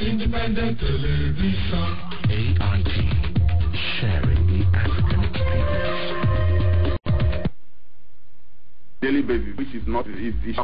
Independent Television. AIT, sharing the African experience. Daily basis, which is not easy.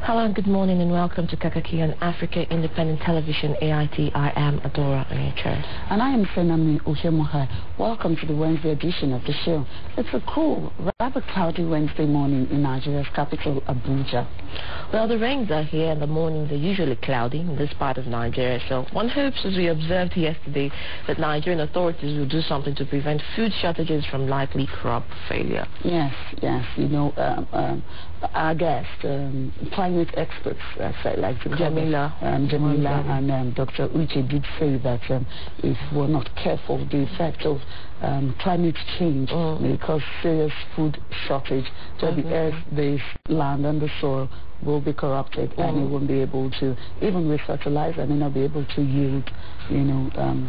Hello and good morning and welcome to Kaakaki on Africa Independent Television, AIT. I am Adora Onyeche. And I am Senami Oshemoha. Welcome to the Wednesday edition of the show. It's a cool, rather cloudy Wednesday morning in Nigeria's capital, Abuja. Well, the rains are here and the mornings are usually cloudy in this part of Nigeria. So one hopes, as we observed yesterday, that Nigerian authorities will do something to prevent food shortages from likely crop failure. Yes. You know, our guest, climate experts, like Jamila and Dr. Uche did say that if we're not careful, the effect of climate change may cause serious food shortage. So the earth, the land and the soil will be corrupted and it won't be able to, even with fertilizer, may not be able to yield,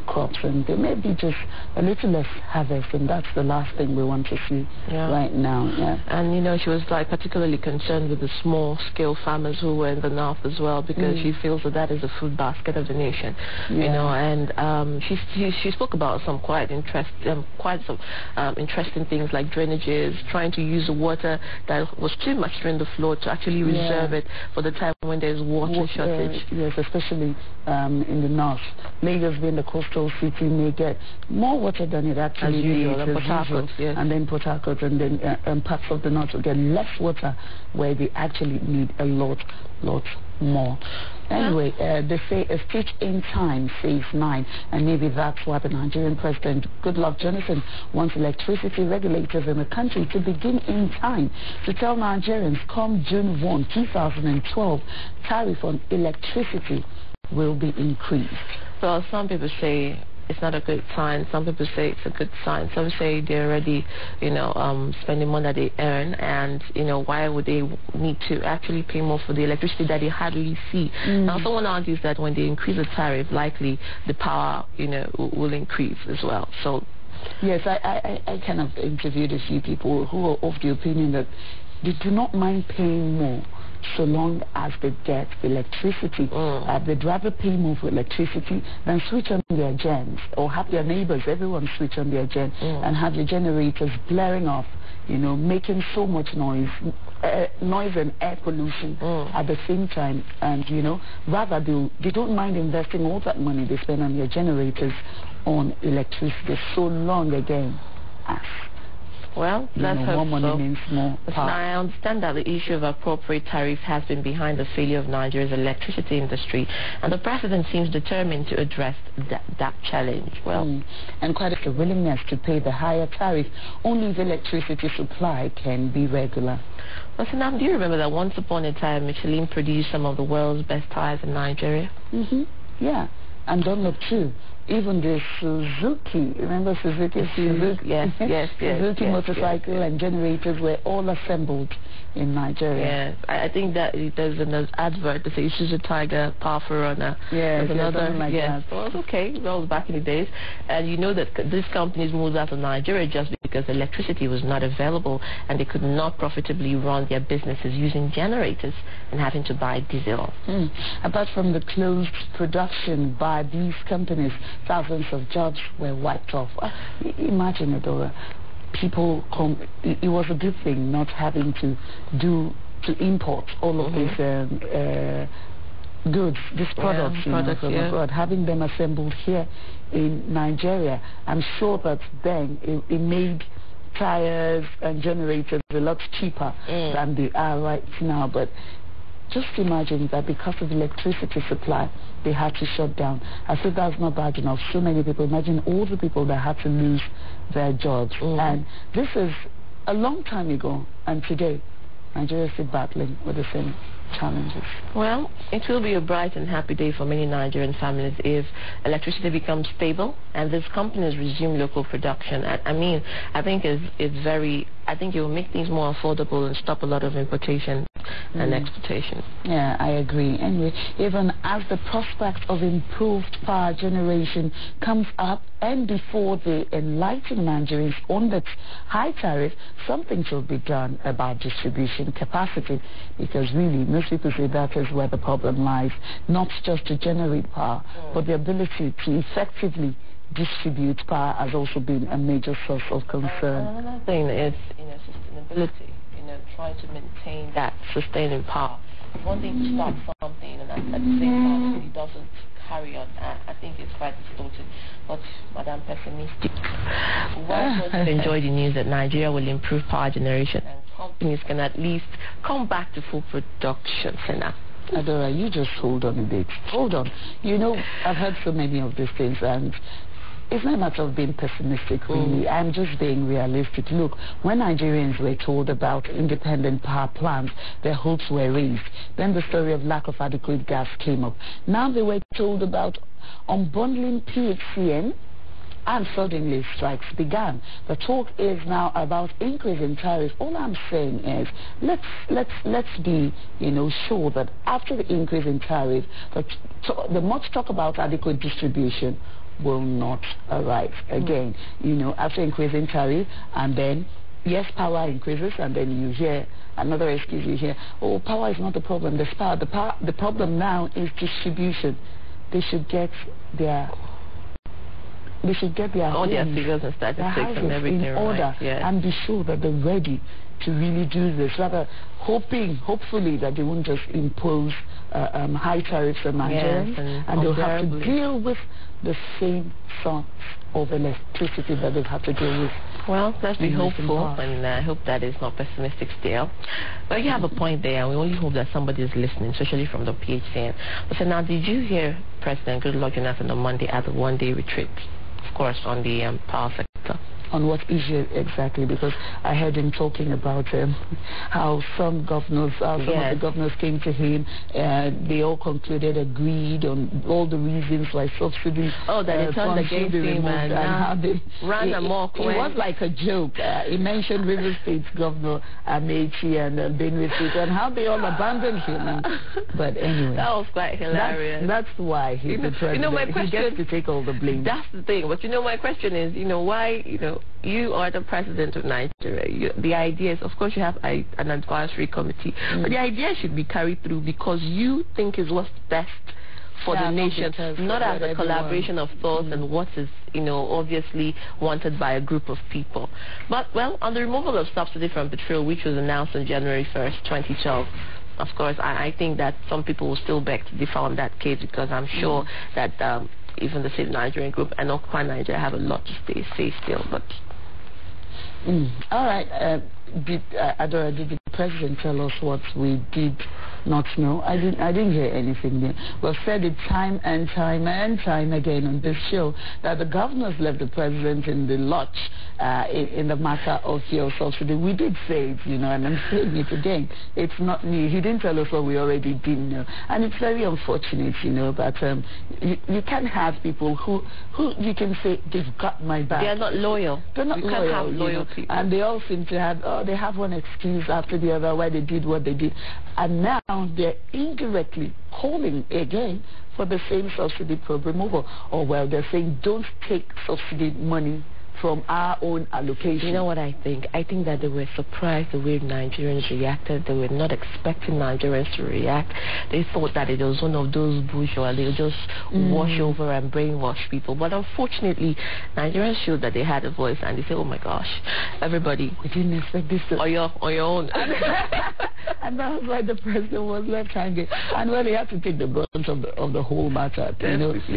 crops, and there may be just a little less harvest, and that's the last thing we want to see right now. And she was particularly concerned with the small scale farmers who were in the north as well, because she feels that is the food basket of the nation. And she spoke about some quite interesting things like drainages, trying to use the water that was too much during the flood to actually reserve it for the time when there's water shortage. Yes, especially in the north. Lagos, being the coastal city, may get more water than it actually needs. And then Port Harcourt, and then parts of the north will get less water where they actually need a lot more. Anyway, they say a stitch in time saves 9, and maybe that's why the Nigerian President, Goodluck Jonathan, wants electricity regulators in the country to begin in time to tell Nigerians come June 1, 2012, tariff on electricity will be increased. Well, some people say it's not a good sign. Some people say it's a good sign. Some say they're already, spending more than they earn, and why would they need to actually pay more for the electricity that they hardly see? Now, someone argues that when they increase the tariff, likely the power, will increase as well. So, yes, I kind of interviewed a few people who are of the opinion that they do not mind paying more so long as they get electricity. They'd rather pay more for electricity than switch on their gens, or have their neighbors, everyone switch on their gen, and have your generators blaring off, making so much noise and air pollution at the same time. And rather they don't mind investing all that money they spend on their generators on electricity so long again as well, let's hope more money means more power. Now, I understand that the issue of appropriate tariffs has been behind the failure of Nigeria's electricity industry, and the president seems determined to address that challenge. Well, and quite a willingness to pay the higher tariff only if electricity supply can be regular. Well, so now, do you remember that once upon a time Michelin produced some of the world's best tires in Nigeria? Yeah, and Dunlop too. Even the Suzuki, remember Suzuki? Yes. Suzuki motorcycle and generators were all assembled in Nigeria. Yes, I think that there's an advert that says Isuzu Tiger, Powerful Runner. Yes, something like that. Well, okay, well, back in the days. And you know that these companies moved out of Nigeria just because electricity was not available and they could not profitably run their businesses using generators and having to buy diesel. Apart from the closed production by these companies, thousands of jobs were wiped off. Imagine, Adora, people it was a good thing not having to import all of these goods, these products, from abroad, having them assembled here in Nigeria. I'm sure that then it made tires and generators a lot cheaper than they are right now. But just imagine that because of electricity supply, they had to shut down. I said that's not bad enough. So many people, imagine all the people that had to lose their jobs. And this is a long time ago, and today, Nigeria is still battling with the same challenges. Well, it will be a bright and happy day for many Nigerian families if electricity becomes stable and these companies resume local production. I mean, I think it will make things more affordable and stop a lot of importation and exportation. Yeah, I agree. Anyway, even as the prospect of improved power generation comes up and before the enlightened Nigerians on that high tariff, something should be done about distribution capacity, because really most people say that is where the problem lies, not just to generate power, but the ability to effectively distribute power has also been a major source of concern. Another thing is, sustainability, trying to maintain that sustaining power. One thing to start something and at the same time it doesn't carry on. I think it's quite distorted. But Madam Pessimistic, why don't you enjoy the news that Nigeria will improve power generation and companies can at least come back to full production, Senna? Adora, you just hold on a bit. Hold on. I've heard so many of these things, and it's not a matter of being pessimistic, really. I'm just being realistic. Look, when Nigerians were told about independent power plants, their hopes were raised. Then the story of lack of adequate gas came up. Now they were told about unbundling PHCN, and suddenly strikes began. The talk is now about increasing tariffs. All I'm saying is let's be sure that after the increase in tariff, the much talk about adequate distribution will not arise again. After increasing tariff, and then yes, power increases, and then you hear another excuse. You hear, oh, power is not the problem. The problem now is distribution. They should get their all their figures and statistics and everything in order, and be sure that they're ready to really do this, rather hopefully that they won't just impose high tariffs on Nigerians, and they'll have to deal with the same sort of electricity that they've had to deal with. Well, let's be hopeful, and I hope that is not pessimistic still. But you have a point there, and we only hope that somebody is listening, especially from the PHCN. But so now, did you hear President Goodluck Jonathan on Monday at the one-day retreat, of course, on the power sector? On what issue exactly? Because I heard him talking about how some of the governors came to him, they all agreed on all the reasons why subsidies that turned against him, and how they ran amok. It was like a joke. He mentioned River State's governor Amechi and Benue State, and how they all abandoned him. But anyway, that was quite hilarious. That's why he's the president. My question, he gets to take all the blame. That's the thing. But my question is, why, you are the president of Nigeria. The idea is, of course, you have an advisory committee, but the idea should be carried through because you think is what's best for the nation, not as a collaboration of thoughts and what is, obviously wanted by a group of people. But, well, on the removal of subsidy from petrol, which was announced on January 1st, 2012, of course, I think that some people will still beg to differ on that case, because I'm sure that even the Save Nigerian Group and Occupy Nigeria have a lot to say still. But all right, Adora, did the president tell us what we did not know? I didn't hear anything there. We've said it time and time and time again on this show that the governors left the president in the lurch in the matter of fuel subsidy. We did say it, and I'm saying it again. It's not new. He didn't tell us what we already didn't know, and it's very unfortunate, that you can't have people who you can say they've got my back. They're not loyal. They're not loyal. Can't have loyal people. And they all seem to have they have one excuse after the other why they did what they did, and now they're indirectly calling again for the same subsidy program over. Or well, they're saying don't take subsidy money from our own allocation. You know what I think? I think that they were surprised the way Nigerians reacted. They were not expecting Nigerians to react. They thought that it was one of those bourgeois. They'll just wash over and brainwash people. But unfortunately, Nigerians showed that they had a voice, and they said, oh my gosh, everybody, we didn't expect this on your own. And that was why the president was left hanging. And well, he had to take the brunt of the whole matter.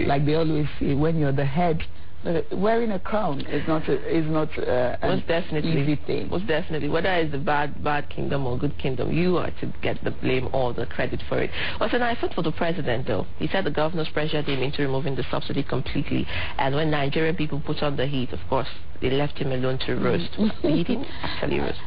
Like they always say, when you're the head Wearing a crown is not an easy thing. Most definitely. Whether it's the bad kingdom or good kingdom, you are to get the blame or the credit for it. What's an effort for the president, though? He said the governors pressured him into removing the subsidy completely. And when Nigerian people put on the heat, of course, they left him alone to roast. He didn't actually roast.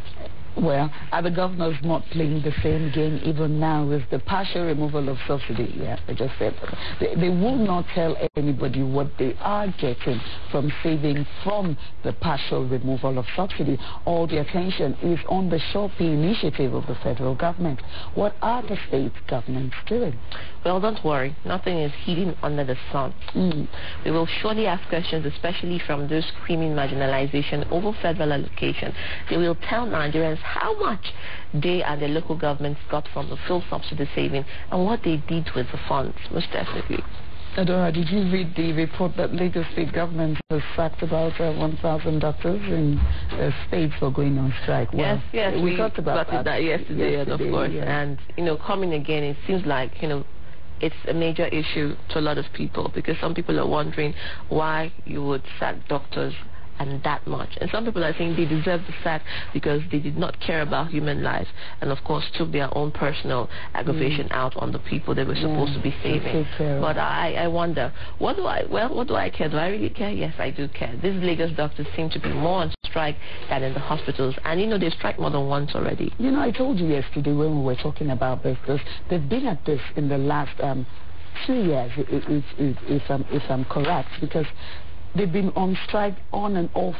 Well, are the governors not playing the same game even now with the partial removal of subsidy? Yeah, I just said they will not tell anybody what they are getting from saving from the partial removal of subsidy. All the attention is on the Shopee initiative of the federal government. What are the state governments doing? Well, don't worry. Nothing is hidden under the sun. We will surely ask questions, especially from those screaming marginalization over federal allocation. They will tell Nigerians how much they and the local governments got from the full subsidy saving and what they did with the funds, most definitely. Adora, did you read the report that Lagos state government has sacked about 1,000 doctors in states for going on strike? Well, yes, we talked about that yesterday, of course. Yeah. And, coming again, it seems like, it's a major issue to a lot of people, because some people are wondering why you would sack doctors and that much. And some people are saying they deserve the sack because they did not care about human lives and, of course, took their own personal aggravation out on the people they were supposed to be saving. But I wonder, what do I care? Do I really care? Yes, I do care. These Lagos doctors seem to be more on strike than in the hospitals. And, they strike more than once already. I told you yesterday when we were talking about this, they've been at this in the last 2 years, if I'm correct, because they've been on strike on and off.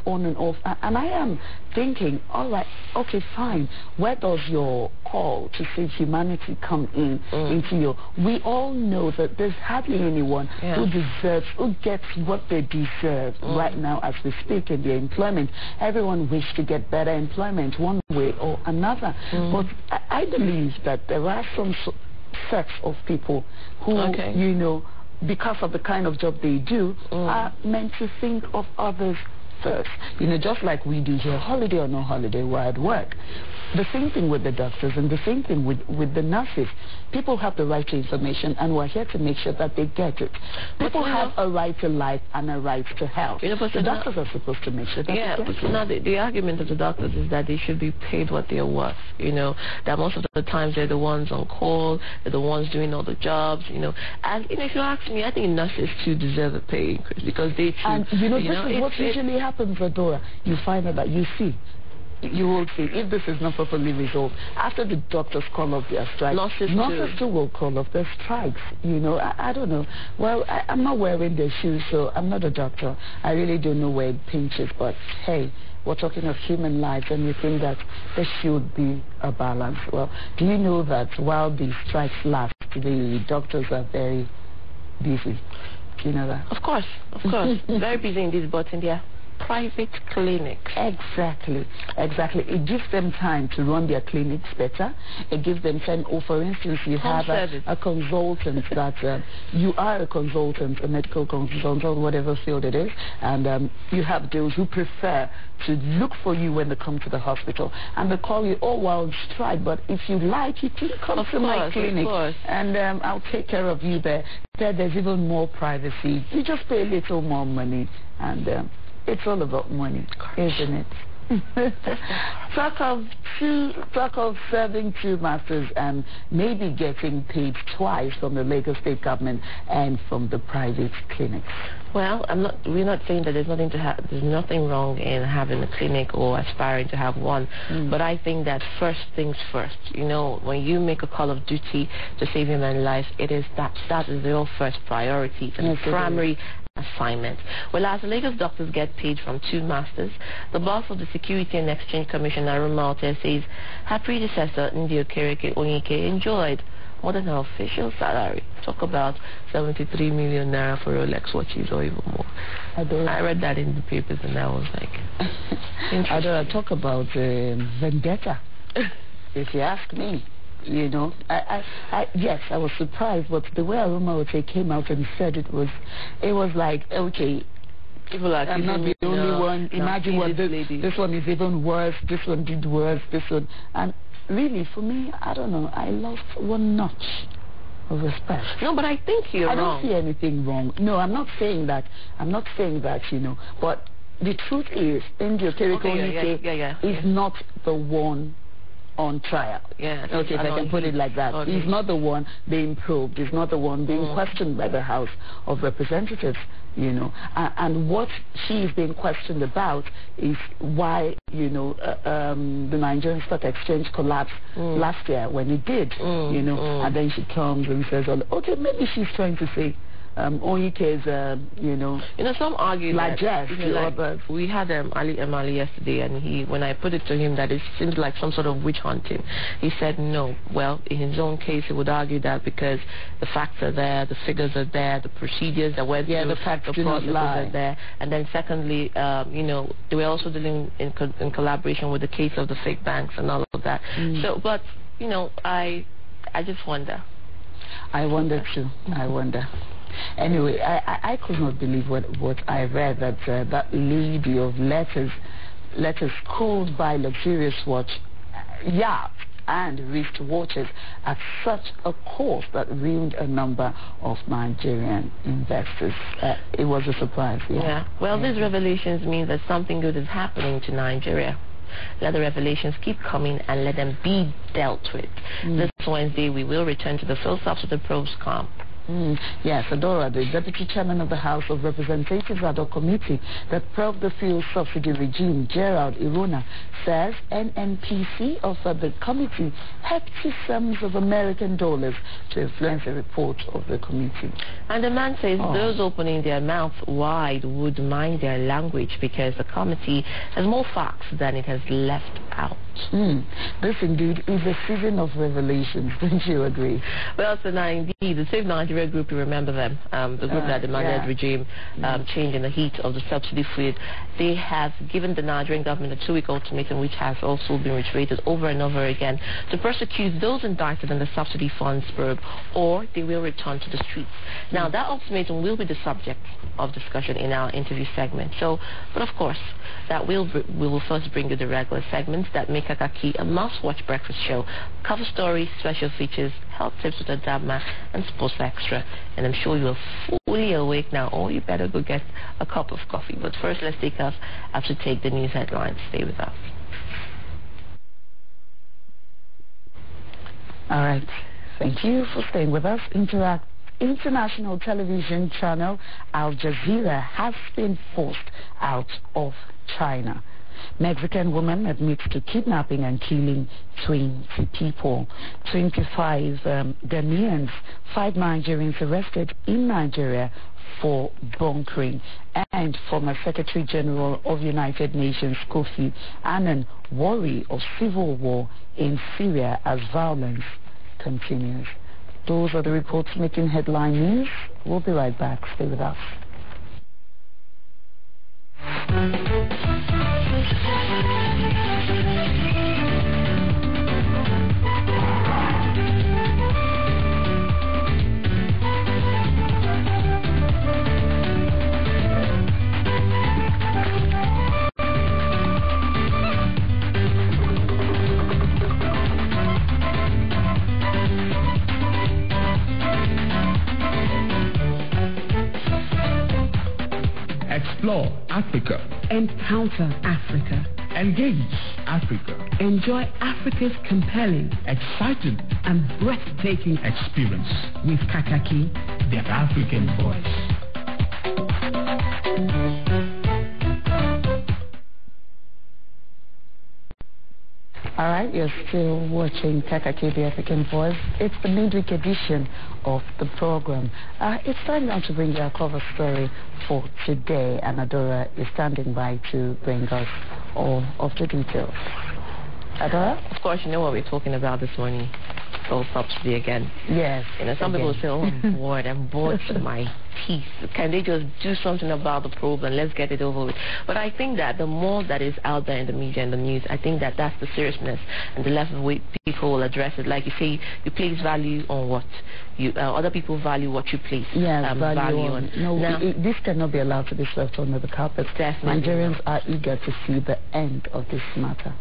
And I am thinking, all right, okay, fine. Where does your call to save humanity come into you? We all know that there's hardly anyone who gets what they deserve right now as we speak in their employment. Everyone wishes to get better employment one way or another. But I believe that there are some sets of people who, because of the kind of job they do, are meant to think of others first. Just like we do here, holiday or no holiday, we're at work. The same thing with the doctors and the same thing with the nurses. People have the right to information, and we're here to make sure that they get it. People have a right to life and a right to health. The doctors are supposed to make sure that they get it. Now the argument of the doctors is that they should be paid what they're worth. That most of the times they're the ones on call, they're the ones doing all the jobs. And if you ask me, I think nurses too deserve a pay increase, because they too. And this is what usually happens, Adora. You find out that you will see, if this is not properly resolved, after the doctors call off their strikes, nurses too will call off their strikes. I don't know. Well, I'm not wearing their shoes, so I'm not a doctor. I really don't know where it pinches, but hey, we're talking of human lives, and we think that there should be a balance. Well, do you know that while the strikes last, the doctors are very busy? Do you know that? Of course. Very busy indeed, but in their private clinics. Exactly. It gives them time to run their clinics better. It gives them time. Or for instance, you have a consultant that you are a consultant, a medical consultant, whatever field it is, and you have those who prefer to look for you when they come to the hospital, and they call you, oh, well, strike, but if you like, you can come to my clinic, and I'll take care of you there. There's even more privacy. You just pay a little more money, and it's all about money, isn't it? Talk of serving two masters and maybe getting paid twice from the Lagos state government and from the private clinics. Well, we're not saying that there's nothing wrong in having a clinic or aspiring to have one, but I think that first things first. When you make a call of duty to save human lives, that is your first priority and primary assignment. Well, as the Lagos doctors get paid from two masters, the boss of the Security and Exchange Commissioner, Rumalte, says her predecessor, Ndi Okereke Onyike, enjoyed more than her official salary. Talk about 73 million naira for Rolex watches or even more. I read that in the papers and I was like, I talk about vendetta, if you ask me. Yes, I was surprised, but the way Rumalte came out and said it was like, okay, people are I'm not the only one. Imagine what this one is even worse, this one did worse, this one. And really, for me, I don't know, I lost one notch of respect. No, but I think you're wrong. I don't see anything wrong. No, I'm not saying that. I'm not saying that, you know. But the truth is, India is not the one on trial. Yeah. Okay, if I can put it like that. He's not the one being probed. He's not the one being questioned by the House of Representatives, you know. And what she is being questioned about is why, you know, the Nigerian Stock Exchange collapsed last year when it did, you know. And then she comes and says, okay, maybe she's trying to say, Oyike's, you know, some argue like that, we had Ali Emali yesterday, and when I put it to him that it seems like some sort of witch hunting, he said no. Well, in his own case, he would argue that because the facts are there, the figures are there, the procedures that went through, the facts the processes are there, and then secondly, you know, they were also dealing in collaboration with the case of the fake banks and all of that. So, but you know, I just wonder. I wonder too. I wonder. Anyway, I could not believe what I read, that that lady of letters called by luxurious watch, yachts and wrist watches at such a cost that ruined a number of Nigerian investors. It was a surprise. Yeah. Well, these revelations mean that something good is happening to Nigeria. Let the revelations keep coming and let them be dealt with. This Wednesday, we will return to the Full Subsidy Probes camp. Yes, Adora, the Deputy Chairman of the House of Representatives ad hoc committee that probed the fuel subsidy regime, Gerald Irona, says NNPC offered the committee hefty sums of American dollars to influence the report of the committee. And the man says those opening their mouths wide would mind their language because the committee has more facts than it has left out. This indeed is a season of revelations, don't you agree? Well, so now indeed, the Save Nigeria group, you remember them, the group that demanded regime change in the heat of the subsidy freeze. They have given the Nigerian government a 2-week ultimatum, which has also been reiterated over and over again, to prosecute those indicted in the subsidy funds probe, or they will return to the streets. Now, that ultimatum will be the subject of discussion in our interview segment. So, but of course, that we will first bring you the regular segments that make Kaakaki a must-watch breakfast show: cover stories, special features, health tips with Adama, and sports extra. And I'm sure you're fully awake now, or you better go get a cup of coffee. But first, let's take off after take the news headlines. Stay with us. All right. Thank you for staying with us. International television channel Al Jazeera has been forced out of China. Mexican woman admits to kidnapping and killing 20 people. 25 Ghanaians, 5 Nigerians arrested in Nigeria for bunkering. And former Secretary General of United Nations Kofi Annan worry of civil war in Syria as violence continues. Those are the reports making headline news. We'll be right back. Stay with us. Explore Africa. Encounter Africa. Engage Africa. Enjoy Africa's compelling, exciting, and breathtaking experience with Kaakaki, the African voice. All right, you're still watching Kaakaki, the African Voice. It's the midweek edition of the program. It's time now to bring you our cover story for today, and Adora is standing by to bring us all of the details. Adora? Of course, you know what we're talking about this morning. Full subsidy again. Yes. You know, some people say, oh, I'm bored to my teeth. Can they just do something about the problem? Let's get it over with. But I think that the more that is out there in the media and the news, I think that that's the seriousness and the level of way people will address it. Like you say, you place value on what? other people value what you place value on. No, this cannot be allowed to be swept under the carpet. Definitely. Nigerians are eager to see the end of this matter.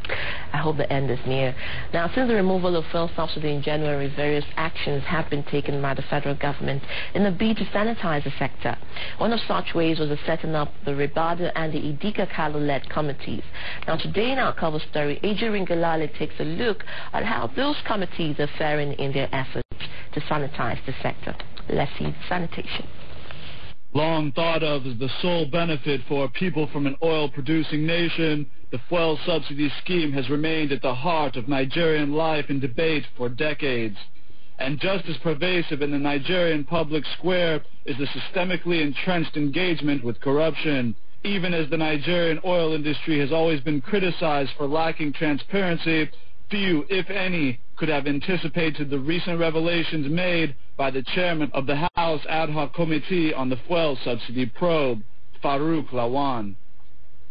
I hope the end is near. Now, since the removal of fuel subsidy in January, various actions have been taken by the federal government in a bid to sanitize the sector. One of such ways was the setting up the Ribadu and the Idika Kalu-led committees. Now, today in our cover story, AJ Ringalale takes a look at how those committees are faring in their efforts to sanitize the sector. Let's see sanitation. Long thought of as the sole benefit for people from an oil-producing nation, the fuel subsidy scheme has remained at the heart of Nigerian life and debate for decades. And just as pervasive in the Nigerian public square is the systemically entrenched engagement with corruption. Even as the Nigerian oil industry has always been criticized for lacking transparency, few, if any, could have anticipated the recent revelations made by the chairman of the House Ad Hoc Committee on the Fuel Subsidy Probe, Farouk Lawan.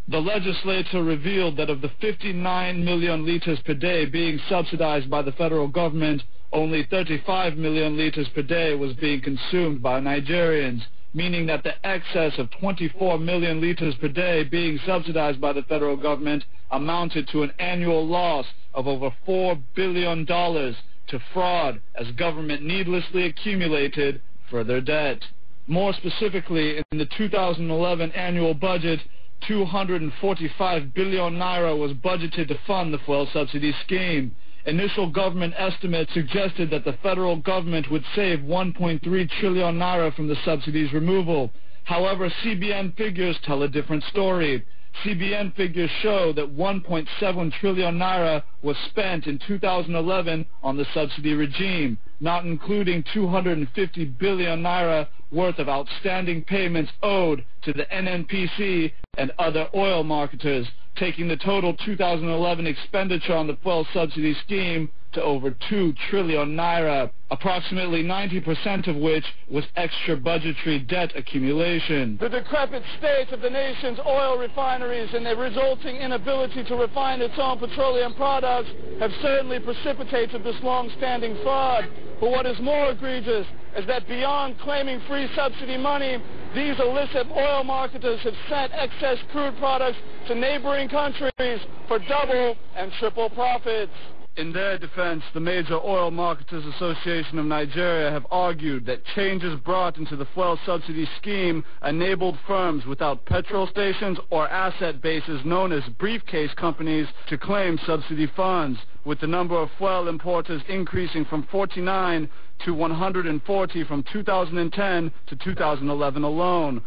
The legislature revealed that of the 59 million liters per day being subsidized by the federal government, only 35 million liters per day was being consumed by Nigerians, meaning that the excess of 24 million liters per day being subsidized by the federal government amounted to an annual loss of over $4 billion to fraud as government needlessly accumulated further debt. More specifically, in the 2011 annual budget, 245 billion naira was budgeted to fund the fuel subsidy scheme. Initial government estimates suggested that the federal government would save 1.3 trillion naira from the subsidies removal. However, CBN figures tell a different story. CBN figures show that 1.7 trillion naira was spent in 2011 on the subsidy regime, not including 250 billion naira worth of outstanding payments owed to the NNPC and other oil marketers, taking the total 2011 expenditure on the fuel subsidy scheme to over 2 trillion naira, approximately 90% of which was extra budgetary debt accumulation. The decrepit state of the nation's oil refineries and their resulting inability to refine its own petroleum products have certainly precipitated this long-standing fraud. But what is more egregious is that beyond claiming free subsidy money, these illicit oil marketers have sent excess crude products to neighboring countries for double and triple profits. In their defense, the Major Oil Marketers Association of Nigeria have argued that changes brought into the fuel subsidy scheme enabled firms without petrol stations or asset bases known as briefcase companies to claim subsidy funds, with the number of fuel importers increasing from 49 to 140 from 2010 to 2011 alone.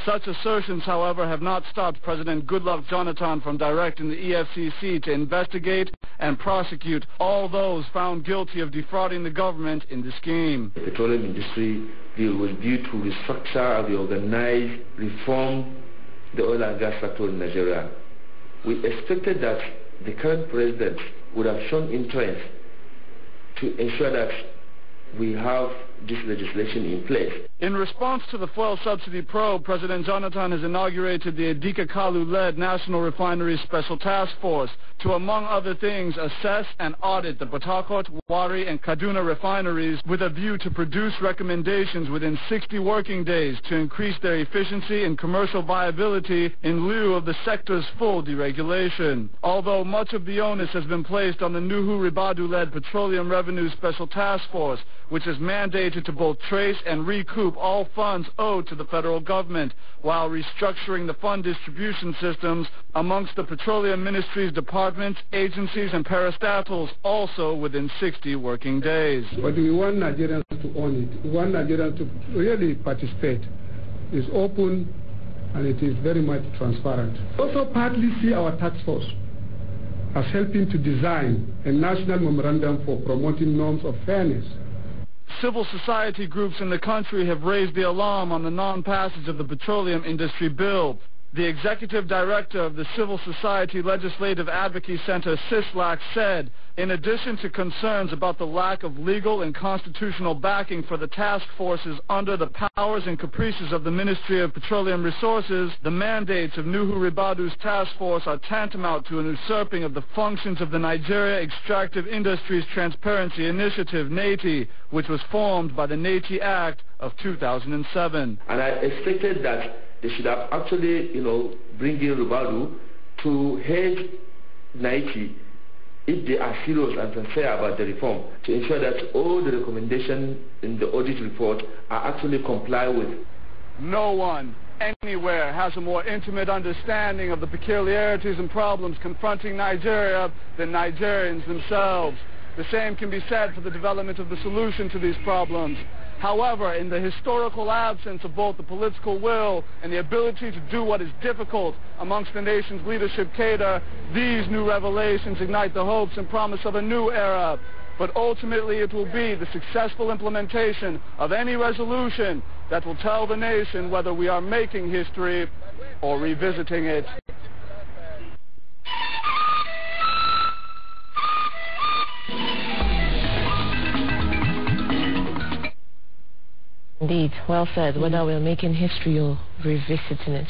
Such assertions, however, have not stopped President Goodluck Jonathan from directing the EFCC to investigate and prosecute all those found guilty of defrauding the government in the scheme. The petroleum industry bill was due to restructure, reorganize, reform the oil and gas sector in Nigeria. We expected that the current president would have shown interest to ensure that we have this legislation in place. In response to the fuel subsidy probe, President Jonathan has inaugurated the Idika Kalu-led National Refinery Special Task Force to, among other things, assess and audit the Port Harcourt, Warri, and Kaduna refineries with a view to produce recommendations within 60 working days to increase their efficiency and commercial viability in lieu of the sector's full deregulation. Although much of the onus has been placed on the Nuhu Ribadu-led Petroleum Revenue Special Task Force, which is mandated to both trace and recoup all funds owed to the federal government, while restructuring the fund distribution systems amongst the Petroleum Ministry's departments, agencies, and parastatals, also within 60 working days. But we want Nigerians to own it. We want Nigerians to really participate. It's open and it is very much transparent. Also partly see our task force as helping to design a national memorandum for promoting norms of fairness. Civil society groups in the country have raised the alarm on the non-passage of the petroleum industry bill. The executive director of the Civil Society Legislative Advocacy Center, CISLAC, said, in addition to concerns about the lack of legal and constitutional backing for the task forces under the powers and caprices of the Ministry of Petroleum Resources, the mandates of Nuhu Ribadu's task force are tantamount to an usurping of the functions of the Nigeria Extractive Industries Transparency Initiative, NATI, which was formed by the NATI Act of 2007. And I expected that they should have actually, bring in Ribadu to head NATI if they are serious and sincere about the reform, to ensure that all the recommendations in the audit report are actually complied with. No one anywhere has a more intimate understanding of the peculiarities and problems confronting Nigeria than Nigerians themselves. The same can be said for the development of the solution to these problems. However, in the historical absence of both the political will and the ability to do what is difficult amongst the nation's leadership cadre, these new revelations ignite the hopes and promise of a new era. But ultimately it will be the successful implementation of any resolution that will tell the nation whether we are making history or revisiting it. Indeed, well said. Whether we're making history or revisiting it.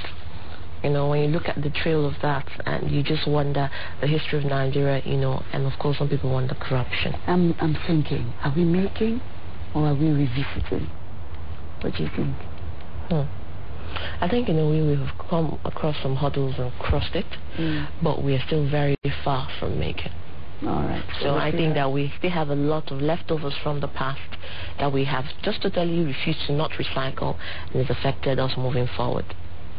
When you look at the trail of that, and you just wonder the history of Nigeria, and of course some people wonder corruption. I'm thinking, are we making or are we revisiting? What do you think? I think in a way we have come across some hurdles and crossed it, but we are still very far from making. All right. So I think that we still have a lot of leftovers from the past that we have just totally refused to not recycle, and it's affected us moving forward.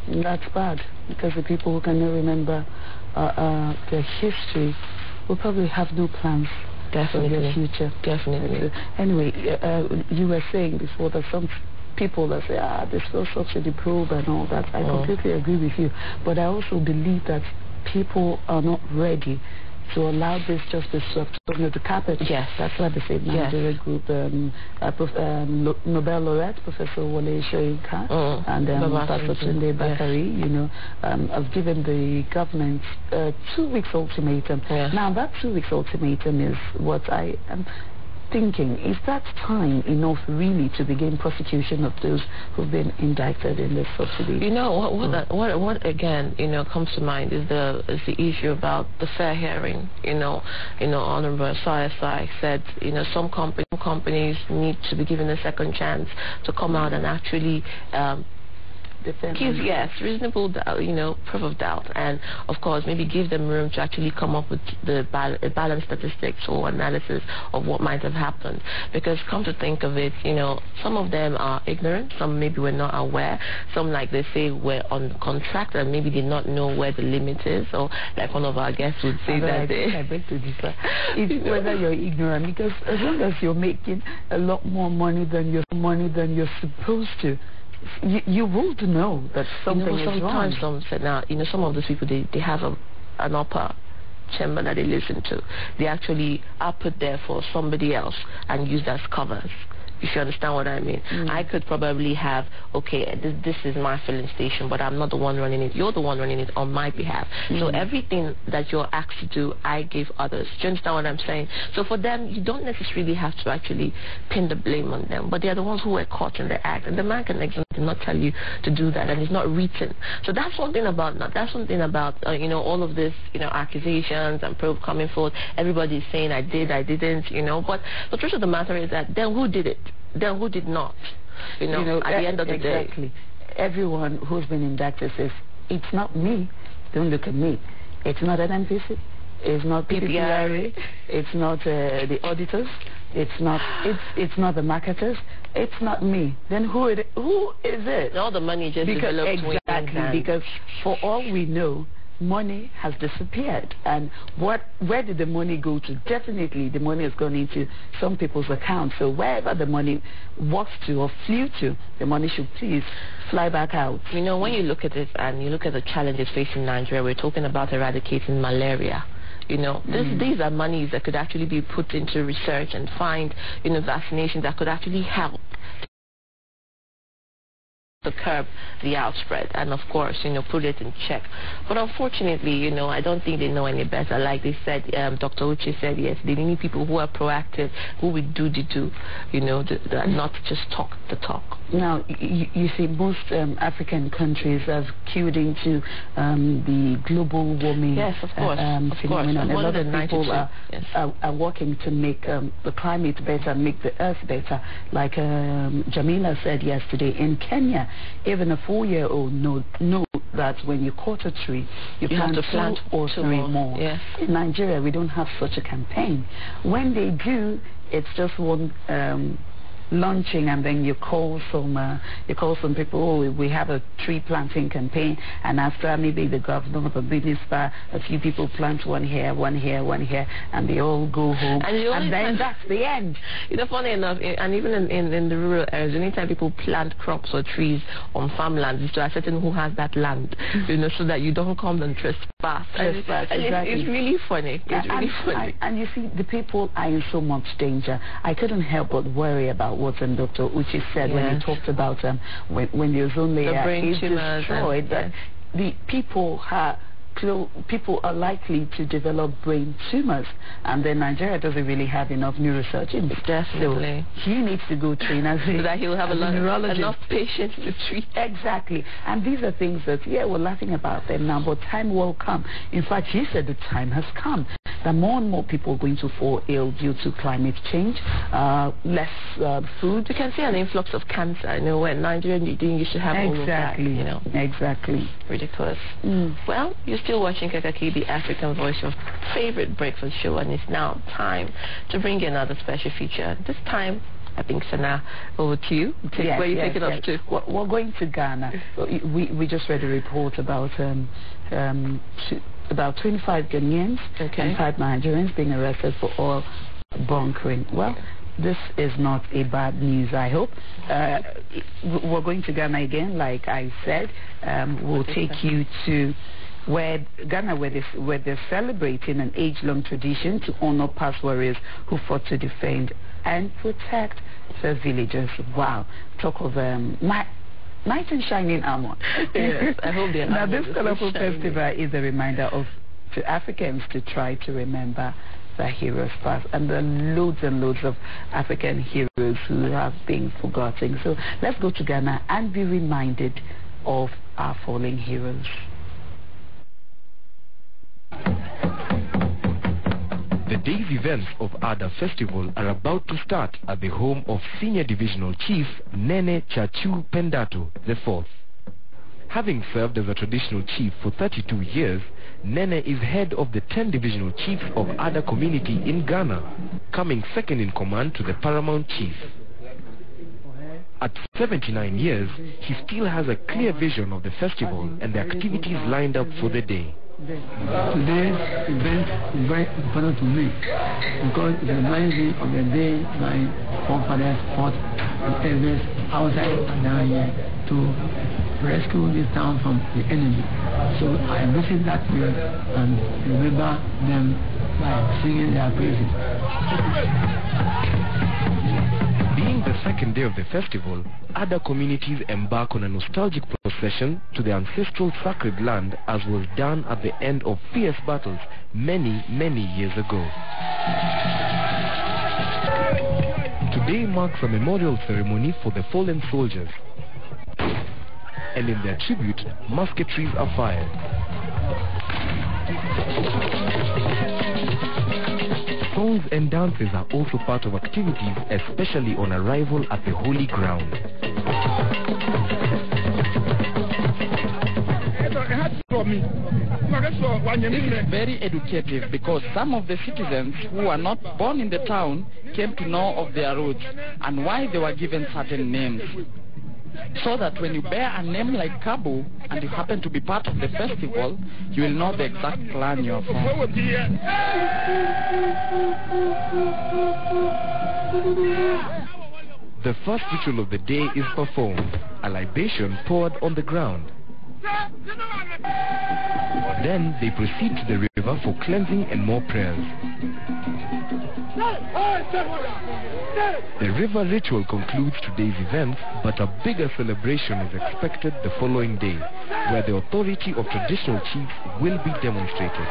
That's bad, because the people who cannot remember their history will probably have no plans for their future. Definitely. Anyway, you were saying before that some people that say, this was subsidy probe and all that. I completely agree with you. But I also believe that people are not ready to allow this just to swept under the carpet. Yes. That's why the same Nigeria group, Nobel laureate, Professor Wole Soyinka, and Pastor Tunde Bakari, have given the government 2 weeks ultimatum. Yeah. Now, that 2 weeks ultimatum is what I am thinking, is that time enough really to begin prosecution of those who've been indicted in this subsidy? What again comes to mind is the issue about the fair hearing. Honorable Sayasai said some companies need to be given a second chance to come out and actually give reasonable proof of doubt, and of course maybe give them room to actually come up with the balanced statistics or analysis of what might have happened. Because come to think of it, some of them are ignorant, some maybe were not aware, some, like they say, were on contract and maybe did not know where the limit is. So like one of our guests would say I beg to differ. It's whether you're ignorant, because as long as you're making a lot more money than you're supposed to, you would know that something is wrong. Sometimes some of those people, they have an upper chamber that they listen to. They actually are put there for somebody else and used as covers. If you understand what I mean. I could probably have, this is my filling station, but I'm not the one running it. You're the one running it on my behalf. So everything that you're asked to do, I give others. Do you understand what I'm saying? So for them, you don't necessarily have to actually pin the blame on them, but they are the ones who were caught in the act, and the man can not tell you to do that, and it's not written. So that's one thing about all of this, accusations and probe coming forth. Everybody's saying I did, I didn't, but the truth of the matter is that then who did it? Then who did not? At the end of the day. Everyone who's been indicted says, it's not me. Don't look at me. It's not an NPC. It's not PPRA. It's not the auditors. It's not the marketers. It's not me. Then who is it? All the money just developed. Exactly, because for all we know, money has disappeared. And where did the money go to? Definitely the money has gone into some people's accounts. So wherever the money walks to or flew to, the money should please fly back out. When you look at it and you look at the challenges facing Nigeria, we're talking about eradicating malaria. These are monies that could actually be put into research and find vaccinations that could actually help to curb the outspread and, of course, put it in check. But unfortunately, I don't think they know any better. Like they said, Dr. Uche said, yes, they need people who are proactive, who will do the do, not just talk the talk. Now, you see, most African countries have queued into the global warming phenomenon. A lot of people are working to make the climate better, make the earth better. Like Jamila said yesterday, in Kenya, even a 4-year-old knows that when you cut a tree, you have to plant 2 or 3 more. Yes. In Nigeria, we don't have such a campaign. When they do, it's just one launching, and then you call some people, oh, we have a tree planting campaign, and after maybe the governor or the minister, a few people plant one here, and they all go home, and then that's the end. Funny enough, and even in the rural areas, anytime people plant crops or trees on farmland, it's to ascertain who has that land, so that you don't come and trespass. Exactly. It's really funny. It's really funny. And you see, the people are in so much danger. I couldn't help but worry about what Dr. Uche said when he talked about when the ozone layer is destroyed, that the people are likely to develop brain tumors, and then Nigeria doesn't really have enough neurosurgeons. Definitely. So he needs to go train so that he'll have enough patients to treat. Exactly. And these are things that, we're laughing about them now, but time will come. In fact, he said the time has come that more and more people are going to fall ill due to climate change, less food. You can see an influx of cancer, when Nigeria didn't used to have all of that. Exactly. Ridiculous. Well, you're still watching Kaakaki, the African voice, your favorite breakfast show, and it's now time to bring you another special feature. This time, I think, Sana, over to you. Where are you taking us to? We're going to Ghana. We just read a report about 25 Ghanaians and 5 Nigerians being arrested for oil bunkering. Well, this is not a bad news, I hope. We're going to Ghana again, like I said. We'll take you to Ghana, where they're celebrating an age-long tradition to honor past warriors who fought to defend and protect their villagers. Wow. Talk of night and shining armor. Yes, I hope they are. Now, this colorful festival is a reminder to Africans to try to remember the heroes past, and there are loads and loads of African heroes who have been forgotten. So let's go to Ghana and be reminded of our fallen heroes. The day's events of Ada Festival are about to start at the home of Senior Divisional Chief Nene Chachu Pendato IV. Having served as a traditional chief for 32 years, Nene is head of the 10 divisional chiefs of Ada community in Ghana, coming second in command to the paramount chief. At 79 years, he still has a clear vision of the festival and the activities lined up for the day. Today's event is very important to me because it reminds me of the day my forefathers fought with elders outside and down here to rescue this town from the enemy. So I visit that place and remember them by singing their praises. Being the second day of the festival, other communities embark on a nostalgic procession to the ancestral sacred land, as was done at the end of fierce battles many, many years ago. Today marks a memorial ceremony for the fallen soldiers, and in their tribute, musketries are fired. Songs and dances are also part of activities, especially on arrival at the holy ground. This is very educative because some of the citizens who are not born in the town came to know of their roots and why they were given certain names. So that when you bear a name like Kabu and you happen to be part of the festival, you will know the exact clan you are from. The first ritual of the day is performed, a libation poured on the ground. Then they proceed to the river for cleansing and more prayers. The river ritual concludes today's events, but a bigger celebration is expected the following day, where the authority of traditional chiefs will be demonstrated.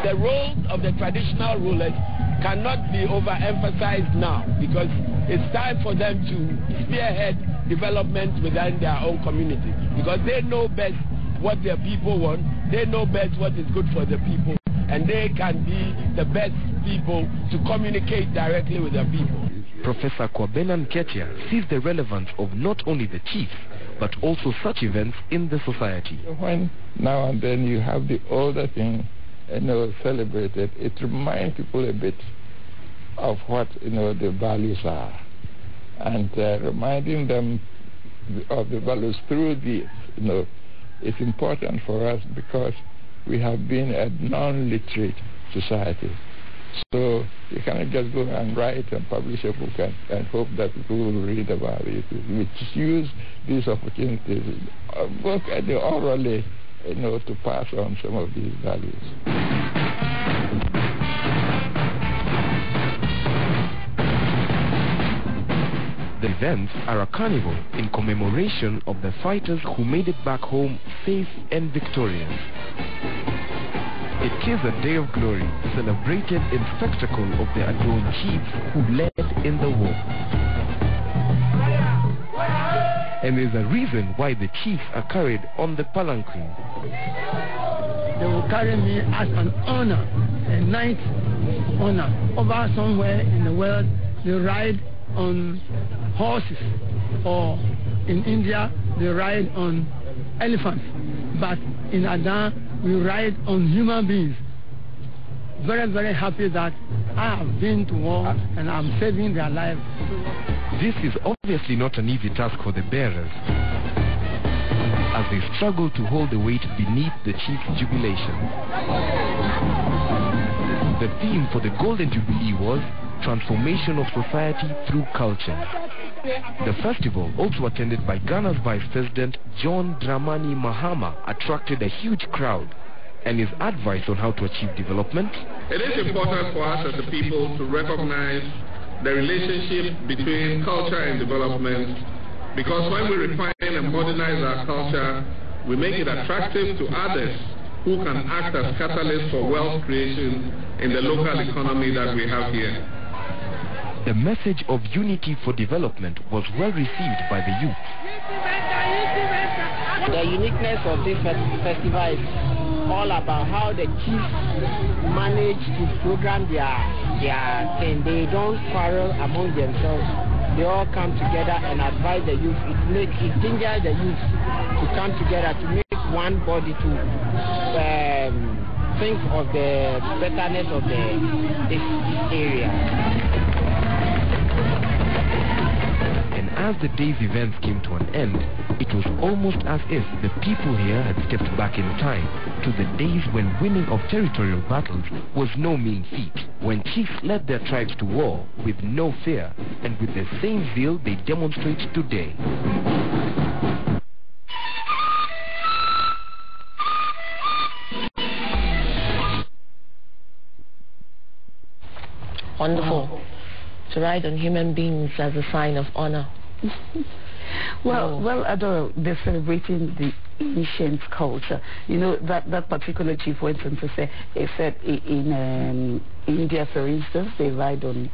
The role of the traditional rulers cannot be overemphasized now, because it's time for them to spearhead development within their own community, because they know best what their people want, they know best what is good for the people, and they can be the best people to communicate directly with their people. Professor Kwabena Nketia sees the relevance of not only the chiefs, but also such events in the society. When now and then you have the older thing, celebrated, it reminds people a bit of what, the values are. And reminding them of the values through this, it's important for us because we have been a non-literate society. So you cannot just go and write and publish a book and hope that people will read about it. We use these opportunities, both orally, to pass on some of these values. The events are a carnival in commemoration of the fighters who made it back home safe and victorious. It is a day of glory, celebrated in spectacle of the adorned chiefs who led in the war. And there's a reason why the chiefs are carried on the palanquin. They will carry me as an honor, a knight honor. Over somewhere in the world, they ride on horses, or in India, they ride on elephants. But in Adan, we ride on human beings. Very, very happy that I have been to war and I'm saving their lives. This is obviously not an easy task for the bearers, as they struggle to hold the weight beneath the chief's jubilation. The theme for the Golden Jubilee was Transformation of Society Through Culture. The festival, also attended by Ghana's Vice President John Dramani Mahama, attracted a huge crowd. And his advice on how to achieve development? It is important for us as a people to recognize the relationship between culture and development, because when we refine and modernize our culture, we make it attractive to others who can act as catalysts for wealth creation in the local economy that we have here. The message of unity for development was well received by the youth. The uniqueness of this festival is all about how the chiefs manage to program their thing. They don't quarrel among themselves. They all come together and advise the youth. It gingers the youth to come together to make one body to think of the betterness of this area. As the day's events came to an end, it was almost as if the people here had stepped back in time to the days when winning of territorial battles was no mean feat, when chiefs led their tribes to war with no fear and with the same zeal they demonstrate today. Wonderful. To ride on human beings as a sign of honor. Well, Adora, they're celebrating the ancient culture. That particular chief went on to say, he said in India, for instance, they ride on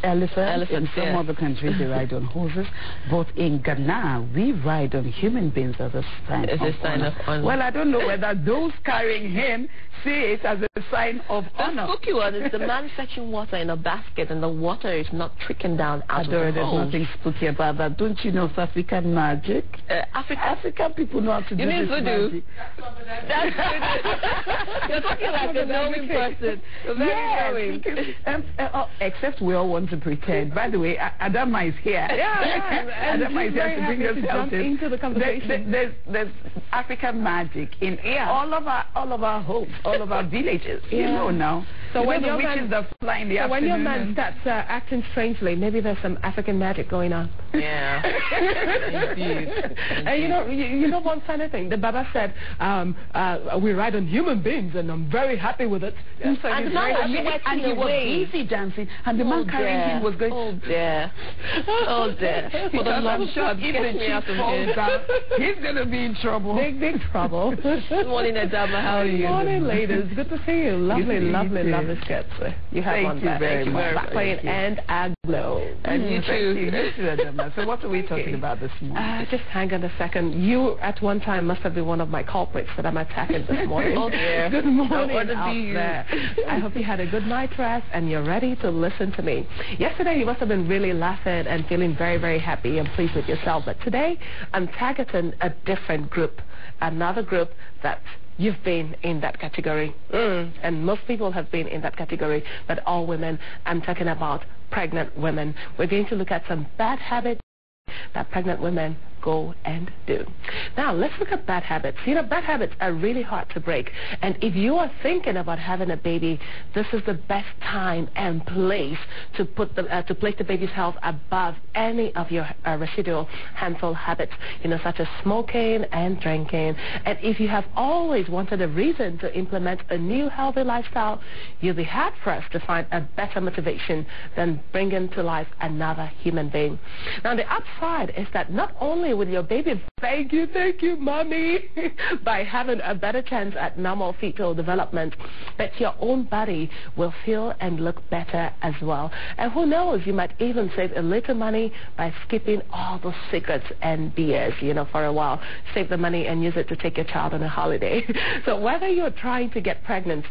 elephants. In some other countries, they ride on horses. But in Ghana, we ride on human beings as a sign of honor. Well, I don't know whether those carrying him see it as a sign of honor. The spooky one is the man fetching water in a basket and the water is not trickling down out of the hole. There's nothing spooky about that. Don't you know it's African magic? African people know how to do this magic. That's voodoo. You're talking like a knowing person. Yes, except we all want to pretend. By the way, Adama is here. Adama is here to bring us out into the conversation. There's African magic in all of our homes, all of our villages. You know now. So when your witches are flying the when your man starts acting strangely, maybe there's some African magic going on. Yeah. Indeed. And you know one funny thing. The Baba said, we ride on human beings, and I'm very happy with it. Yeah. So and he was busy dancing, and the man carrying him was going, oh dear. Oh dear. For the long shot, if the chief falls down, he's going to be in trouble. Big trouble. Good morning, Adama. How are you? Good morning, ladies. Good to see you. Lovely skirts. You have one back. Thank you very much. Plain and aglow. And you too, Adama. So what are we talking about this morning? Just hang on a second. You at one time must have been one of my culprits that I'm attacking this morning. Oh dear. Good morning out there. I hope you had a good night's rest and you're ready to listen to me. Yesterday you must have been really laughing and feeling very, very happy and pleased with yourself. But today I'm targeting a different group, another group that you've been in that category. And most people have been in that category, but all women. I'm talking about pregnant women. We're going to look at some bad habits that pregnant women go and do. Now, let's look at bad habits. Bad habits are really hard to break. And if you are thinking about having a baby, this is the best time and place to put to place the baby's health above any of your residual harmful habits, such as smoking and drinking. And if you have always wanted a reason to implement a new healthy lifestyle, you'll be hard-pressed to find a better motivation than bringing to life another human being. Now, the upside is that not only will your baby thank you, mommy, by having a better chance at normal fetal development, but your own body will feel and look better as well. And who knows, you might even save a little money by skipping all those cigarettes and beers, for a while. Save the money and use it to take your child on a holiday. So whether you're trying to get pregnant,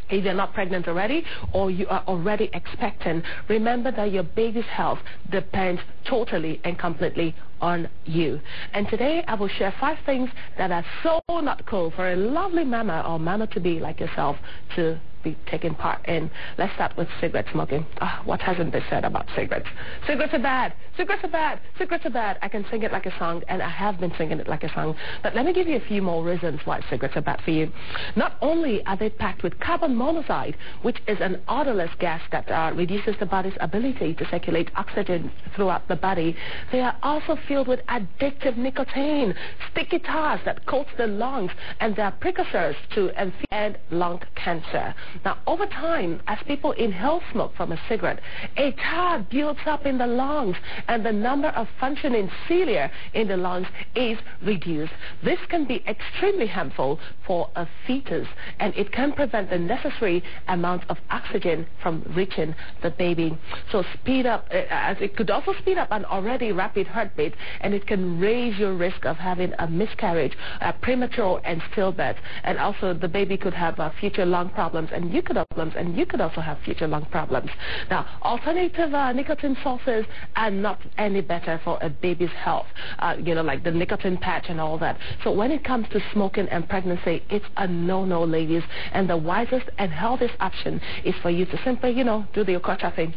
if you're not pregnant already or you are already expecting, remember that your baby's health depends totally and completely on you. And today I will share 5 things that are so not cool for a lovely mama or mama-to-be like yourself to be taking part in. Let's start with cigarette smoking. What hasn't been said about cigarettes? Cigarettes are bad. Cigarettes are bad. Cigarettes are bad. I can sing it like a song, and I have been singing it like a song. But let me give you a few more reasons why cigarettes are bad for you. Not only are they packed with carbon monoxide, which is an odorless gas that reduces the body's ability to circulate oxygen throughout the body, they are also filled with addictive nicotine, sticky tars that coat the lungs, and they are precursors to and lung cancer. Now, over time, as people inhale smoke from a cigarette, a tar builds up in the lungs, and the number of functioning cilia in the lungs is reduced. This can be extremely harmful for a fetus, and it can prevent the necessary amount of oxygen from reaching the baby. So as it could also speed up an already rapid heartbeat, and it can raise your risk of having a miscarriage, premature and stillbirth, and also the baby could have future lung problems, and you could also have future lung problems. Now, alternative nicotine sources are not any better for a baby's health, like the nicotine patch and all that. So when it comes to smoking and pregnancy, it's a no-no, ladies, and the wisest and healthiest option is for you to simply, do the Okocha thing.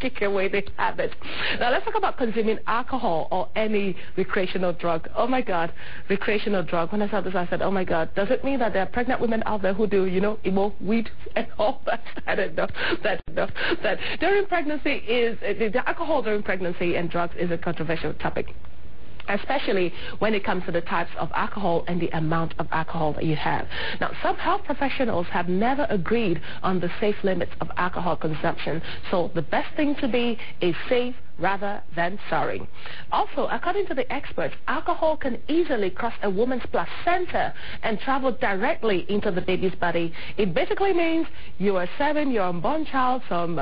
Kick away the habit. Now let's talk about consuming alcohol or any recreational drug. Oh my God, recreational drug. When I saw this, I said, oh my God, does it mean that there are pregnant women out there who do, emo, weed, and all that? I don't know. That during pregnancy the alcohol during pregnancy and drugs is a controversial topic, especially when it comes to the types of alcohol and the amount of alcohol that you have. Now, some health professionals have never agreed on the safe limits of alcohol consumption, so the best thing to be is safe rather than sorry. Also, according to the experts, alcohol can easily cross a woman's placenta and travel directly into the baby's body. It basically means you are serving your unborn child some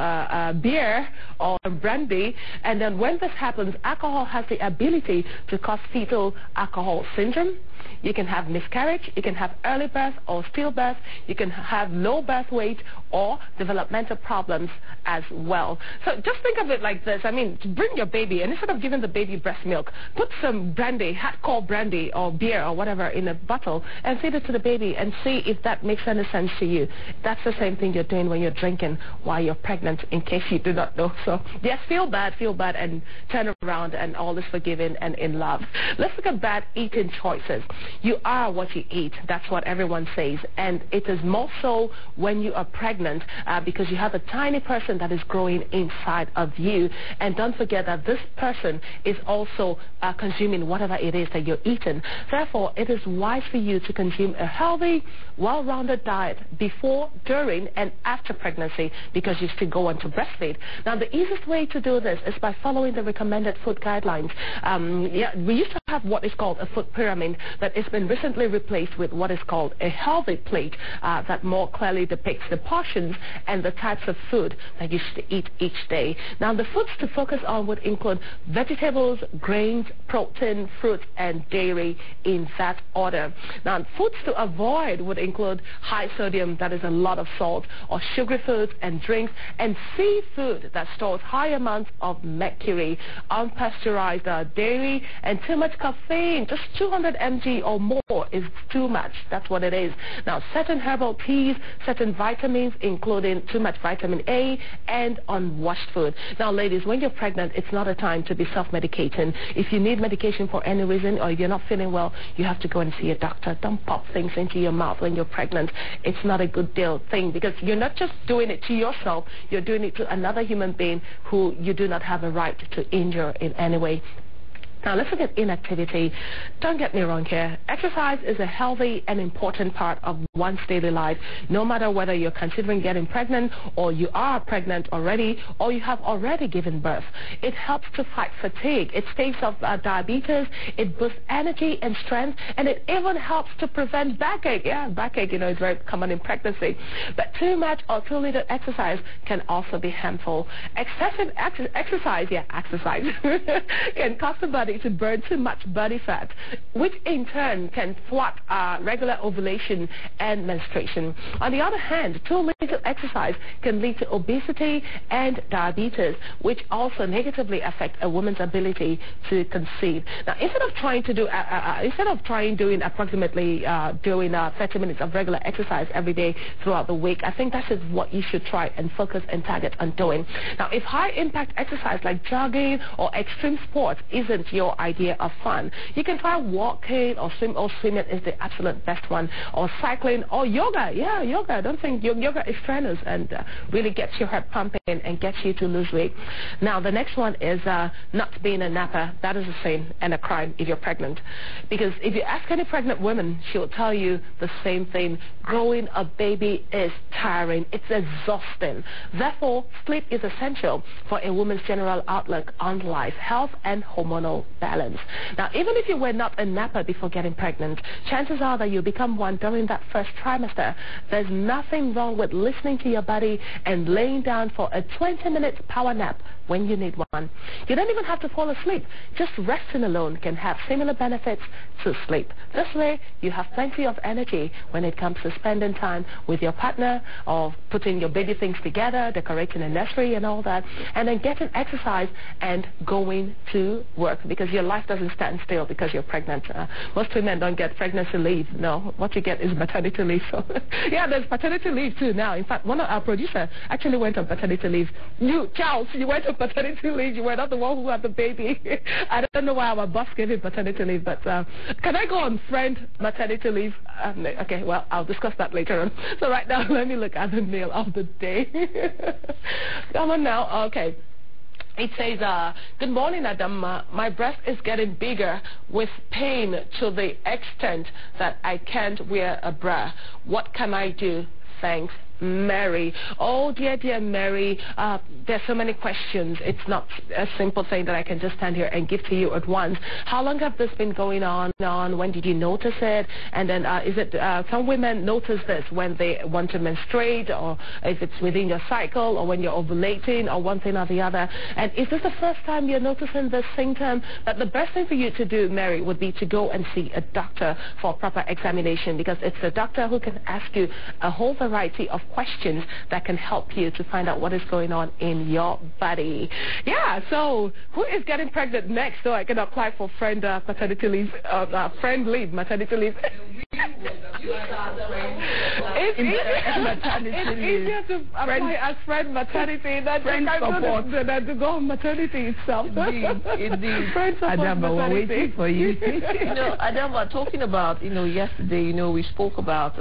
beer or brandy, and then when this happens, alcohol has the ability to cause fetal alcohol syndrome. You can have miscarriage, you can have early birth or stillbirth, you can have low birth weight or developmental problems as well. So just think of it like this. I mean, bring your baby, and instead of giving the baby breast milk, put some brandy, hardcore brandy or beer or whatever in a bottle and feed it to the baby and see if that makes any sense to you. That's the same thing you're doing when you're drinking while you're pregnant, in case you do not know. So yes, feel bad, and turn around, and all is forgiven and in love. Let's look at bad eating choices. You are what you eat. That's what everyone says, and it is more so when you are pregnant because you have a tiny person that is growing inside of you. And don't forget that this person is also consuming whatever it is that you're eating. Therefore, it is wise for you to consume a healthy, well-rounded diet before, during, and after pregnancy, because you still go on to breastfeed. Now, the easiest way to do this is by following the recommended food guidelines. We used to have what is called a food pyramid that has been recently replaced with what is called a healthy plate that more clearly depicts the portions and the types of food that you should eat each day. Now, the foods to focus on would include vegetables, grains, protein, fruit, and dairy in that order. Now, foods to avoid would include high sodium, that is a lot of salt, or sugary foods and drinks, and seafood that stores high amounts of mercury, unpasteurized dairy, and too much caffeine. Just 200 mg or more is too much. That's what it is. Now, certain herbal teas, certain vitamins, including too much vitamin A, and unwashed food. Now, ladies, when you're pregnant, it's not a time to be self-medicating. If you need medication for any reason, or if you're not feeling well, you have to go and see a doctor. Don't pop things into your mouth when you're pregnant. It's not a good thing, because you're not just doing it to yourself, you're doing it to another human being who you do not have a right to injure in any way. Now, let's look at inactivity. Don't get me wrong here. Exercise is a healthy and important part of one's daily life, no matter whether you're considering getting pregnant, or you are pregnant already, or you have already given birth. It helps to fight fatigue. It staves off diabetes. It boosts energy and strength, and it even helps to prevent backache. Yeah, backache, is very common in pregnancy. But too much or too little exercise can also be harmful. Excessive exercise can cause the body to burn too much body fat, which in turn can thwart regular ovulation and menstruation. On the other hand, too little exercise can lead to obesity and diabetes, which also negatively affect a woman's ability to conceive. Now, instead of doing approximately 30 minutes of regular exercise every day throughout the week, I think that is what you should try and focus and target on doing. Now, if high impact exercise like jogging or extreme sports isn't your idea of fun, you can try walking or swimming is the absolute best one, or cycling or yoga. Yeah, yoga. I don't think yoga is strenuous and really gets your heart pumping and gets you to lose weight. Now, the next one is not being a napper. That is a sin and a crime if you're pregnant, because if you ask any pregnant woman, she'll tell you the same thing. Growing a baby is tiring. It's exhausting. Therefore, sleep is essential for a woman's general outlook on life, health, and hormonal balance. Now, even if you were not a napper before getting pregnant, chances are that you'll become one during that first trimester. There's nothing wrong with listening to your body and laying down for a 20-minute power nap when you need one. You don't even have to fall asleep. Just resting alone can have similar benefits to sleep. This way, you have plenty of energy when it comes to spending time with your partner, or putting your baby things together, decorating a nursery and all that, and then getting exercise and going to work, because your life doesn't stand still because you're pregnant. Most women don't get pregnancy leave. No, what you get is maternity leave. So, yeah, there's paternity leave too now. In fact, one of our producers actually went on paternity leave. You, Charles, you went on paternity leave. You were not the one who had the baby. I don't know why our boss gave him paternity leave, but can I go on friend maternity leave? Okay, well, I'll discuss that later on. So right now, let me look at the meal of the day. Come on now. Okay. It says, good morning, Adam. My breast is getting bigger with pain to the extent that I can't wear a bra. What can I do? Thanks, Mary. Oh, dear Mary, there's so many questions. It's not a simple thing that I can just stand here and give to you at once. How long have this been going on? When did you notice it? And then is it some women notice this when they want to menstruate, or if it's within your cycle, or when you're ovulating, or one thing or the other? And is this the first time you're noticing this symptom? But the best thing for you to do, Mary, would be to go and see a doctor for proper examination, because it's the doctor who can ask you a whole variety of questions that can help you to find out what is going on in your body. Yeah, so who is getting pregnant next so I can apply for friend maternity leave, maternity leave? It's easier to apply as friend maternity than to go on maternity itself. Indeed. Adama, we're waiting for you. Adama, talking about, yesterday, we spoke about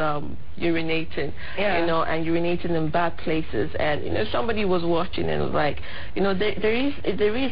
urinating, and urinating in bad places. And, somebody was watching and was like, there is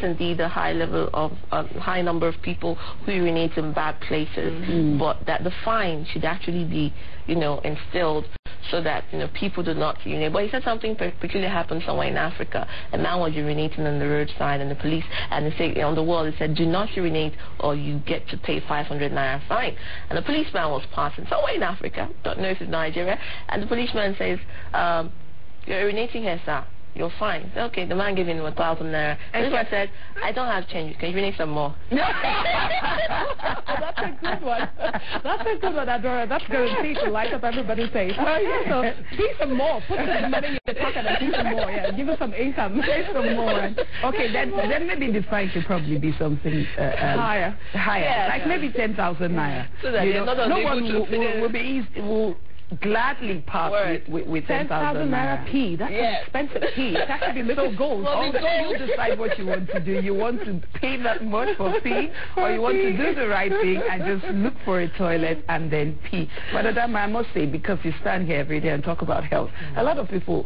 indeed a high level of high number of people who urinate in bad places, but that the fine should actually be, instilled so that, people do not urinate. But he said something particularly happened somewhere in Africa. A man was urinating on the roadside, and the police, and they say on the wall, they said, do not urinate or you get to pay 500 naira fine. And the policeman was passing somewhere in Africa, don't know if it's Nigeria, and the policeman says, you're urinating here, sir. You're fine. Okay, the man gave him 1,000 naira. And this one said, I don't have change. Can you urinate some more? That's a good one. That's a good one, Adora. That's guaranteed to light up everybody's face. So, pay some more. Put some money in your pocket and pay some more. Yeah, give us some income. Pay some more. Okay, then maybe the fine should probably be something higher. Yeah, like maybe 10,000 naira. So that no one will be easy. Gladly part with 10,000 naira P. That's an expensive P. It has to be little gold. You decide what you want to do. You want to pay that much for P, or you want to do the right thing and just look for a toilet and then pee. But Adama, I must say, because you stand here every day and talk about health, a lot of people,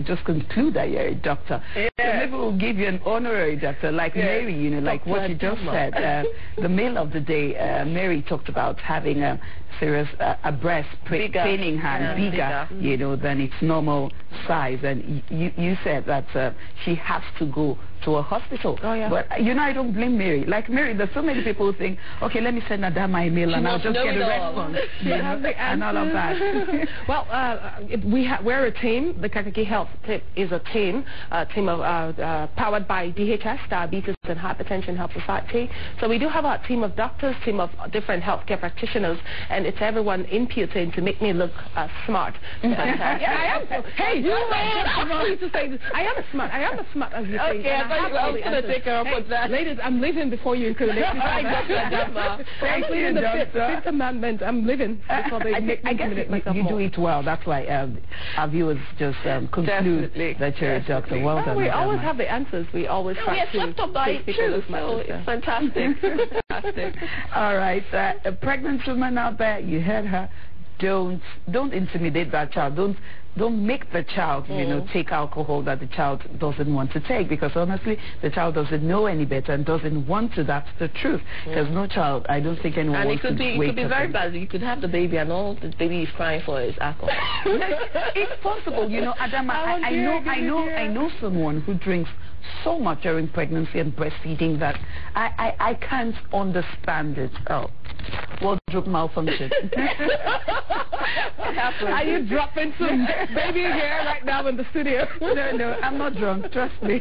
just conclude that you're a doctor. Yeah. So maybe we'll give you an honorary doctor, like Mary, like what you just said. The meal of the day, Mary talked about having a serious a breast paining her bigger, than its normal size, and you said that she has to go to a hospital. But I don't blame Mary. Like Mary, there's so many people who think, okay, let me send Adama a mail and I'll just get a response. And all of that. Well, we're a team. The Kaakaki Health is a team of powered by DHS, Diabetes and Hypertension Health Society. So we do have our team of doctors, team of different healthcare practitioners, and it's everyone inputting to make me look smart. I am. Hey, you to say this. I am smart. I am as smart as you think. Okay, I'm going to take her up with that. Ladies, I'm leaving before you can make me Thank you, Doctor. Fifth Amendment. I'm leaving before they make me myself you do it well. That's why our viewers just conclude that you're a doctor. Well done. We always have the answers. We always try to swept by it too, so it's fantastic. Fantastic. All right. A pregnant woman out there, you heard her. Don't intimidate that child. Don't make the child, take alcohol that the child doesn't want to take, because honestly, the child doesn't know any better and doesn't want to. That's the truth. Because no child, I don't think anyone wants to wake up. And it could be very bad. You could have the baby and all the baby is crying for is alcohol. It's possible, Adama. I know someone who drinks so much during pregnancy and breastfeeding that I can't understand it. Wardrobe malfunction. Are you dropping some baby hair right now in the studio? No, I'm not drunk. Trust me.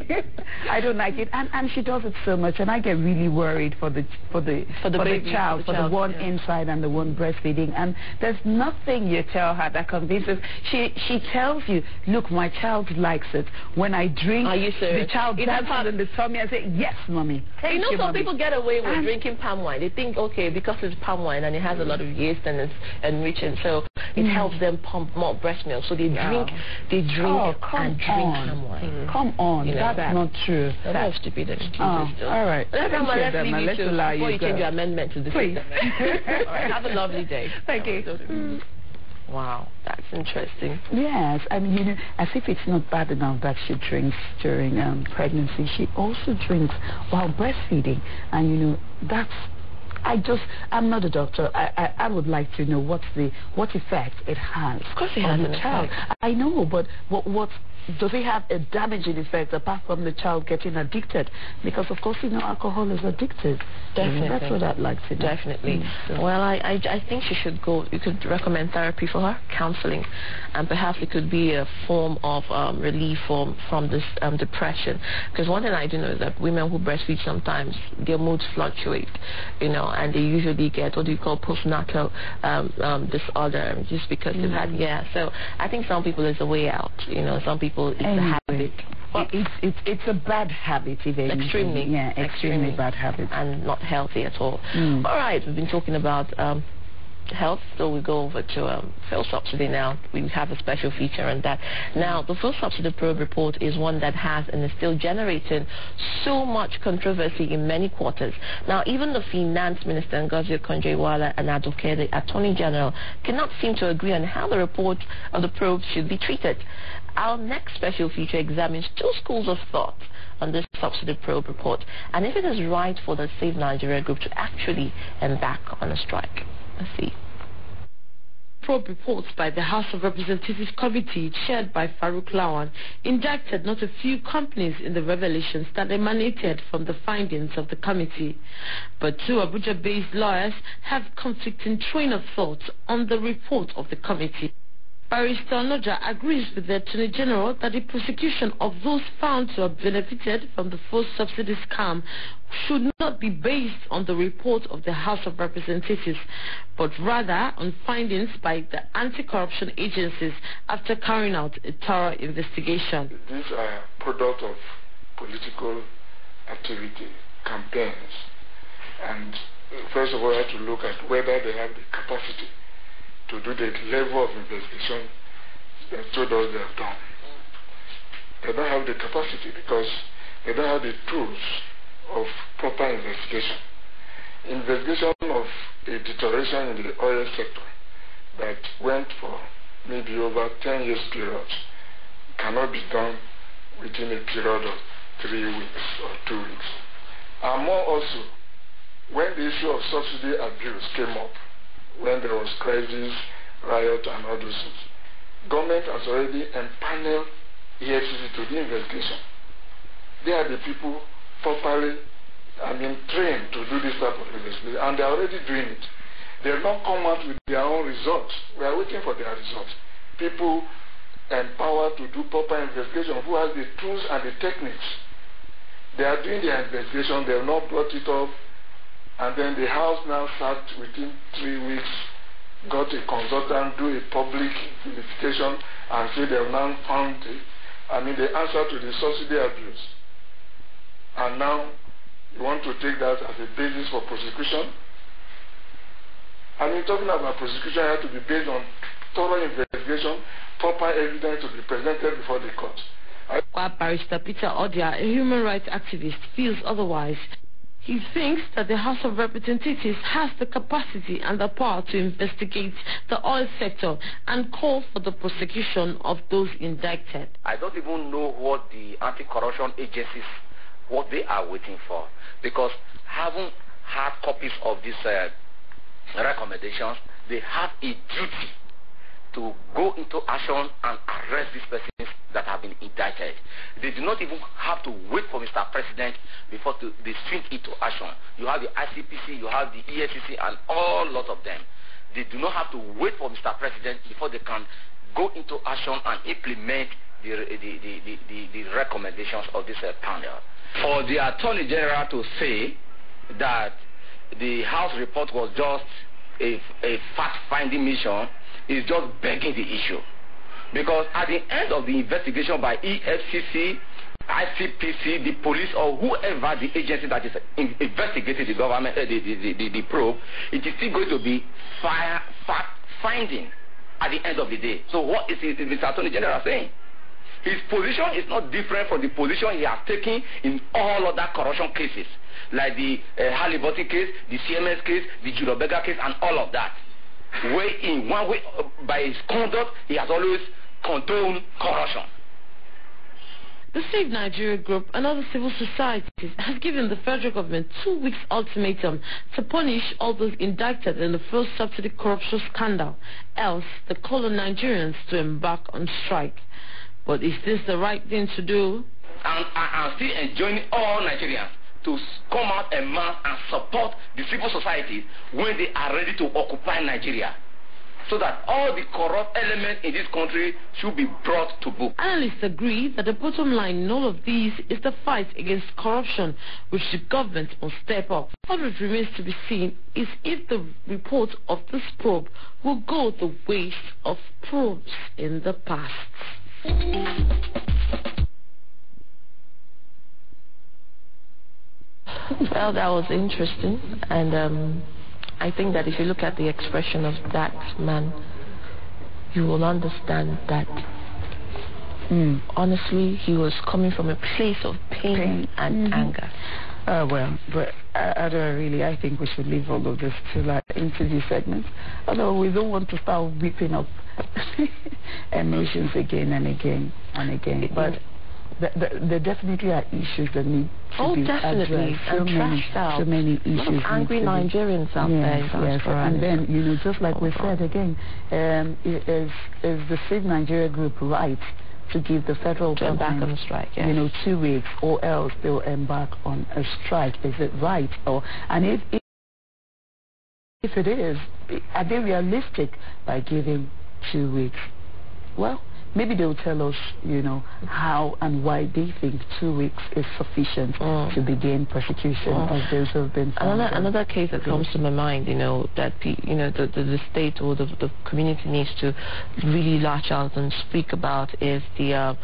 I don't like it, and she does it so much, and I get really worried for the child, the one inside and the one breastfeeding. And there's nothing you tell her that convinces. She tells you, look, my child likes it. When I drink, the child dances in the tummy. I say, yes, mommy. Thank you, some people get away with drinking palm wine. They think, okay, because it's palm wine and it has a lot of yeast and it's enriching, so it helps them pump more breast milk. So they drink palm wine. Come on, that's not true. That's stupid excuses. All right. Let's allow you before you change your amendment to the system. All right, have a lovely day. Thank you. Wow, that's interesting. Yes, I mean, as if it's not bad enough that she drinks during pregnancy, she also drinks while breastfeeding, and that's. I'm not a doctor. I would like to know what effect it has of course it on has the child. I know, but what does it have a damaging effect apart from the child getting addicted? Because of course, alcohol is addictive. Definitely. That's what I'd like to know. Definitely. Well, I think she should go. You could recommend therapy for her, counseling, and perhaps it could be a form of relief from this depression. Because one thing I do know is that women who breastfeed sometimes their moods fluctuate, and they usually get what you call postnatal disorder just because they've had So I think some people it's a way out. Some people it's a habit. It's a bad habit, extremely. Yeah, extremely bad habit, and not healthy at all. All right, we've been talking about health, so we go over to fuel subsidy now. We have a special feature on that. Now, the fuel subsidy probe report is one that has and is still generating so much controversy in many quarters. Now, even the Finance Minister, Ngozi Okonjo-Iweala, and Advocate, the Attorney General, cannot seem to agree on how the report of the probe should be treated. Our next special feature examines two schools of thought on this subsidy probe report and if it is right for the Save Nigeria group to actually embark on a strike. Let's see. Probe reports by the House of Representatives Committee, chaired by Farouk Lawan, indicted not a few companies in the revelations that emanated from the findings of the committee. But two Abuja-based lawyers have conflicting train of thought on the report of the committee. Barrister Noja agrees with the Attorney General that the prosecution of those found to have benefited from the fuel subsidy scam should not be based on the report of the House of Representatives, but rather on findings by the anti-corruption agencies after carrying out a thorough investigation. These are products of political activity, campaigns, and first of all, I have to look at whether they have the capacity to do the level of investigation they told us they have done. They don't have the capacity because they don't have the tools of proper investigation. Investigation of a deterioration in the oil sector that went for maybe over 10 years period cannot be done within a period of 3 weeks or 2 weeks. And more also, when the issue of subsidy abuse came up, when there was crisis, riot, and all those things, government has already empaneled EFCC to the investigation. They are the people properly, trained to do this type of investigation, and they are already doing it. They have not come out with their own results. We are waiting for their results. People empowered to do proper investigation, who has the tools and the techniques. They are doing their investigation, they have not brought it up, and then the House now sat within 3 weeks, got a consultant, do a public verification, and say they have now found the answer to the subsidy abuse. And now you want to take that as a basis for prosecution? Talking about prosecution has to be based on thorough investigation, proper evidence to be presented before the court. While Barrister Peter Odia, a human rights activist, feels otherwise. He thinks that the House of Representatives has the capacity and the power to investigate the oil sector and call for the prosecution of those indicted. I don't even know what the anti-corruption agencies, what they are waiting for, because having hard copies of these recommendations, they have a duty to go into action and arrest these persons that have been indicted. They do not even have to wait for Mr. President before they swing into action. You have the ICPC, you have the EFCC, and all lot of them. They do not have to wait for Mr. President before they can go into action and implement the recommendations of this panel. For the Attorney General to say that the House report was just a fact-finding mission is just begging the issue. Because at the end of the investigation by EFCC, ICPC, the police, or whoever the agency that is investigating the government, the probe, it is still going to be fact-finding at the end of the day. So what is Mr. Attorney General saying? His position is not different from the position he has taken in all other corruption cases, like the Halliburton case, the CMS case, the Judo Beggar case, and all of that. Where in one way, by his conduct, he has always condoned corruption. The Save Nigeria Group and other civil societies has given the federal government 2 weeks ultimatum to punish all those indicted in the fuel subsidy corruption scandal. Else, they call on Nigerians to embark on strike. But is this the right thing to do? And I am still enjoining all Nigerians to come out en masse and support the civil society when they are ready to occupy Nigeria, so that all the corrupt elements in this country should be brought to book. Analysts agree that the bottom line in all of these is the fight against corruption, which the government must step up. What remains to be seen is if the report of this probe will go the ways of probes in the past. Well, that was interesting, and I think that if you look at the expression of that man, you will understand that honestly he was coming from a place of pain and anger. Well, but I think we should leave all of this to like interview segments. Although we don't want to start whipping up emotions again and again and again. But there definitely are issues that need to be definitely addressed. So many issues. A lot of angry Nigerians out there. Yes, and then just like we said again, is the Save Nigeria group right to give the federal government embark on a strike? Yes. 2 weeks, or else they'll embark on a strike? Is it right? And if it is, are they realistic by giving 2 weeks? Well, maybe they'll tell us, how and why they think 2 weeks is sufficient to begin persecution of those who have been found. Another case that comes to my mind, that the state or the community needs to really latch out and speak about is the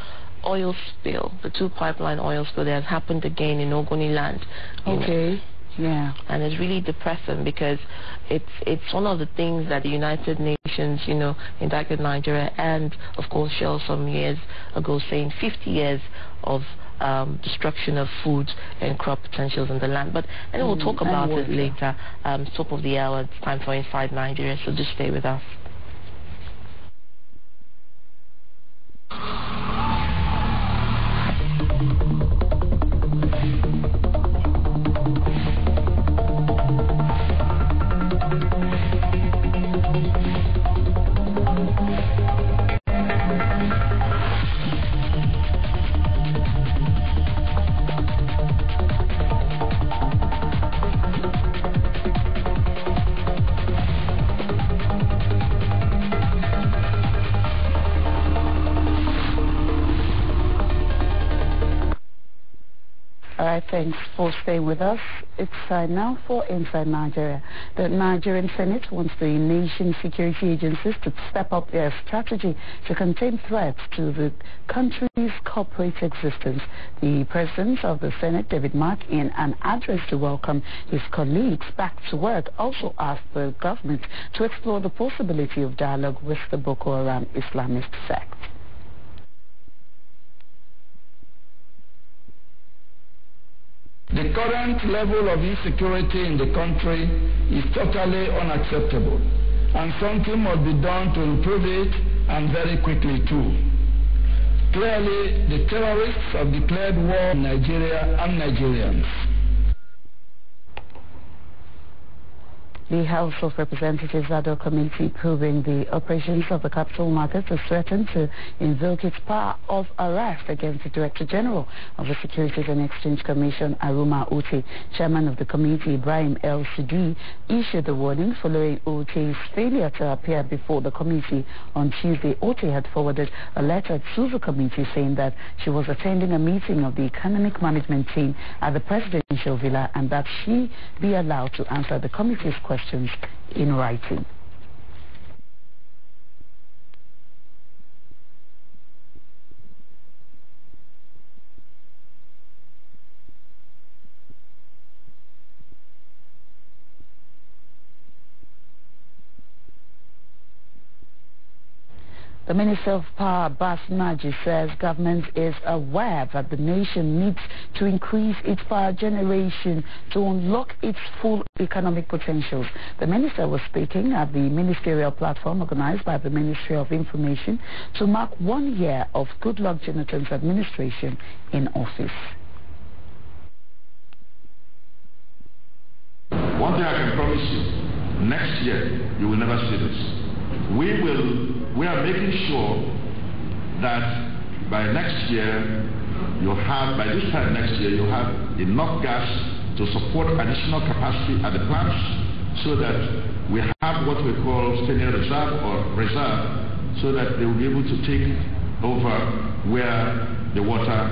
oil spill, the 2 pipeline oil spill that has happened again in Ogoni land. Okay. Yeah, and it's really depressing because it's one of the things that the United Nations, indicted Nigeria and, of course, Shell some years ago, saying 50 years of destruction of food and crop potentials in the land. But we'll talk about it later. Top of the hour, it's time for Inside Nigeria, so just stay with us. Thanks for staying with us. It's time now for Inside Nigeria. The Nigerian Senate wants the nation's security agencies to step up their strategy to contain threats to the country's corporate existence. The President of the Senate, David Mark, in an address to welcome his colleagues back to work, also asked the government to explore the possibility of dialogue with the Boko Haram Islamist sect. The current level of insecurity in the country is totally unacceptable, and something must be done to improve it, and very quickly too. Clearly, the terrorists have declared war on Nigeria and Nigerians. The House of Representatives Ad hoc Committee proving the operations of the capital market has threatened to invoke its power of arrest against the Director General of the Securities and Exchange Commission, Aruma Ote. Chairman of the committee, Ibrahim El Sidi, issued the warning following Ote's failure to appear before the committee on Tuesday. Ote had forwarded a letter to the committee saying that she was attending a meeting of the economic management team at the presidential villa and that she be allowed to answer the committee's questions in writing. The Minister of Power, Bas Naji, says government is aware that the nation needs to increase its power generation to unlock its full economic potentials. The minister was speaking at the ministerial platform organized by the Ministry of Information to mark 1 year of Goodluck Jonathan's administration in office. One thing I can promise you, next year you will never see this. We are making sure that by next year, by this time next year, you have enough gas to support additional capacity at the plants so that we have what we call standing reserve or reserve so that they will be able to take over where the water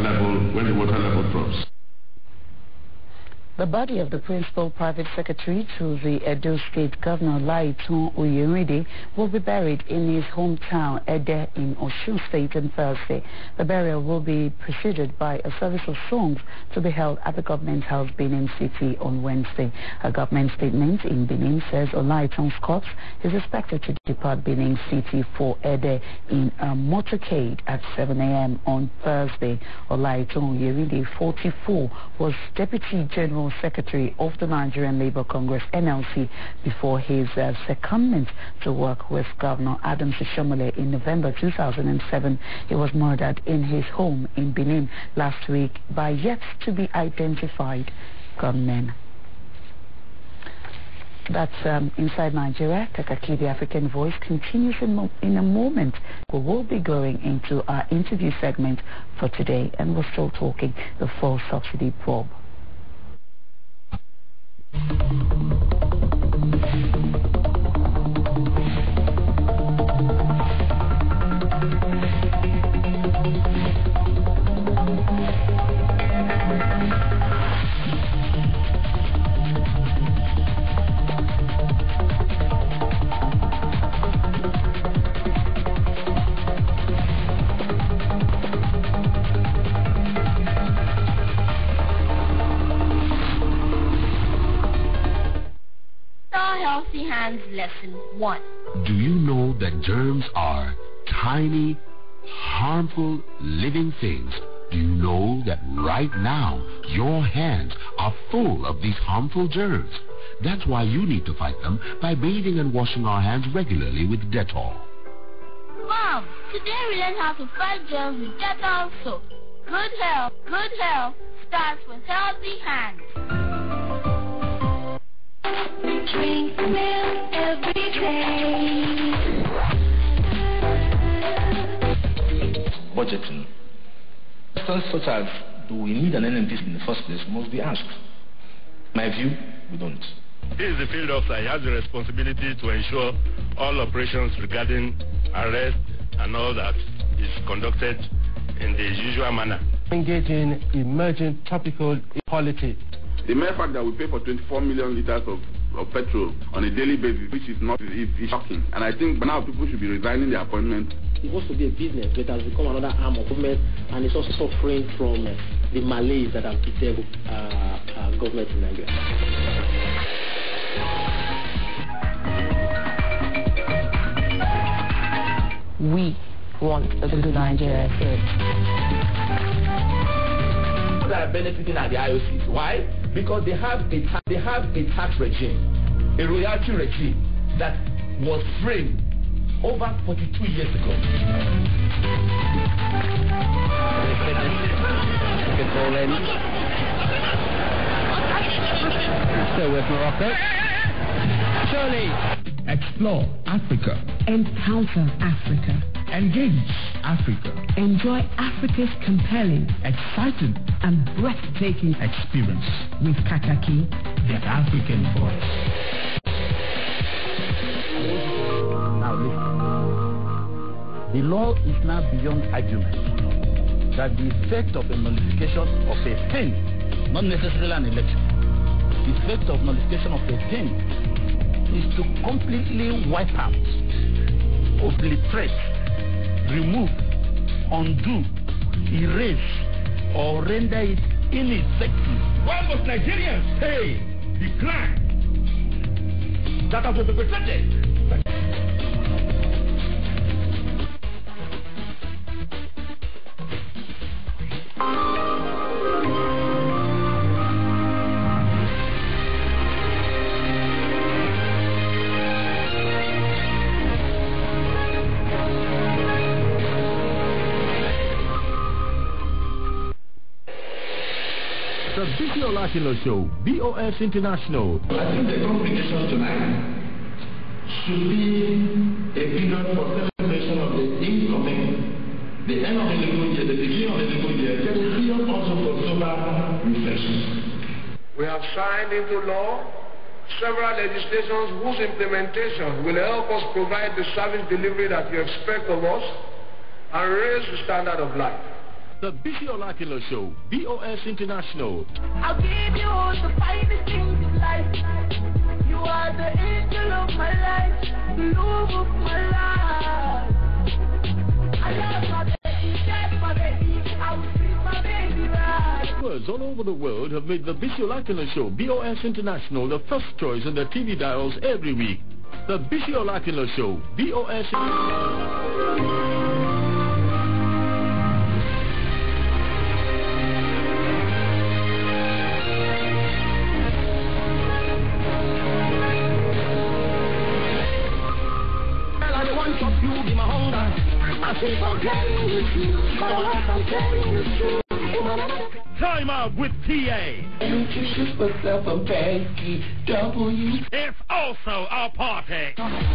level drops. The body of the Principal Private Secretary to the Edo State Governor Laitun Oyeride will be buried in his hometown Ede in Osun State on Thursday. The burial will be preceded by a service of songs to be held at the Government House, Benin City on Wednesday. A government statement in Benin says Olaitun's corpse is expected to depart Benin City for Ede in a motorcade at 7 a.m. on Thursday. Olaitun Oyeride, 44, was Deputy General Secretary of the Nigerian Labour Congress NLC before his secondment to work with Governor Adams Shomole in November 2007. He was murdered in his home in Benin last week by yet to be identified gunmen. That's inside Nigeria. Kaakaki B, African Voice, continues in a moment. We will be going into our interview segment for today, and we're still talking the fuel subsidy probe. Healthy Hands Lesson 1. Do you know that germs are tiny, harmful, living things? Do you know that right now your hands are full of these harmful germs? That's why you need to fight them by bathing and washing our hands regularly with Dettol. Mom, today we learned how to fight germs with Dettol soap. Good health starts with healthy hands. Drink milk every day. Budgeting. Questions such as, do we need an NMDC in the first place, must be asked. My view, we don't. This is the field officer. He has the responsibility to ensure all operations regarding arrest and all that is conducted in the usual manner. Engaging emerging topical equality. The mere fact that we pay for 24 million liters of petrol on a daily basis, which is not is shocking. And I think now people should be resigning their appointment. It was to be a business, but it has become another arm of government, and it's also suffering from the malaise that have beset government in Nigeria. We want a good Nigeria first. That are benefiting at the IOCs. Why? Because they have a tax regime, a royalty regime that was framed over 42 years ago. Still with Morocco. Surely. Explore Africa. Encounter Africa. Engage Africa. Enjoy Africa's compelling, exciting, and breathtaking experience with Kaakaki, the African Voice. Now listen. The law is now beyond argument that the effect of a nullification of a thing, not necessarily an election, the effect of nullification of a thing is to completely wipe out, obliterate, remove, undo, erase, or render it ineffective. Why must Nigerians pay the crime that has been perpetrated? Show, BOS International. I think the congregation tonight should be a period for celebration of the incoming the end of the legal year, the beginning of the legal year, there is period also for sober reflection. We have signed into law several legislations whose implementation will help us provide the service delivery that you expect of us and raise the standard of life. The Bisi Olakilo Show, BOS International. I'll give you all the finest things in life. You are the angel of my life, the love of my life. I love my baby, that's my baby. I will treat my baby right. Words all over the world have made the Bisi Olakilo Show, BOS International, the first choice on their TV dials every week. The Bisi Olakilo Show, BOS International. Time out with TA. It's also a party.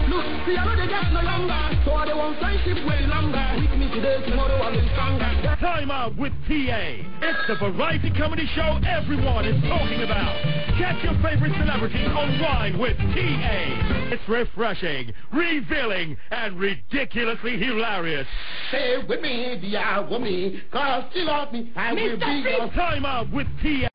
Look, see, I know they get no longer, so they want friendship way longer. With me today, tomorrow, I'll be stronger. Time out with TA. It's the variety comedy show everyone is talking about. Catch your favorite celebrities on Wine with TA. It's refreshing, revealing, and ridiculously hilarious. Stay with me, dear, with me, cause you love me, I will be your... Time out with TA.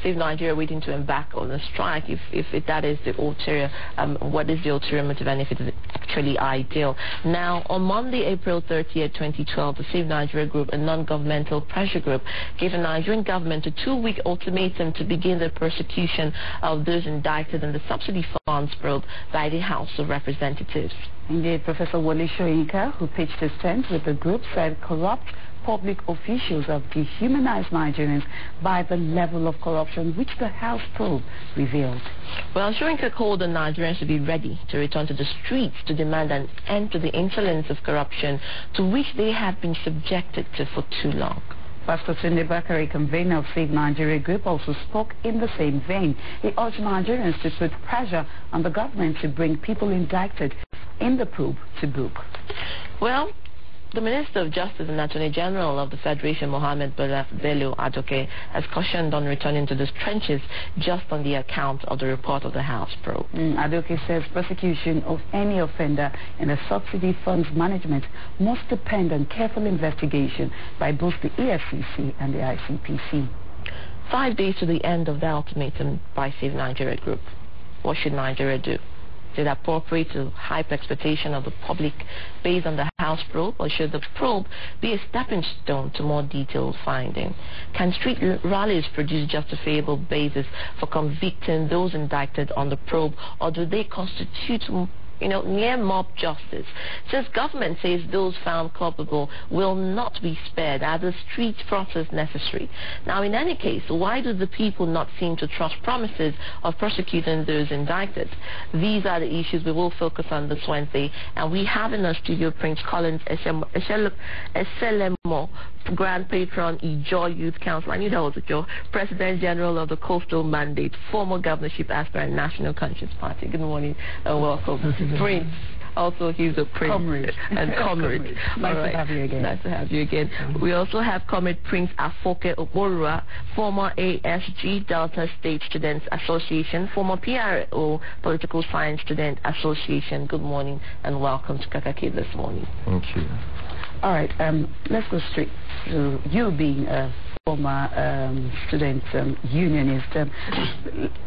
Save Nigeria waiting to embark on a strike, if that is the ulterior, what is the ulterior motive and if it is actually ideal. Now, on Monday, April 30th, 2012, the Save Nigeria group, a non-governmental pressure group, gave the Nigerian government a 2-week ultimatum to begin the persecution of those indicted in the subsidy funds probe by the House of Representatives. Indeed, Professor Wole Soyinka, who pitched his tent with the group, said corrupt public officials have dehumanized Nigerians by the level of corruption which the House probe revealed. Well, Soyinka called on Nigerians to be ready to return to the streets to demand an end to the insolence of corruption to which they have been subjected to for too long. Pastor Tunde Bakare, convener of Save Nigeria Group, also spoke in the same vein. He urged Nigerians to put pressure on the government to bring people indicted in the probe to book. Well, the Minister of Justice and Attorney General of the Federation, Mohammed Bello Adoke, has cautioned on returning to the trenches just on the account of the report of the House probe. Adoke says prosecution of any offender in the subsidy funds management must depend on careful investigation by both the EFCC and the ICPC. 5 days to the end of the ultimatum by Save Nigeria Group. What should Nigeria do? Is it appropriate to hype expectation of the public based on the House probe, or should the probe be a stepping stone to more detailed finding? Can street rallies produce justifiable basis for convicting those indicted on the probe, or do they constitute near mob justice? Since government says those found culpable will not be spared, are the street process necessary? Now, in any case, why do the people not seem to trust promises of prosecuting those indicted? These are the issues we will focus on this Wednesday, and we have in our studio Prince Collins Eselemo, Grand Patron, Ijaw Youth Council. I knew that was Ijaw, President General of the Coastal Mandate, former governorship aspirant, National Conscience Party. Good morning and welcome. Prince, also he's a prince. Comrade. And comrade. Nice to have you again. Nice to have you again. We also have Comrade Prince Afoke Oborua, former ASG Delta State Students Association, former PRO Political Science Student Association. Good morning and welcome to Kaakaki this morning. Thank you. All right, let's go straight to you being a former student unionist.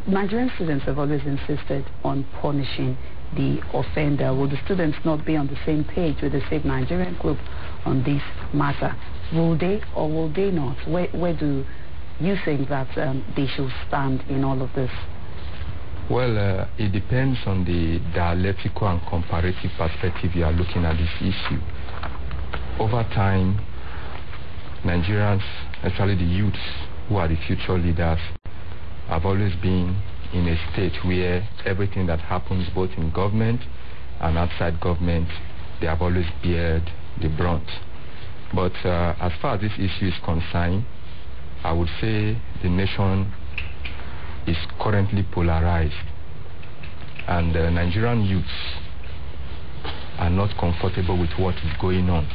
Nigerian students have always insisted on punishing the offender. Will the students not be on the same page with the Save Nigerian Group on this matter? Will they or will they not? Where do you think that they should stand in all of this? Well, it depends on the dialectical and comparative perspective you are looking at this issue. Over time, Nigerians, especially the youths who are the future leaders, have always been in a state where everything that happens both in government and outside government, they have always bared the brunt. But as far as this issue is concerned, I would say the nation is currently polarized, and Nigerian youths are not comfortable with what is going on.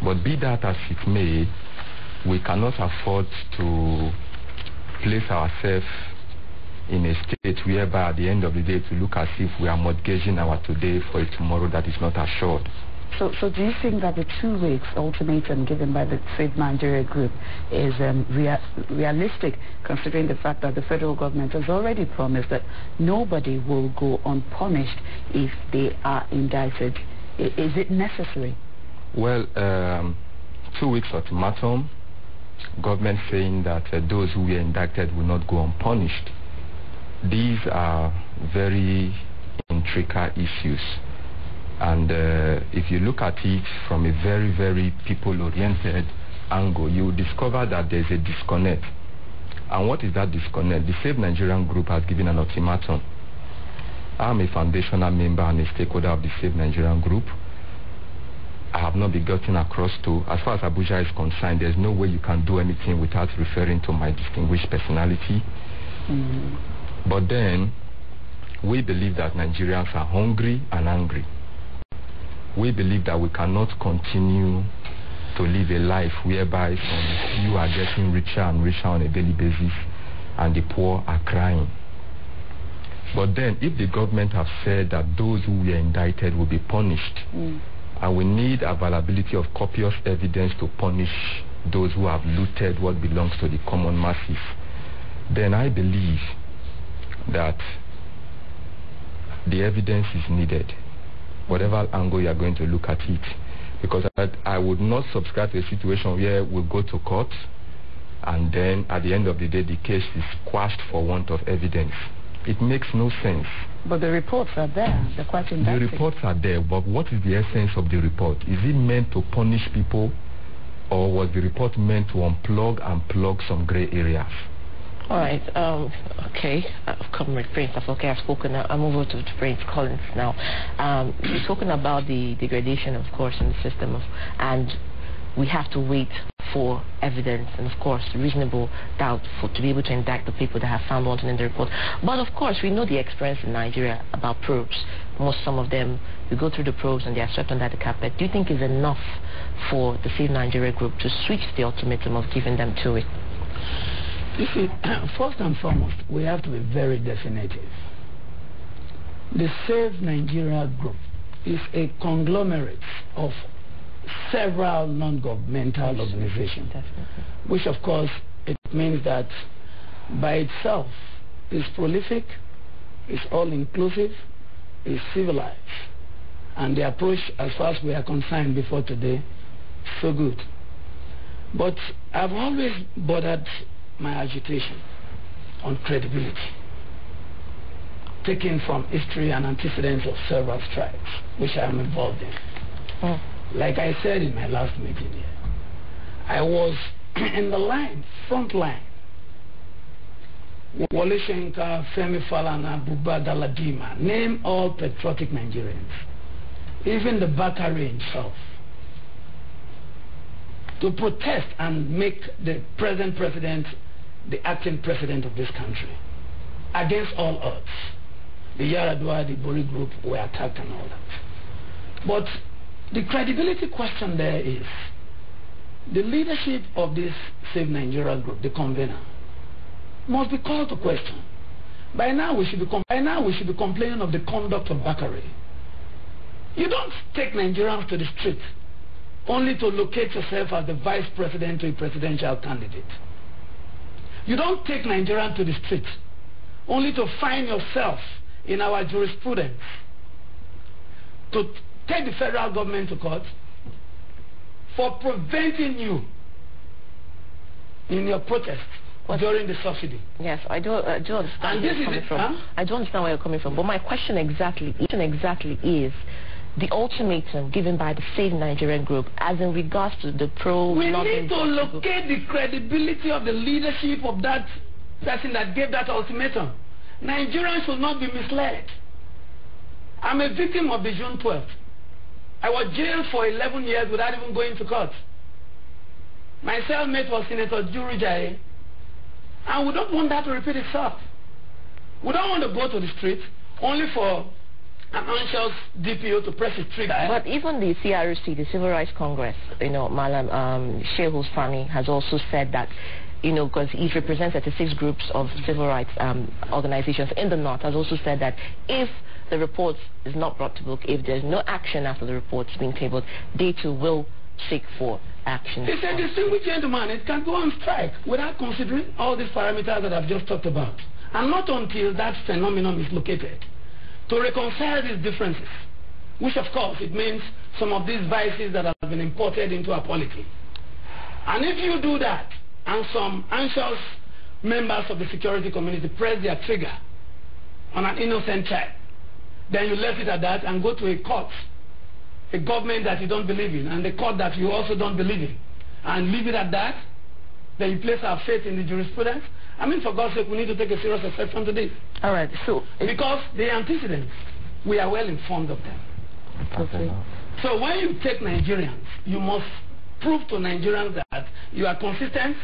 But be that as it may, we cannot afford to place ourselves in a state whereby at the end of the day to look as if we are mortgaging our today for a tomorrow that is not assured. So do you think that the 2 weeks ultimatum given by the Save Nigeria group is realistic, considering the fact that the federal government has already promised that nobody will go unpunished if they are indicted? Is it necessary? Well, 2 weeks ultimatum, government saying that those who were indicted will not go unpunished. These are very intricate issues. And if you look at it from a very, very people-oriented angle, you will discover that there's a disconnect. And what is that disconnect? The Save Nigerian group has given an ultimatum. I'm a foundational member and a stakeholder of the Save Nigerian group. I have not been gotten across to, as far as Abuja is concerned, there's no way you can do anything without referring to my distinguished personality. But then, we believe that Nigerians are hungry and angry. We believe that we cannot continue to live a life whereby some few are getting richer and richer on a daily basis and the poor are crying. But then, if the government have said that those who were indicted will be punished, and we need availability of copious evidence to punish those who have looted what belongs to the common masses, then I believe that the evidence is needed, whatever angle you are going to look at it. Because I would not subscribe to a situation where we go to court and then at the end of the day the case is quashed for want of evidence. It makes no sense. But the reports are there. They're quite indicting. The reports are there, but what is the essence of the report? Is it meant to punish people, or was the report meant to unplug and plug some gray areas? All right. Okay. Comrade Prince, that's okay. I've spoken. I'll move over to Prince Collins now. You've spoken about the degradation, of course, in the system, and we have to wait for evidence and, of course, reasonable doubt to be able to indict the people that have found wanting in the report. But, of course, we know the experience in Nigeria about probes. Some of them, we go through the probes and they are swept under the carpet. Do you think it's enough for the Save Nigeria group to switch the ultimatum of giving them to it? You see, first and foremost, we have to be very definitive. The Save Nigeria group is a conglomerate of several non-governmental organizations, which of course it means that by itself is prolific, is all-inclusive, is civilized, and the approach as far as we are concerned before today, so good. But I've always bothered my agitation on credibility, taken from history and antecedents of several strikes which I am involved in. Like I said in my last meeting here, I was in the front line. Wole Soyinka, Femi Falana, Buba Galadima, name all patriotic Nigerians, even the Bakari himself, to protest and make the present president the acting president of this country, against all odds. The Yaradua, the Bori group were attacked and all that. But the credibility question there is, the leadership of this Save Nigeria group, the convener, must be called to question. By now we should be complaining of the conduct of Bakari. You don't take Nigerians to the street only to locate yourself as the vice president or a presidential candidate. You don't take Nigerians to the street only to find yourself in our jurisprudence to take the federal government to court for preventing you in your protest during the subsidy. Yes, I do understand where you're coming from. I do understand where you're coming from. But my question exactly is the ultimatum given by the Save Nigerian group as in regards to the pro. We need to locate the credibility of the leadership of that person that gave that ultimatum. Nigerians should not be misled. I'm a victim of the June 12th. I was jailed for 11 years without even going to court. My cellmate was Senator Jurujai, and we don't want that to repeat itself. We don't want to go to the street only for an anxious DPO to press his trigger. But even the CRC, the Civil Rights Congress, Malam Shehu Fani has also said that, because he represents 36 groups of civil rights organizations in the North, has also said that if the report is not brought to book, if there's no action after the report's been tabled, they too will seek for action. He said, distinguished gentleman, it can go on strike without considering all these parameters that I've just talked about. And not until that phenomenon is located. To reconcile these differences, which of course it means some of these vices that have been imported into our polity. And if you do that, and some anxious members of the security community press their trigger on an innocent child, then you left it at that and go to a court, a government that you don't believe in, and a court that you also don't believe in, and leave it at that, then you place our faith in the jurisprudence. I mean, for God's sake, we need to take a serious exception to this. All right, so... Because the antecedents, we are well informed of them. Okay. So when you take Nigerians, you must prove to Nigerians that you are consistent.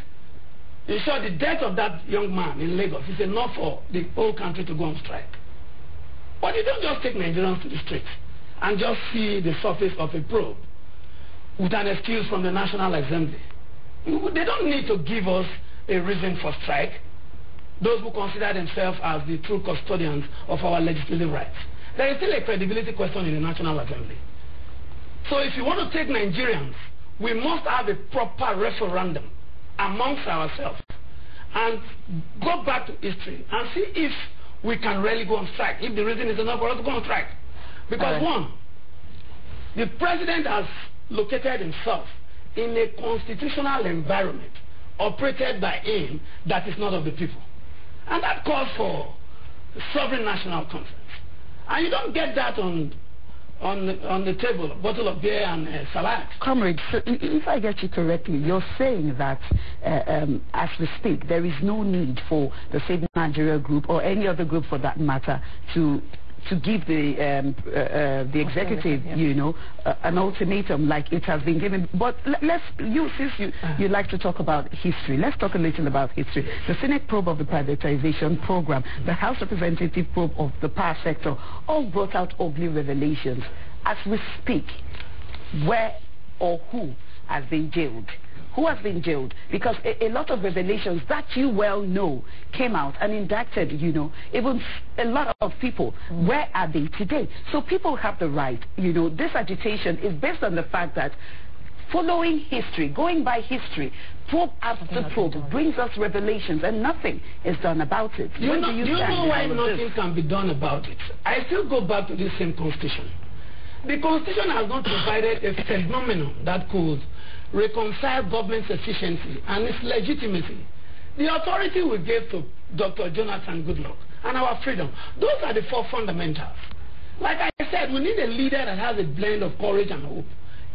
In short, the death of that young man in Lagos is enough for the whole country to go on strike. But you don't just take Nigerians to the streets and just see the surface of a probe with an excuse from the National Assembly. They don't need to give us a reason for strike, those who consider themselves as the true custodians of our legislative rights. There is still a credibility question in the National Assembly. So if you want to take Nigerians, we must have a proper referendum amongst ourselves and go back to history and see if we can really go on strike, if the reason is enough for us to go on strike. Because one, the president has located himself in a constitutional environment operated by him that is not of the people. And that calls for sovereign national conference. And you don't get that on the table, a bottle of beer and salad. Comrade, so if I get you correctly, you're saying that as we speak, there is no need for the Save Nigeria group or any other group for that matter to give the executive, an ultimatum like it has been given. But since you like to talk about history, let's talk a little about history. The Senate probe of the privatization program, the House representative probe of the power sector, all brought out ugly revelations. As we speak, where or who has been jailed? Who has been jailed? Because a lot of revelations that you well know came out and indicted, even a lot of people. Where are they today? So people have the right, this agitation is based on the fact that following history, going by history, probe after probe brings us revelations and nothing is done about it. Do you know why nothing can be done about it? I still go back to this same Constitution. The Constitution has not provided a phenomenon that could reconcile government's efficiency and its legitimacy. The authority we gave to Dr. Jonathan Goodluck and our freedom, those are the four fundamentals. Like I said, we need a leader that has a blend of courage and hope,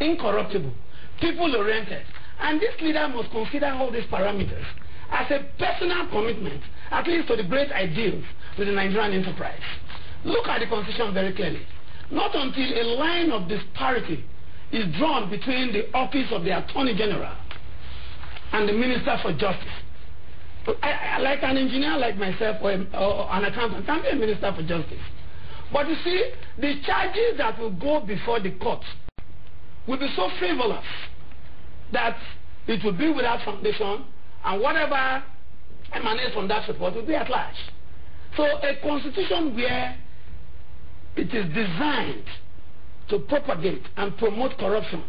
incorruptible, people-oriented, and this leader must consider all these parameters as a personal commitment, at least to the great ideals of the Nigerian enterprise. Look at the Constitution very clearly. Not until a line of disparity is drawn between the office of the Attorney General and the Minister for Justice. Like an engineer like myself or an accountant can be a Minister for Justice. But you see, the charges that will go before the court will be so frivolous that it will be without foundation, and whatever emanates from that report will be at large. So a constitution where it is designed to propagate and promote corruption,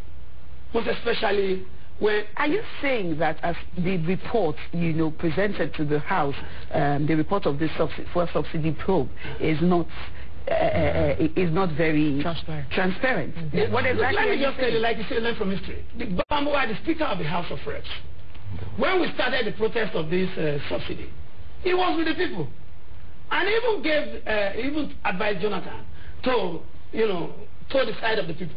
most especially when... Are you saying that as the report, presented to the House, the report of the fuel subsidy probe is not very transparent? Mm-hmm. What exactly? Let me just tell you, like you say, learn from history. The Bamboa, the Speaker of the House of Reps, when we started the protest of this subsidy, he was with the people, and even advised Jonathan to the side of the people.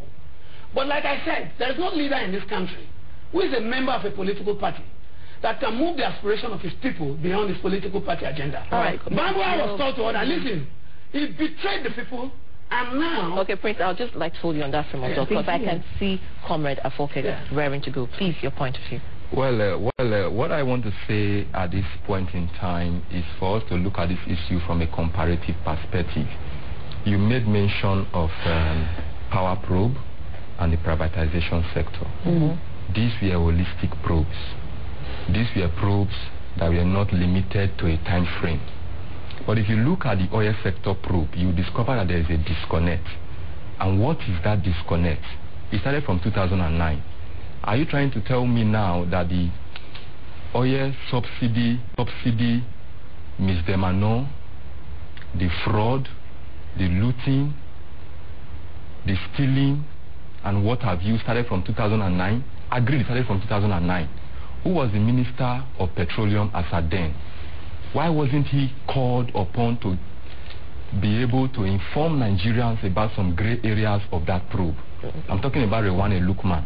But like I said, there is no leader in this country who is a member of a political party that can move the aspiration of his people beyond his political party agenda. All right. Bamboa was told to order, listen, he betrayed the people, and now... Okay, Prince, I'll just like to hold you on that from myself, because I can see Comrade Afoke raring to go. Please, your point of view. Well, what I want to say at this point in time is for us to look at this issue from a comparative perspective. You made mention of power probe and the privatization sector. These were holistic probes. These were probes that were not limited to a time frame. But if you look at the oil sector probe, you discover that there is a disconnect. And what is that disconnect? It started from 2009. Are you trying to tell me now that the oil subsidy misdemeanor, the fraud, the looting, the stealing, and what have you started from 2009? Agreed, it started from 2009. Who was the Minister of Petroleum as at then? Why wasn't he called upon to be able to inform Nigerians about some gray areas of that probe? I'm talking about Rewane Lukman.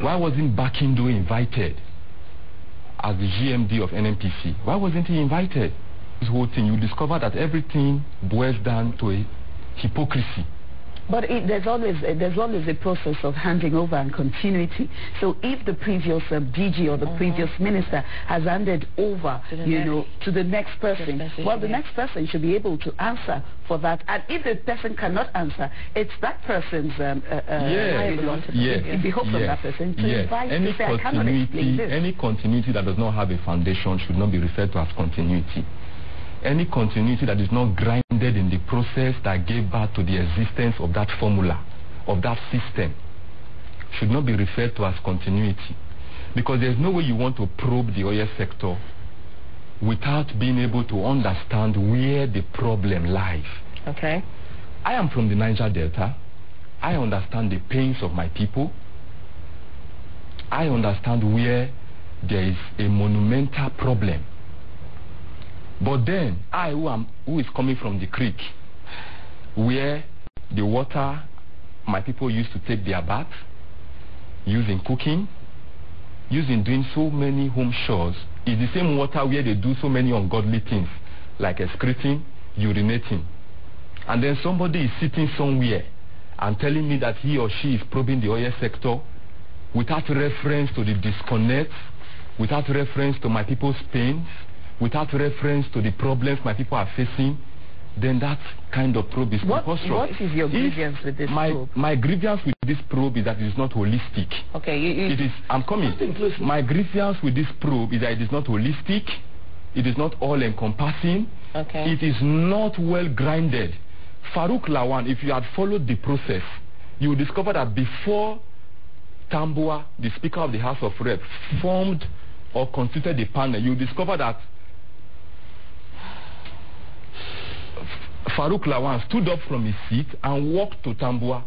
Why wasn't Bakindo invited as the GMD of NNPC? Why wasn't he invited? This whole thing, you discover that everything boils down to a hypocrisy. But there's always a process of handing over and continuity. So if the previous DG or the previous minister has handed over, to the next person, well, the next person should be able to answer for that. And if the person cannot answer, it's that person's it behoves on that person to invite to say, I cannot explain this. Any continuity that does not have a foundation should not be referred to as continuity. Any continuity that is not grounded in the process that gave birth to the existence of that formula, of that system, should not be referred to as continuity. Because there's no way you want to probe the oil sector without being able to understand where the problem lies. Okay. I am from the Niger Delta. I understand the pains of my people. I understand where there is a monumental problem. But then, I who is coming from the creek, where the water my people used to take their bath, using cooking, using doing so many home chores, is the same water where they do so many ungodly things, like excreting, urinating. And then somebody is sitting somewhere and telling me that he or she is probing the oil sector without reference to the disconnect, without reference to my people's pains, without reference to the problems my people are facing, then that kind of probe is preposterous. What is your grievance with this probe? My grievance with this probe is that it is not holistic. Okay, I'm coming. My grievance with this probe is that it is not holistic, it is not all-encompassing, it is not well-grounded. Farouk Lawan, if you had followed the process, you would discover that before Tambuwa, the Speaker of the House of Reps, formed or constituted the panel, you discover that Farouk Lawan stood up from his seat and walked to Tambuwa.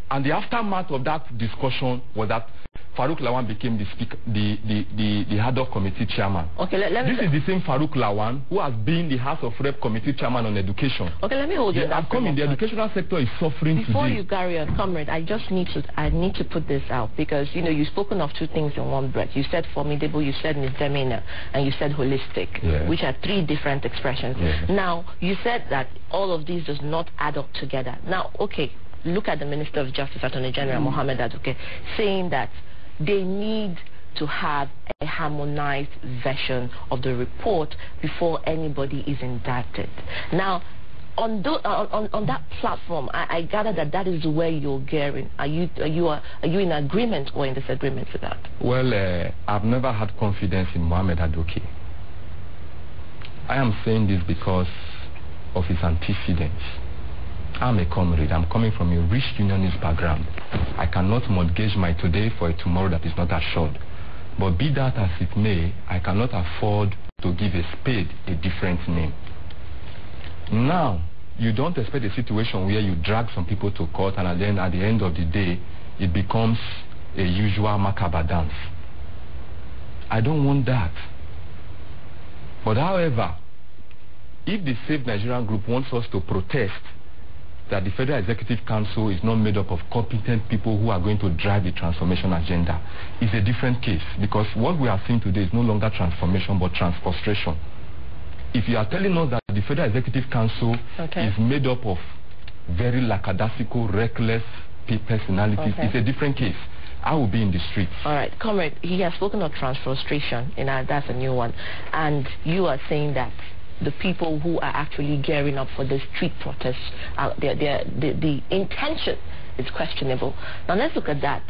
And the aftermath of that discussion was that Farouk Lawan became the speaker, the ad hoc committee chairman. This is the same Farouk Lawan who has been the House of Rep committee chairman on education. Let me hold you. The educational sector is suffering Before today. you carry on, comrade, I need to put this out because you've spoken of two things in one breath. You said formidable, you said misdemeanor, and you said holistic, which are three different expressions. Now you said that all of these does not add up together. Now, look at the Minister of Justice, Attorney General Mohammed Aduke, saying that they need to have a harmonized version of the report before anybody is indicted. Now, on that platform, I gather that is where you're gearing. Are you in agreement or in disagreement with that? Well, I've never had confidence in Mohammed Aduke. I am saying this because of his antecedents. I'm a comrade. I'm coming from a rich unionist background. I cannot mortgage my today for a tomorrow that is not assured. But be that as it may, I cannot afford to give a spade a different name. Now, you don't expect a situation where you drag some people to court and then at the end of the day, it becomes a usual macabre dance. I don't want that. But however, if the Save Nigerian group wants us to protest that the Federal Executive Council is not made up of competent people who are going to drive the transformation agenda, it's a different case, because what we are seeing today is no longer transformation but transfrustration. If you are telling us that the Federal Executive Council is made up of very lackadaisical, reckless personalities, it's a different case. I will be in the streets. All right, comrade, he has spoken of frustration, and that's a new one. And you are saying that the people who are actually gearing up for the street protests, the intention is questionable. Now let's look at that.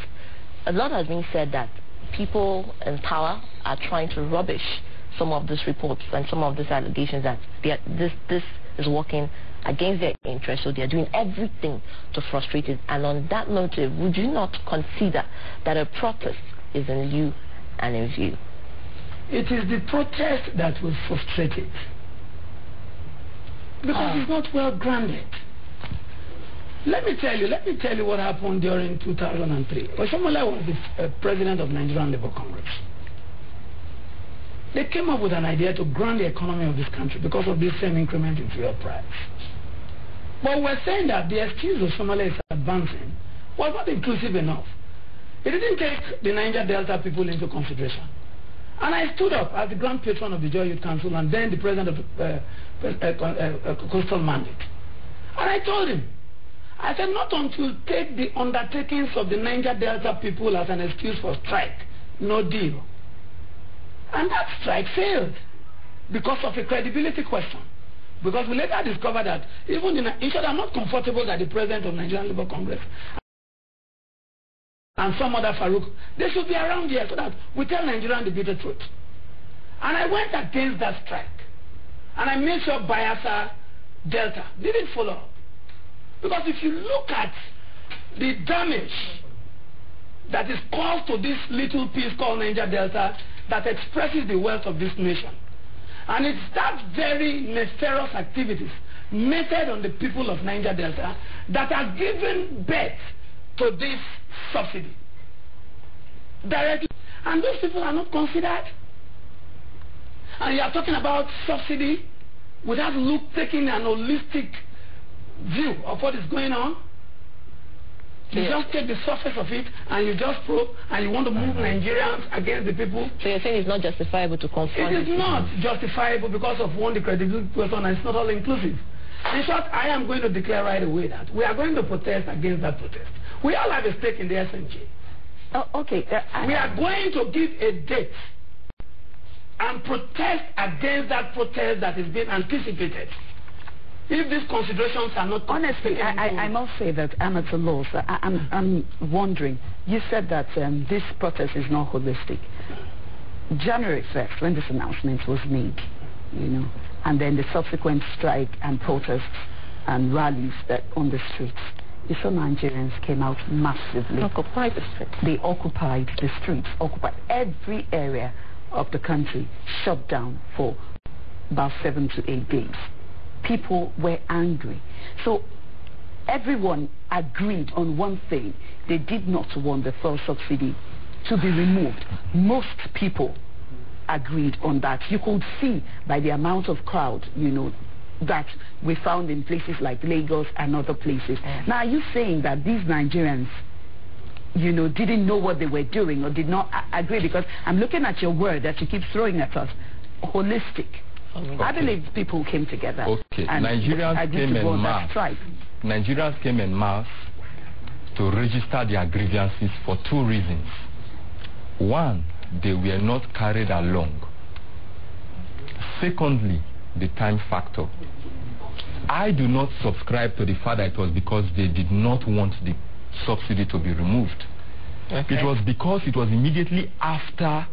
A lot has been said that people in power are trying to rubbish some of these reports and some of these allegations that this is working against their interests, so they're doing everything to frustrate it. And on that motive, would you not consider that a protest is in lieu and in view? It is the protest that will frustrate it, because it's not well grounded. Let me tell you what happened during 2003. Oshomola was the president of Nigerian Labour Congress. They came up with an idea to ground the economy of this country because of this same increment in fuel price. But we're saying that the excuse Oshomola is advancing was not inclusive enough. It didn't take the Niger Delta people into consideration. And I stood up as the Grand Patron of the Joy Youth Council and then the president of the Coastal Mandate. And I told him, I said, not until you take the undertakings of the Niger Delta people as an excuse for strike, no deal. And that strike failed because of a credibility question. Because we later discovered that even in short, I'm not comfortable that the president of Nigerian Labour Congress and some other Farouk, they should be around here so that we tell Nigerians the bitter truth. And I went against that strike. And I made sure Bayelsa Delta didn't follow up. Because if you look at the damage that is caused to this little piece called Niger Delta that expresses the wealth of this nation, and it's that very nefarious activities meted on the people of Niger Delta that are giving birth to this subsidy directly, and those people are not considered. And you are talking about subsidy without taking an holistic view of what is going on. You just take the surface of it and you just probe and you want to move Nigerians against the people. So you're saying it's not justifiable to confront it? It is not justifiable because of one, the credibility question, and it's not all inclusive. In short, I am going to declare right away that we are going to protest against that protest. We all have a stake in the SNG. Oh, okay. We are going to give a date and protest against that protest that is being anticipated. If these considerations are not... Honestly, I must say that I'm at a loss. I'm wondering, you said that this protest is not holistic. January 1st, when this announcement was made, and then the subsequent strike and protests and rallies that on the streets, you saw Nigerians came out massively. Occupied the streets. They occupied the streets, occupied every area of the country, shut down for about 7 to 8 days. People were angry. So everyone agreed on one thing. They did not want the fuel subsidy to be removed. Most people agreed on that. You could see by the amount of crowd, that we found in places like Lagos and other places. Now, are you saying that these Nigerians, didn't know what they were doing or did not agree? Because I'm looking at your word that you keep throwing at us, holistic. Okay. I believe people came together. Okay, Nigerians came en masse. Nigerians came en masse to register their grievances for 2 reasons. One, they were not carried along. Secondly, the time factor. I do not subscribe to the fact that it was because they did not want the subsidy to be removed. Okay. It was because it was immediately after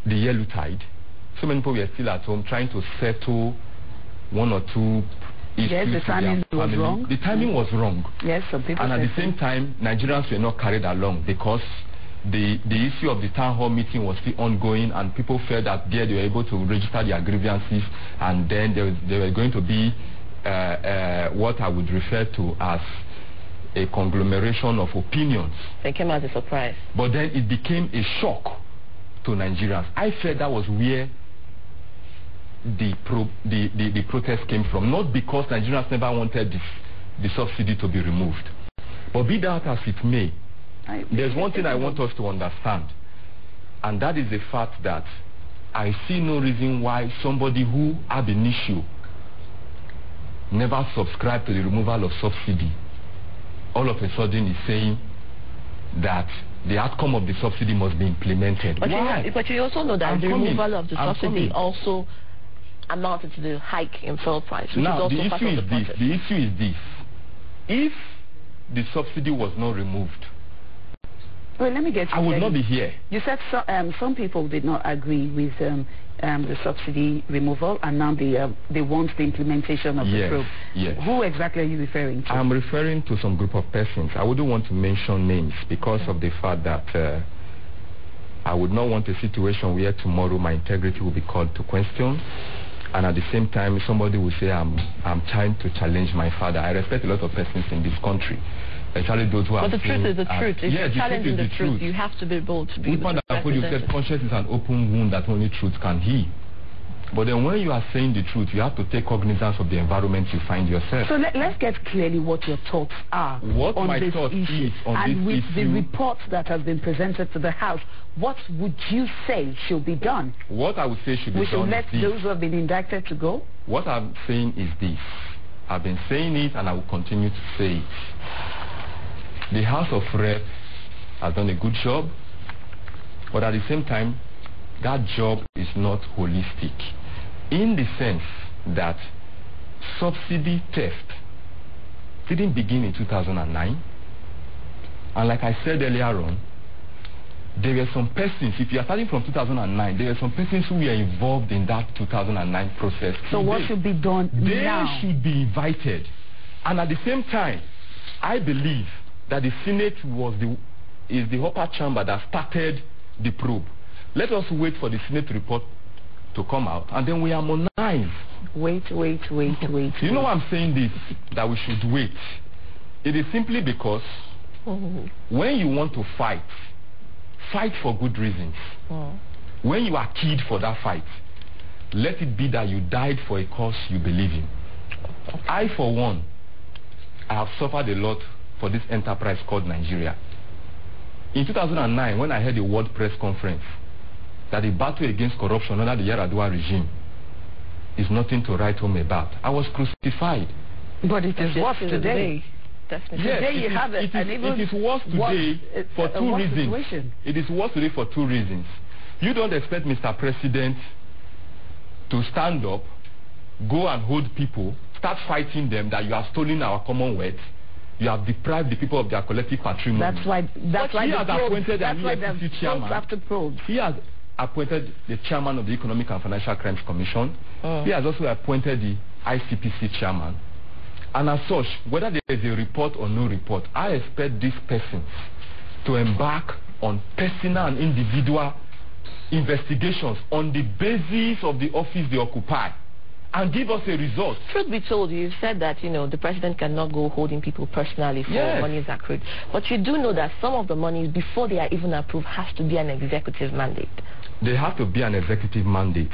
the yellow tide. So many people were still at home trying to settle 1 or 2 issues. Yes, the timing was wrong. The timing was wrong. Yes, some people. And at the same time, Nigerians were not carried along because the issue of the town hall meeting was still ongoing, and people felt that there they were able to register their grievances, and then there were going to be what I would refer to as a conglomeration of opinions. They came as a surprise. But then it became a shock to Nigerians. I felt that was where the protest came from, not because Nigerians never wanted the subsidy to be removed. But be that as it may, there's one thing I want us to understand, and that is the fact that I see no reason why somebody who ab initio never subscribed to the removal of subsidy all of a sudden is saying that the outcome of the subsidy must be implemented. Why? But you also know that the removal of the subsidy also amounted to the hike in fuel price, which now, is also part of the process. The issue is this. If the subsidy was not removed, well, let me get I would not be here. You said some people did not agree with the subsidy removal, and now they want the implementation of the probe. Yes. Who exactly are you referring to? I'm referring to some group of persons. I wouldn't want to mention names because of the fact that I would not want a situation where tomorrow my integrity will be called to question, and at the same time somebody will say I'm trying to challenge my father. I respect a lot of persons in this country, especially those who are. But the truth is the truth. If you're challenging the truth, you have to be able to be able to represent it. You said conscience is an open wound that only truth can heal. But then when you are saying the truth, you have to take cognizance of the environment you find yourself. So let's get clearly what your thoughts are what on my this thought issue. Is on and this with issue, the report that has been presented to the House, what would you say should be done? What I would say should be done we should let those who have been indicted to go? What I'm saying is this. I've been saying it and I will continue to say it. The House of Reps has done a good job, but at the same time, that job is not holistic, in the sense that subsidy theft didn't begin in 2009, and like I said earlier on, there were some persons, if you are starting from 2009, there were some persons who were involved in that 2009 process. So what should be done now? They should be invited, and at the same time, I believe that the Senate is the upper chamber that started the probe. Let us wait for the Senate report to come out, and then we harmonize. Wait. You know why I'm saying this, that we should wait? It is simply because when you want to fight for good reasons. When you are killed for that fight, let it be that you died for a cause you believe in. I, for one, I have suffered a lot for this enterprise called Nigeria. In 2009, when I had a World Press Conference that the battle against corruption under the Yar'Adua regime is nothing to write home about, I was crucified. But it is worse today. Definitely. Yes, today you have it is worse today for two reasons. Situation. It is worse today for two reasons. You don't expect Mr. President to stand up, go and hold people, start fighting them that you have stolen our Commonwealth, you have deprived the people of their collective patrimony. That's why he has appointed an EFCC chairman. He has appointed the chairman of the Economic and Financial Crimes Commission. He has also appointed the ICPC chairman. And as such, whether there is a report or no report, I expect these persons to embark on personal and individual investigations on the basis of the office they occupy and give us a result. Truth be told, you said that, the president cannot go holding people personally for money is accrued. But you do know that some of the money, before they are even approved, has to be an executive mandate. They have to be an executive mandate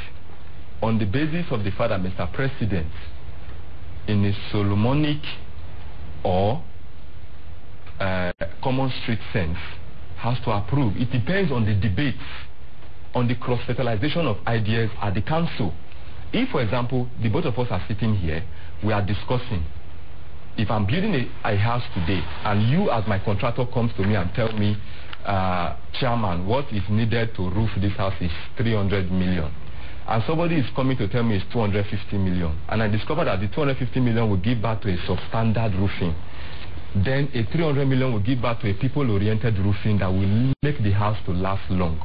on the basis of the fact that Mr. President, in a Solomonic or common street sense, has to approve. It depends on the debates, on the cross-fertilization of ideas at the council. If, for example, the both of us are sitting here, we are discussing. If I'm building a house today, and you as my contractor comes to me and tell me, Chairman, what is needed to roof this house is 300 million. And somebody is coming to tell me it's 250 million. And I discover that the 250 million will give back to a substandard roofing. Then a 300 million will give back to a people-oriented roofing that will make the house to last long.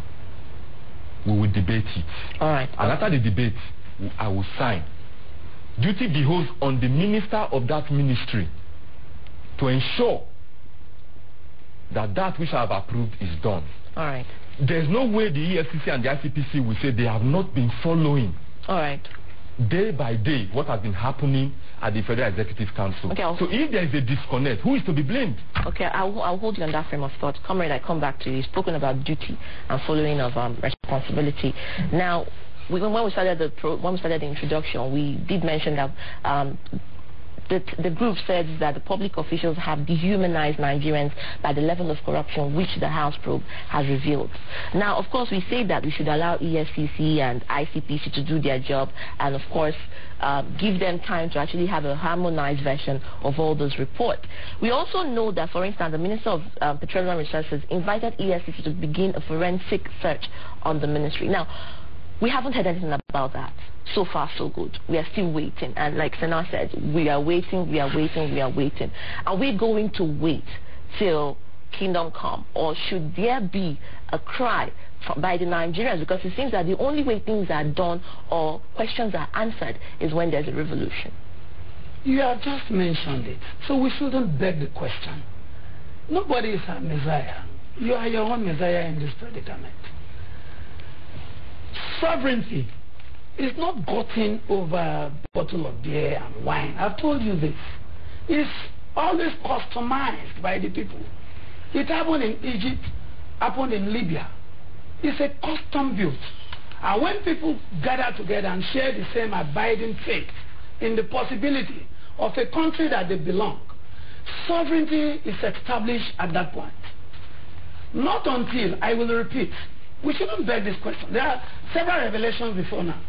We will debate it. All right. And after the debate, I will sign. Duty behoves on the minister of that ministry to ensure that that which I have approved is done. All right. There's no way the EFCC and the ICPC will say they have not been following. All right. Day by day, what has been happening at the Federal Executive Council. Okay, so if there is a disconnect, who is to be blamed? Okay, I'll hold you on that frame of thought. Comrade, I come back to you. You've spoken about duty and following of responsibility. Now, when we started the introduction, we did mention that the group said that the public officials have dehumanized Nigerians by the level of corruption which the House probe has revealed. Now, of course, we say that we should allow EFCC and ICPC to do their job and, of course, give them time to actually have a harmonized version of all those reports. We also know that, for instance, the Minister of Petroleum Resources invited EFCC to begin a forensic search on the ministry. Now, we haven't heard anything about that. So far, so good. We are still waiting. And like Sena said, we are waiting, we are waiting, we are waiting. Are we going to wait till kingdom come? Or should there be a cry by the Nigerians? Because it seems that the only way things are done or questions are answered is when there's a revolution. You have just mentioned it. So we shouldn't beg the question. Nobody is a messiah. You are your own messiah in this predicament. Sovereignty is not gotten over a bottle of beer and wine. I've told you this. It's always customized by the people. It happened in Egypt, happened in Libya. It's a custom built. And when people gather together and share the same abiding faith in the possibility of a country that they belong, sovereignty is established at that point. Not until, I will repeat, we shouldn't beg this question. There are several revelations before now.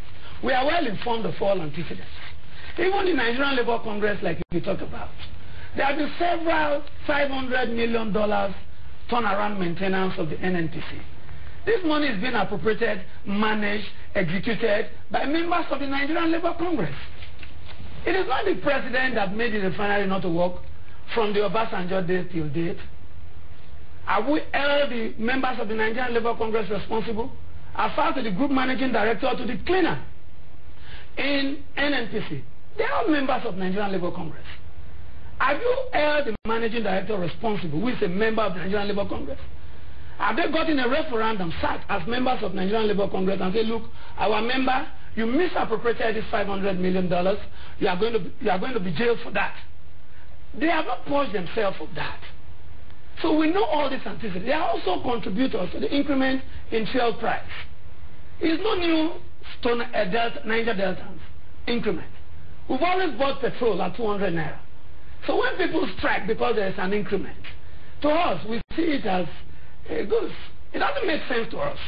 We are well informed of all antecedents. Even the Nigerian Labour Congress, like you talk about, there have been several $500 million turnaround maintenance of the NNPC. This money is being appropriated, managed, executed by members of the Nigerian Labour Congress. It is not the president that made the refinery not to work from the Obasanjo days till date. Have we held the members of the Nigerian Labour Congress responsible? As far as the group managing director to the cleaner in NNPC, they are all members of Nigerian Labour Congress. Have you held the managing director responsible, who is a member of the Nigerian Labour Congress? Have they gotten a referendum sat as members of Nigerian Labour Congress and say, look, our member, you misappropriated this $500 million, you are going to be jailed for that. They have not purged themselves of that. So we know all this antecedents. They are also contributors to the increment in fuel price. It's no new Niger Deltans increment. We've always bought petrol at 200 naira. So when people strike because there is an increment, to us, we see it as a goose. It doesn't make sense to us.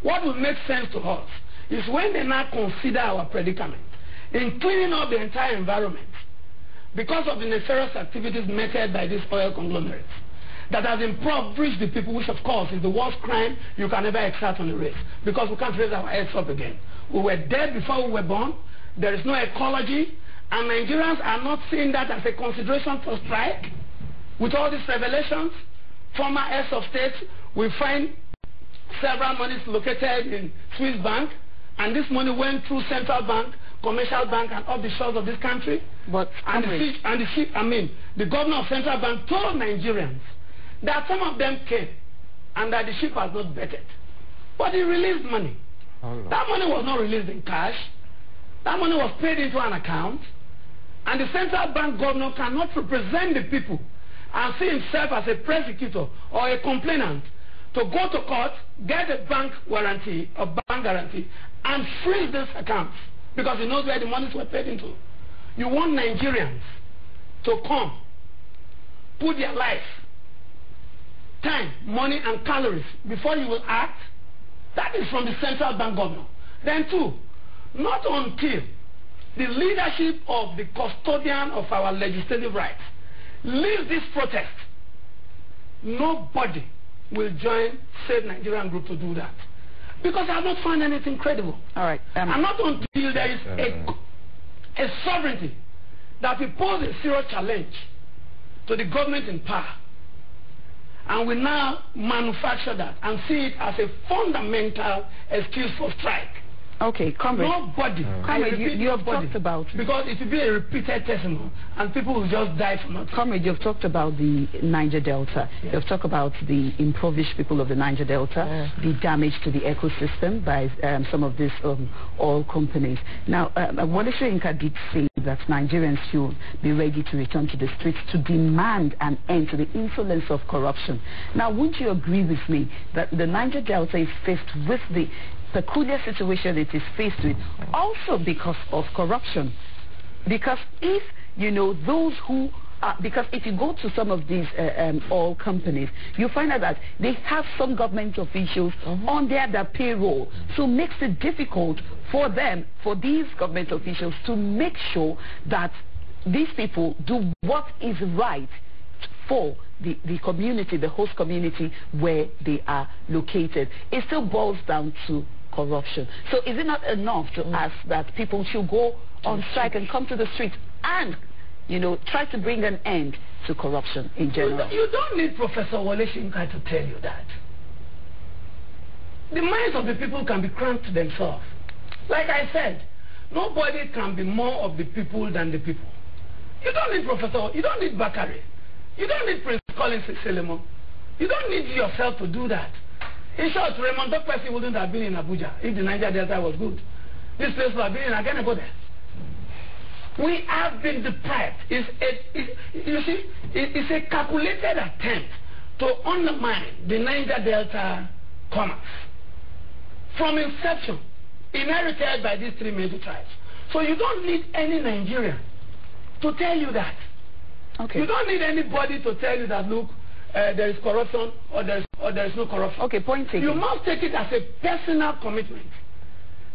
What will make sense to us is when they now consider our predicament in cleaning up the entire environment because of the nefarious activities meted by these oil conglomerates that has impoverished the people, which of course is the worst crime you can ever exact on a race, because we can't raise our heads up again. We were dead before we were born. There is no ecology, and Nigerians are not seeing that as a consideration for strike. With all these revelations, former heads of state will find several monies located in Swiss bank, and this money went through central bank, commercial bank, and off the shores of this country. But the governor of central bank told Nigerians that some of them came and that the ship has not vetted. But he released money. That money was not released in cash. That money was paid into an account. And the central bank governor cannot represent the people and see himself as a prosecutor or a complainant to go to court, get a bank warranty or bank guarantee, and freeze these accounts because he knows where the monies were paid into. You want Nigerians to come, put their life, time, money, and calories before you will act. That is from the central bank governor. Then two, not until the leadership of the custodian of our legislative rights leaves this protest, nobody will join Save Nigerian Group to do that. Because I have not found anything credible. All right. And not until there is a sovereignty that will pose a serious challenge to the government in power, and we now manufacture that and see it as a fundamental excuse for strike. Okay, comrade. Nobody. Comrade, you have talked about... Because it will be a repeated testimony and people will just die from nothing. Comrade, you've talked about the Niger Delta. Yeah. You've talked about the impoverished people of the Niger Delta, the damage to the ecosystem by some of these oil companies. Now, Wole Soyinka did say that Nigerians should be ready to return to the streets to demand an end to the insolence of corruption. Now, would you agree with me that the Niger Delta is faced with the peculiar situation it is faced with also because of corruption? Because if you know, those who because if you go to some of these oil companies, you find out that they have some government officials on their payroll. So it makes it difficult for them, for these government officials, to make sure that these people do what is right for the community, the host community where they are located. It still boils down to corruption. So is it not enough to ask that people should go on strike and come to the streets and, you know, try to bring an end to corruption in general? You don't need Professor Wole Soyinka to tell you that. The minds of the people can be cramped themselves. Like I said, nobody can be more of the people than the people. You don't need Professor, you don't need Bakari. You don't need Prince Collins Selemo. You don't need yourself to do that. In short, Raymond Dokpesi wouldn't have been in Abuja if the Niger Delta was good. This place would have been in Aganebo there. We have been deprived. It's a calculated attempt to undermine the Niger Delta commerce from inception, inherited by these three major tribes. So you don't need any Nigerian to tell you that. Okay. You don't need anybody to tell you that, look, there is corruption or there is no corruption. Okay, point taken. You must take it as a personal commitment.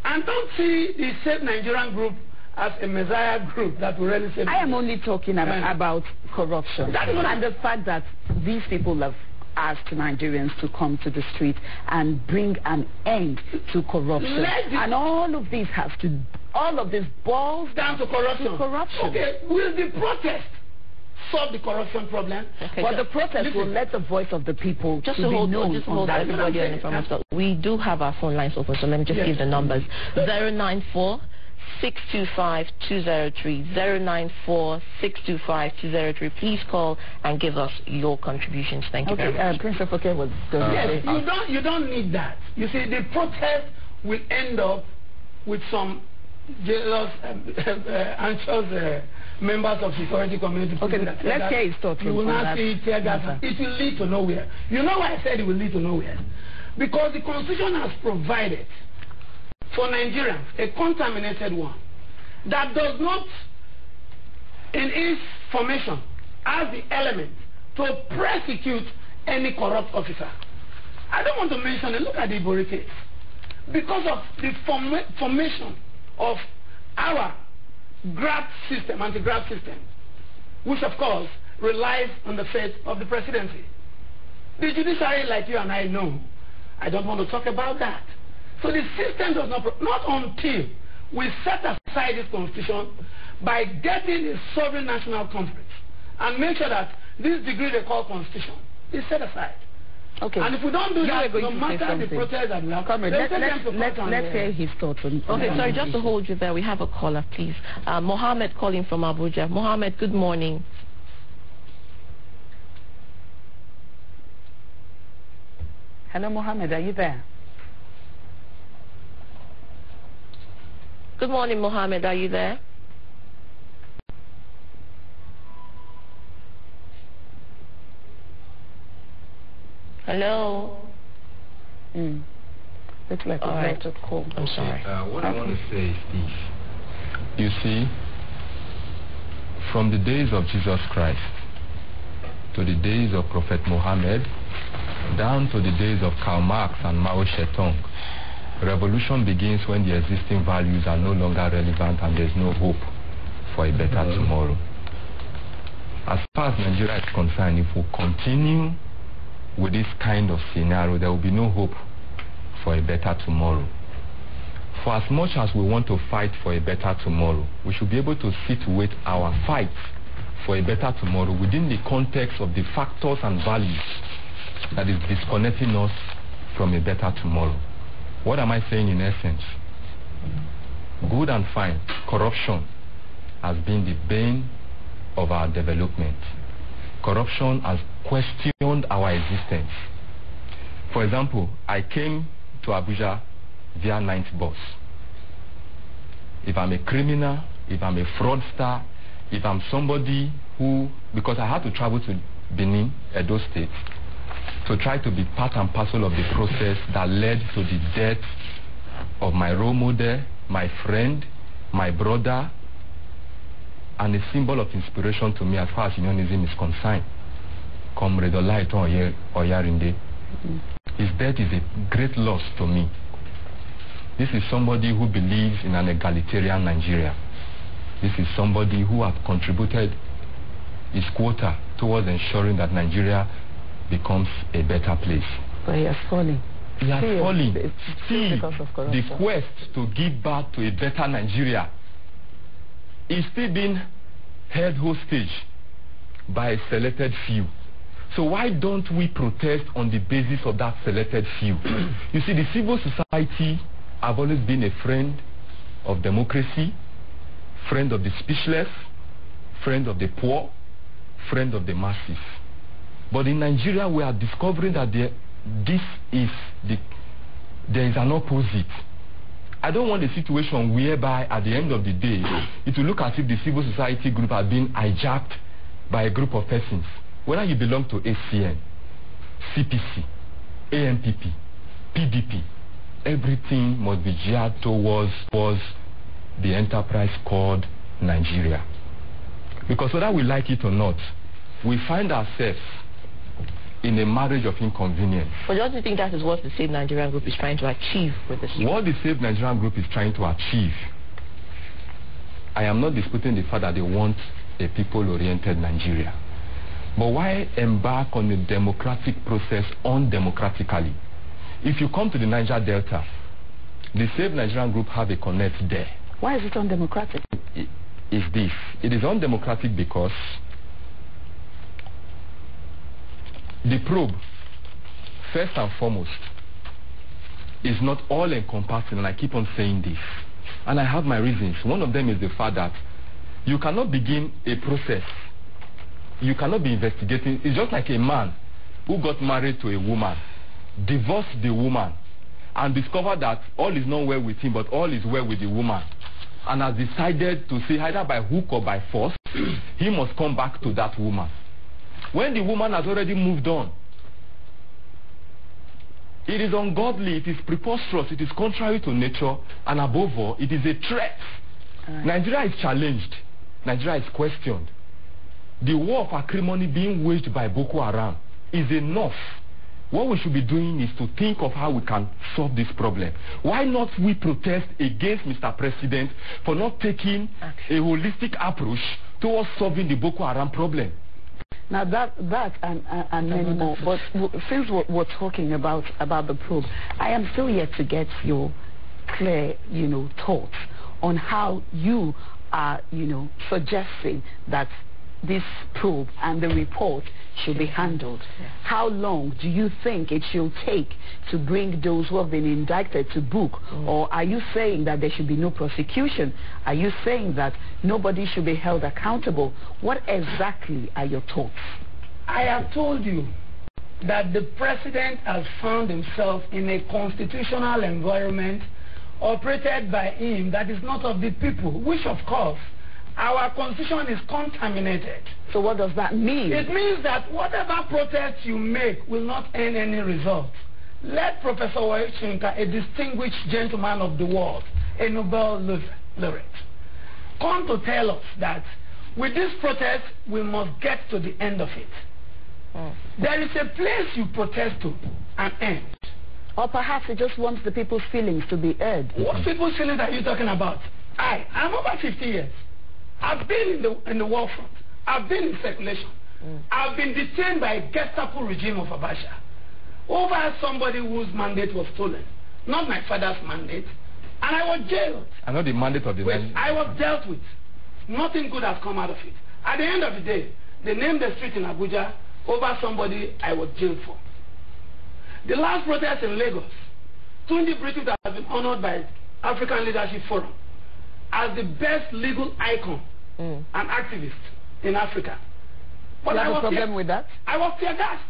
And don't see the Save Nigerian group as a messiah group that will really save. I am only talking about corruption. And the fact that these people have asked Nigerians to come to the street and bring an end to corruption. And all of this boils down to corruption. Okay, will the protest solve the corruption problem? Okay, but the protest will let the voice of the people just to hold everybody on the front. So we do have our phone lines open, so let me just give the numbers. 094-625-203, 094-625-203. Please call and give us your contributions. Thank you very much. Prince of was yes, you don't need that. You see, the protest will end up with some jealous, anxious members of security community. Okay, let's hear his thoughts. You will not see tear gas. It will lead to nowhere. You know why I said it will lead to nowhere? Because the Constitution has provided for Nigerians a contaminated one that does not, in its formation, have the element to prosecute any corrupt officer. I don't want to mention it. Look at the Ibori case. Because of the formation of our graft system, anti-graft system, which of course relies on the faith of the presidency. The judiciary, like you and I know, I don't want to talk about that. So the system does not until we set aside this constitution by getting a sovereign national conference and make sure that this degree they call constitution is set aside. Okay. And if we don't do that, no matter the protest that we have, let's hear his thoughts. Okay, sorry, just to hold you there, we have a caller, please. Mohammed calling from Abuja. Mohammed, good morning. Hello, Mohammed, are you there? Good morning, Mohammed, are you there? Hello? Looks like all right. Call. I'm sorry. What I want to say is this. You see, from the days of Jesus Christ to the days of Prophet Muhammad, down to the days of Karl Marx and Mao Zedong, revolution begins when the existing values are no longer relevant and there's no hope for a better tomorrow. As far as Nigeria is concerned, if we continue with this kind of scenario, there will be no hope for a better tomorrow. For as much as we want to fight for a better tomorrow, we should be able to situate our fight for a better tomorrow within the context of the factors and values that is disconnecting us from a better tomorrow. What am I saying in essence? Good and fine, corruption has been the bane of our development. Corruption has questioned our existence. For example, I came to Abuja via night bus. If I'm a criminal, if I'm a fraudster, if I'm somebody who, because I had to travel to Benin, Edo State, to try to be part and parcel of the process that led to the death of my role model, my friend, my brother, and a symbol of inspiration to me as far as unionism is concerned. Comrade Olaito Oyarinde. His death is a great loss to me. This is somebody who believes in an egalitarian Nigeria. This is somebody who has contributed his quota towards ensuring that Nigeria becomes a better place. But he has fallen. He has fallen. See, the quest to give back to a better Nigeria is still being held hostage by a selected few. So why don't we protest on the basis of that selected few? You see, the civil society have always been a friend of democracy, friend of the speechless, friend of the poor, friend of the masses. But in Nigeria, we are discovering that there is an opposite. I don't want a situation whereby at the end of the day, it will look as if the civil society group has been hijacked by a group of persons. Whether you belong to ACN, CPC, AMPP, PDP, everything must be geared towards the enterprise called Nigeria. Because whether we like it or not, we find ourselves in a marriage of inconvenience. But don't you think that is what the Save Nigerian Group is trying to achieve with this? What the Save Nigerian Group is trying to achieve, I am not disputing the fact that they want a people-oriented Nigeria. But why embark on a democratic process undemocratically? If you come to the Niger Delta, the Save Nigerian Group have a connect there. Why is it undemocratic? It is undemocratic because the probe, first and foremost, is not all-encompassing, and I keep on saying this. And I have my reasons. One of them is the fact that you cannot begin a process. You cannot be investigating. It's just like a man who got married to a woman, divorced the woman, and discovered that all is not well with him, but all is well with the woman, and has decided to say either by hook or by force, he must come back to that woman. When the woman has already moved on, it is ungodly, it is preposterous, it is contrary to nature, and above all, it is a threat. Nigeria is challenged. Nigeria is questioned. The war of acrimony being waged by Boko Haram is enough. What we should be doing is to think of how we can solve this problem. Why not we protest against Mr. President for not taking a holistic approach towards solving the Boko Haram problem? Now that and many more. But since we're talking about the probe, I am still yet to get your clear, thoughts on how you are, suggesting that this probe and the report should be handled. How long do you think it should take to bring those who have been indicted to book? Or are you saying that there should be no prosecution? Are you saying that nobody should be held accountable? What exactly are your thoughts? I have told you that the president has found himself in a constitutional environment operated by him that is not of the people, which of course our constitution is contaminated. So what does that mean? It means that whatever protest you make will not earn any result. Let Professor Waichinka, a distinguished gentleman of the world, a Nobel laureate, come to tell us that with this protest we must get to the end of it. There is a place you protest to and end. Or perhaps he just wants the people's feelings to be heard. What people's feelings are you talking about? I'm over 50 years. I've been in the war front. I've been in circulation. I've been detained by a Gestapo regime of Abacha over somebody whose mandate was stolen. Not my father's mandate. And I was jailed. I know the mandate of the man. I was dealt with. Nothing good has come out of it. At the end of the day, they named the street in Abuja over somebody I was jailed for. The last protest in Lagos, Tunji British has been honored by African Leadership Forum as the best legal icon and activist in Africa. But you have a problem with that? I was tear gassed.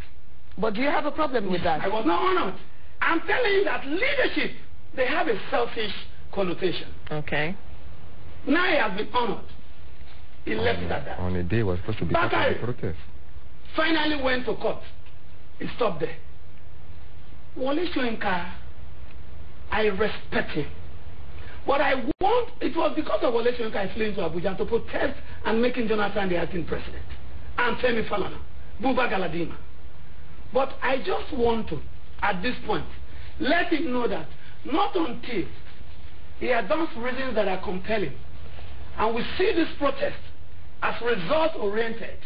But do you have a problem with that? I was not honored. I'm telling you that leadership, they have a selfish connotation. Okay. Now he has been honored. He left it at that. On a day was supposed to be part of the protest. Finally went to court. He stopped there. Wole Soyinka, I respect him. But it was because of Wole Soyinka I flew into Abuja to protest and making Jonathan the acting president, and Femi Falana, Buba Galadima. But I just want to, at this point, let him know that not until he advances reasons that are compelling, and we see this protest as result-oriented,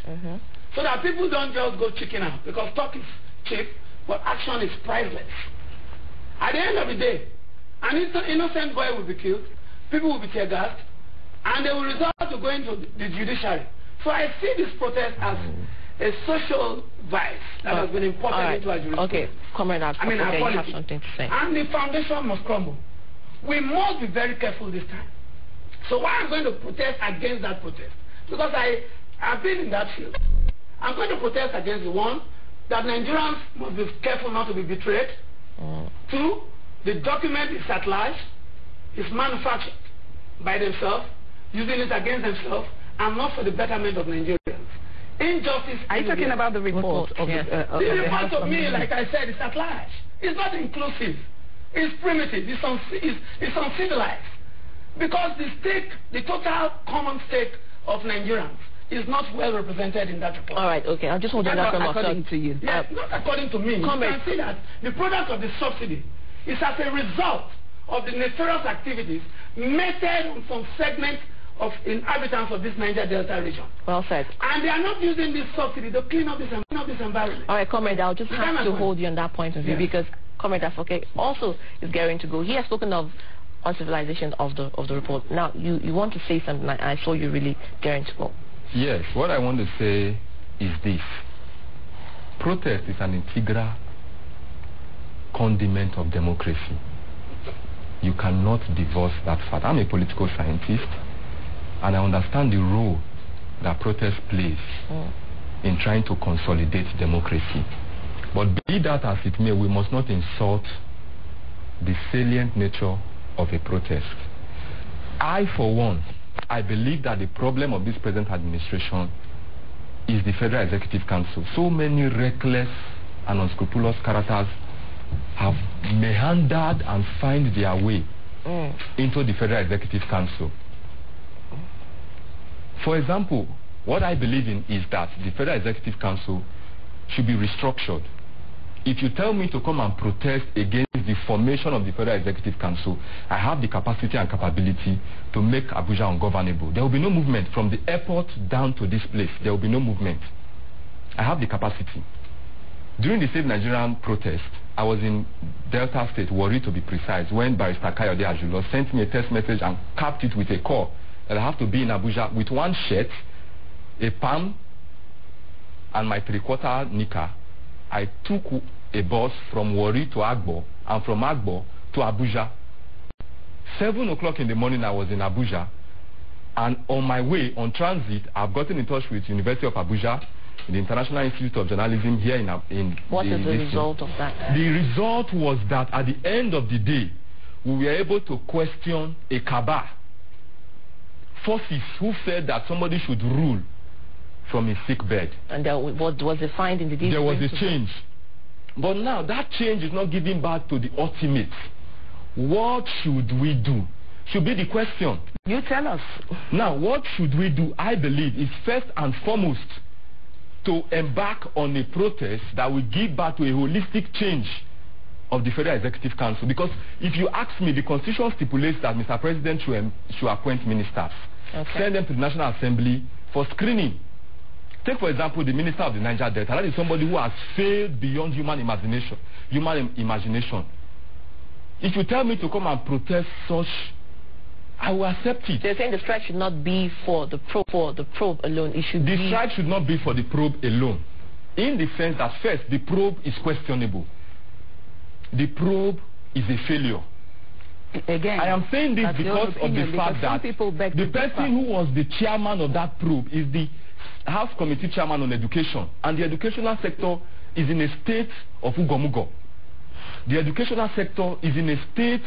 so that people don't just go chicken out, because talk is cheap, but action is priceless. At the end of the day, an innocent boy will be killed, people will be tear gassed, and they will resort to going to the judiciary. So I see this protest as a social vice that has been imported into our jurisdiction. Okay, Comrade, you have something to say. And the foundation must crumble. We must be very careful this time. So why I'm going to protest against that protest? Because I've been in that field. I'm going to protest against the one, that Nigerians must be careful not to be betrayed. Two, the document is at large, is manufactured by themselves, using it against themselves, and not for the betterment of Nigerians. Injustice. Are you talking about the report? The report of me, like I said, is at large. It's not inclusive. It's primitive. It's uncivilized. Because the total common stake of Nigerians is not well represented in that report. All right, okay. I'll just hold that from according to you. Yes, not according to me. You can see that the product of the subsidy is as a result of the nefarious activities meted on some segment of inhabitants of this Niger Delta region. Well said. And they are not using this subsidy to clean up this environment. All right, Comrade, I'll just have to hold you on that point of view, because Comrade Afoke also is gearing to go. He has spoken of uncivilization of the report. Now, you want to say something. I saw you really gearing to go. Yes, what I want to say is this. Protest is an integral condiment of democracy. You cannot divorce that fact. I'm a political scientist, and I understand the role that protest plays in trying to consolidate democracy. But be that as it may, we must not insult the salient nature of a protest. I, for one, I believe that the problem of this present administration is the Federal Executive Council. So many reckless and unscrupulous characters have meandered and find their way into the Federal Executive Council. For example, what I believe in is that the Federal Executive Council should be restructured. If you tell me to come and protest against the formation of the Federal Executive Council, I have the capacity and capability to make Abuja ungovernable. There will be no movement from the airport down to this place. There will be no movement. I have the capacity. During the Save Nigerian protest, I was in Delta State, Warri to be precise, when Barrister Kayode Ajulo sent me a text message and capped it with a call that I have to be in Abuja with one shirt, a palm, and my three-quarter knicker. I took a bus from Warri to Agbo, and from Agbo to Abuja. 7 o'clock in the morning, I was in Abuja, and on my way, on transit, I've gotten in touch with University of Abuja, the International Institute of Journalism here in What is the result of that? The result was that at the end of the day, we were able to question a cabal, forces who said that somebody should rule from his sick bed. And what was the finding? There was a change. But now that change is not giving back to the ultimate. What should we do? Should be the question. You tell us. Now, what should we do? I believe is first and foremost to embark on a protest that will give back to a holistic change of the Federal Executive Council. Because if you ask me, the Constitution stipulates that Mr. President should appoint ministers, send them to the National Assembly for screening. Take, for example, the Minister of the Niger Delta. That is somebody who has failed beyond human imagination. If you tell me to come and protest such, I will accept it. They're saying the strike should not be for the probe alone. It should the strike should not be for the probe alone. In the sense that, first, the probe is questionable. The probe is a failure. Again, I am saying this because of the fact that the person who was the chairman of that probe is the House Committee Chairman on Education, and the educational sector is in a state of ugomugo. The educational sector is in a state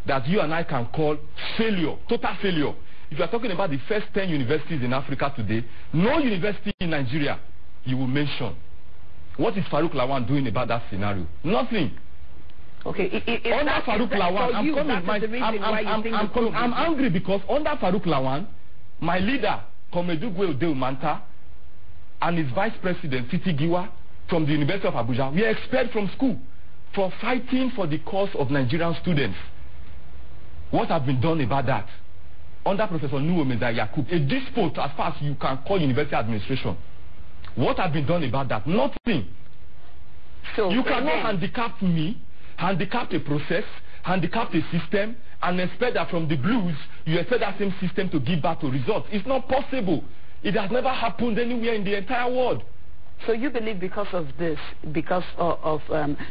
that you and I can call failure, total failure. If you are talking about the first 10 universities in Africa today, no university in Nigeria you will mention. What is Farouk Lawan doing about that scenario? Nothing. Okay, under Farouk Lawan, I'm angry because under Farouk Lawan, my leader, Komedugwe Odeumanta, and his vice president, Titi Giwa, from the University of Abuja, we are expelled from school for fighting for the cause of Nigerian students. What has been done about that? Under Professor Nuwomeza Yakub, a despot as far as you can call university administration. What has been done about that? Nothing. So you cannot handicap me, handicap a process, handicap a system, and expect that from the blues, you expect that same system to give back to results. It's not possible. It has never happened anywhere in the entire world. So you believe because of this, because of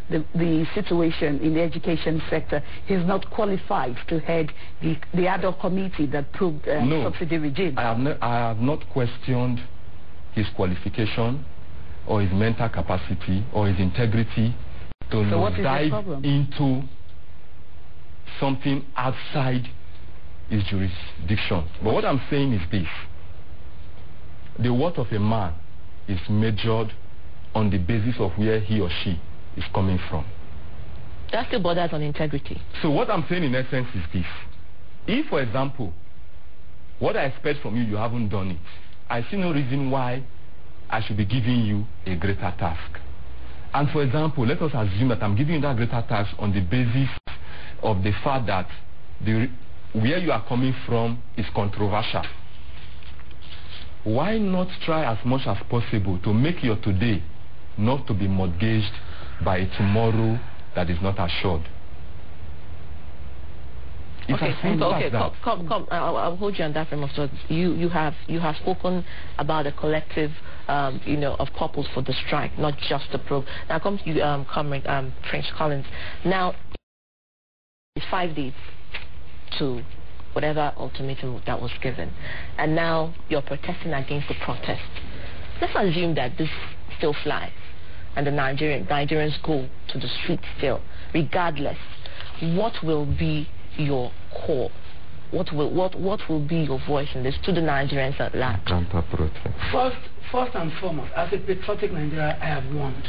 the situation in the education sector, he's not qualified to head the ad hoc committee that proved subsidy regime? I have not questioned his qualification or his mental capacity or his integrity to dive into something outside his jurisdiction. But what I'm saying is this: the worth of a man is measured on the basis of where he or she is coming from. That still borders on integrity. So what I'm saying in essence is this: if, for example, what I expect from you, you haven't done it, I see no reason why I should be giving you a greater task. And for example, let us assume that I'm giving you that greater task on the basis of the fact that where you are coming from is controversial. Why not try as much as possible to make your today not to be mortgaged by a tomorrow that is not assured? Okay, come. I'll hold you on that frame of thought. You have spoken about a collective, of purpose for the strike, not just the probe. Now comes you, Comrade Prince Collins. Now, it's 5 days to whatever ultimatum that was given, and now you're protesting against the protest. Let's assume that this still flies, and the Nigerians go to the street still, regardless. What will be your core? What will be your voice in this to the Nigerians at large? First and foremost, as a patriotic Nigerian, I have warned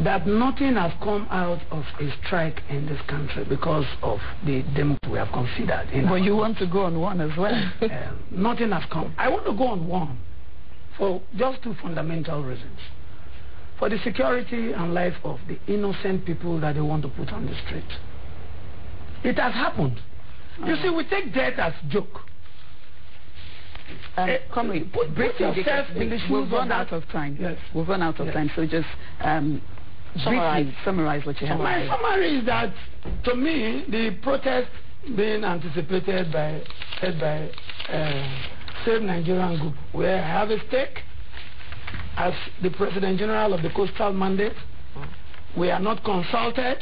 that nothing has come out of a strike in this country because of the democracy we have considered. But you want to go on one as well. Nothing has come. I want to go on one for just two fundamental reasons. For the security and life of the innocent people that they want to put on the street. It has happened. You see, we take death as joke. Put yourself in the shoes. We've run out of time. Yes. We've run out of time, so just summarize what you have. My summary is that, to me, the protest being anticipated by Save Nigerian Group, where I have a stake as the President General of the Coastal Mandate. We are not consulted,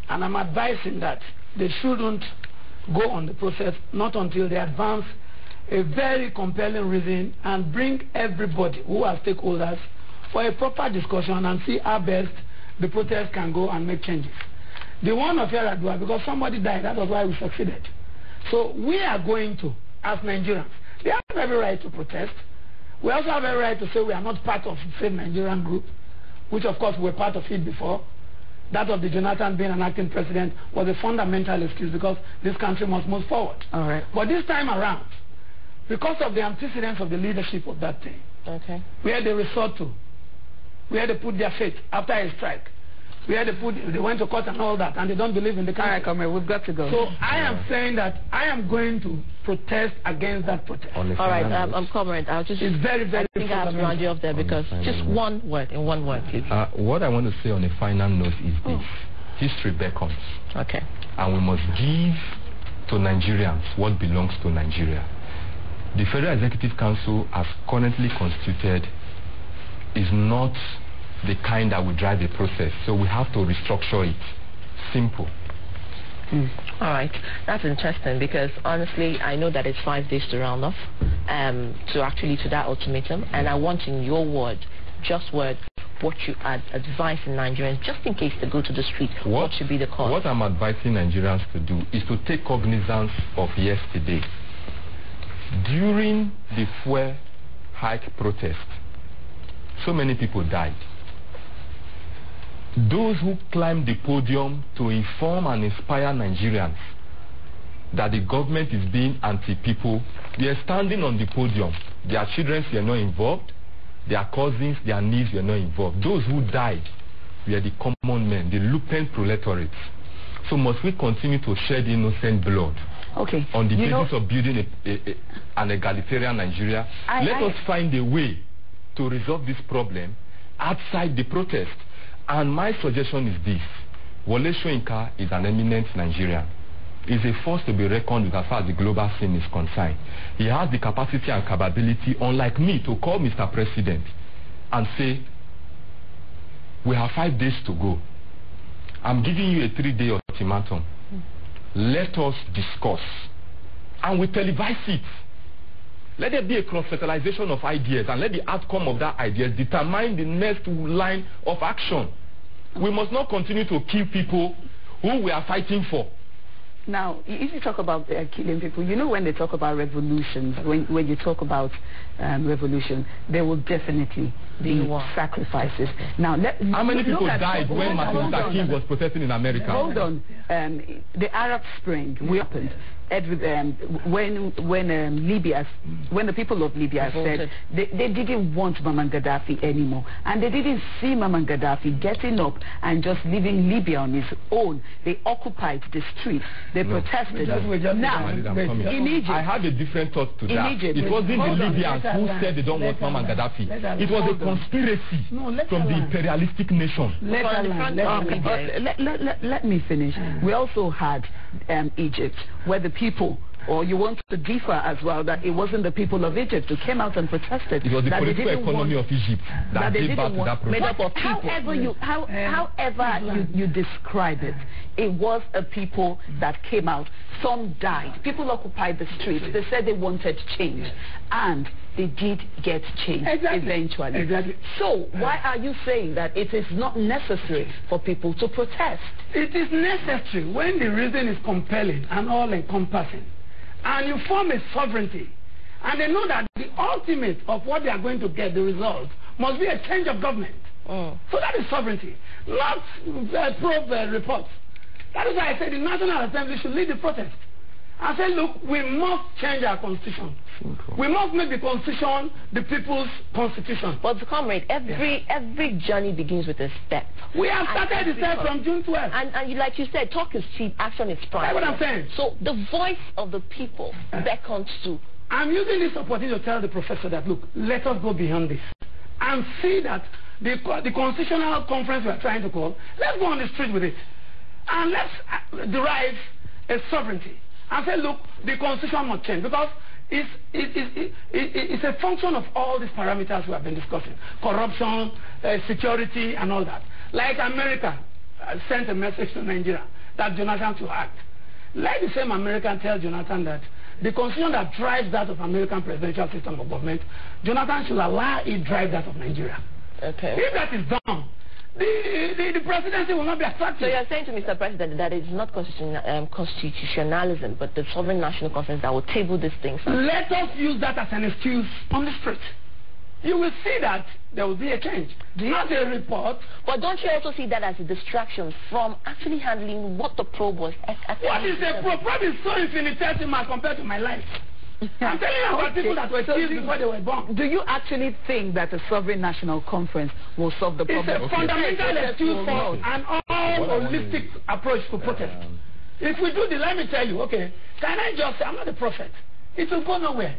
and I'm advising that they shouldn't go on the process, not until they advance a very compelling reason and bring everybody who are stakeholders for a proper discussion and see how best the protest can go and make changes. The one of Yaradua, because somebody died, that was why we succeeded. So we are going to, as Nigerians, they have every right to protest. We also have every right to say we are not part of the same Nigerian group, which of course we were part of it before. That of the Jonathan being an acting president was a fundamental excuse because this country must move forward. All right. But this time around, because of the antecedents of the leadership of that thing, where they resort to, where they put their faith after a strike, where they went to court and all that, and they don't believe in the country. All right, Comrade, we've got to go. So I am saying that I am going to protest against that protest. All right, Comrade, it's very, very I think I have to round you off there because just one word, please. What I want to say on a final note is this. History beckons. Okay. And we must give to Nigerians what belongs to Nigeria. The Federal Executive Council, as currently constituted, is not the kind that will drive the process. So we have to restructure it. Simple. All right. That's interesting because honestly, I know that it's 5 days to round off to that ultimatum. And I want in your word, what you advise Nigerians, just in case they go to the street, what should be the cause? What I'm advising Nigerians to do is to take cognizance of yesterday. During the fuel hike protest, so many people died. those who climb the podium to inform and inspire Nigerians that the government is being anti-people, they are standing on the podium. Their children were not involved. Their cousins, their nieces were not involved. Those who died were the common men, the lumpen proletariat. So must we continue to shed innocent blood on the basis of building an egalitarian Nigeria? Let us find a way to resolve this problem outside the protest. And my suggestion is this. Wole Soyinka is an eminent Nigerian. He's a force to be reckoned with as far as the global scene is concerned. He has the capacity and capability, unlike me, to call Mr. President and say, we have 5 days to go. I'm giving you a 3-day ultimatum. Let us discuss. And we televise it. Let there be a cross-fertilization of ideas, and let the outcome of that idea determine the next line of action. We must not continue to kill people who we are fighting for. Now, if you talk about killing people, you know, when they talk about revolutions, when you talk about revolution, there will definitely be sacrifices. Now, how many people died when Martin Luther King was protesting in America? Hold on. The Arab Spring happened. When the people of Libya said they didn't want Muammar Gaddafi anymore, and they didn't see Muammar Gaddafi getting up and just leaving Libya on his own. They occupied the streets. They protested. Now, in Egypt, I had a different thought to that. Egypt, it wasn't the Libyans who said they don't want Muammar Gaddafi. It was a conspiracy from the imperialistic nation. Let me finish. We also had Egypt, where the people, or you want to differ as well, that it wasn't the people of Egypt who came out and protested. It was the political economy of Egypt that gave birth to that protest. Made up of people. However you describe it, it was a people that came out. Some died. People occupied the streets. They said they wanted change, and they did get change eventually. So why are you saying that it is not necessary for people to protest? It is necessary when the reason is compelling and all-encompassing, and you form a sovereignty, and they know that the ultimate of what they are going to get, the result, must be a change of government. So that is sovereignty, not probe reports. That is why I said the National Assembly should lead the protest. I said, look, we must change our constitution. We must make the constitution the people's constitution. But comrade, every journey begins with a step. We have started the step from June 12th. And like you said, talk is cheap, action is prime. That's what I'm saying. So the voice of the people beckons to. I'm using this opportunity to tell the professor that, look, let us go beyond this and see that the constitutional conference we are trying to call, let's go on the street with it. And let's derive a sovereignty. And say, look, the constitution must change, because it's a function of all these parameters we have been discussing. Corruption, security, and all that. Like America sent a message to Nigeria that Jonathan should act. Let the same American tell Jonathan that the constitution that drives that of American presidential system of government, Jonathan should allow it drive that of Nigeria. Okay. If that is done, the presidency will not be attractive. So you're saying to Mr. President that it's not constitutionalism, but the Sovereign National Conference that will table these things? Let us use that as an excuse on the street. You will see that there will be a change. Not a report. But don't you also see that as a distraction from actually handling what the probe was? What is a probe? Probe is so infinitesimal compared to my life. I'm telling you about people that were killed before they were born. Do you actually think that a Sovereign National Conference will solve the problem? It's a fundamental excuse for an all-holistic approach to protest. If we do let me tell you, okay, can I just say, I'm not a prophet. It will go nowhere.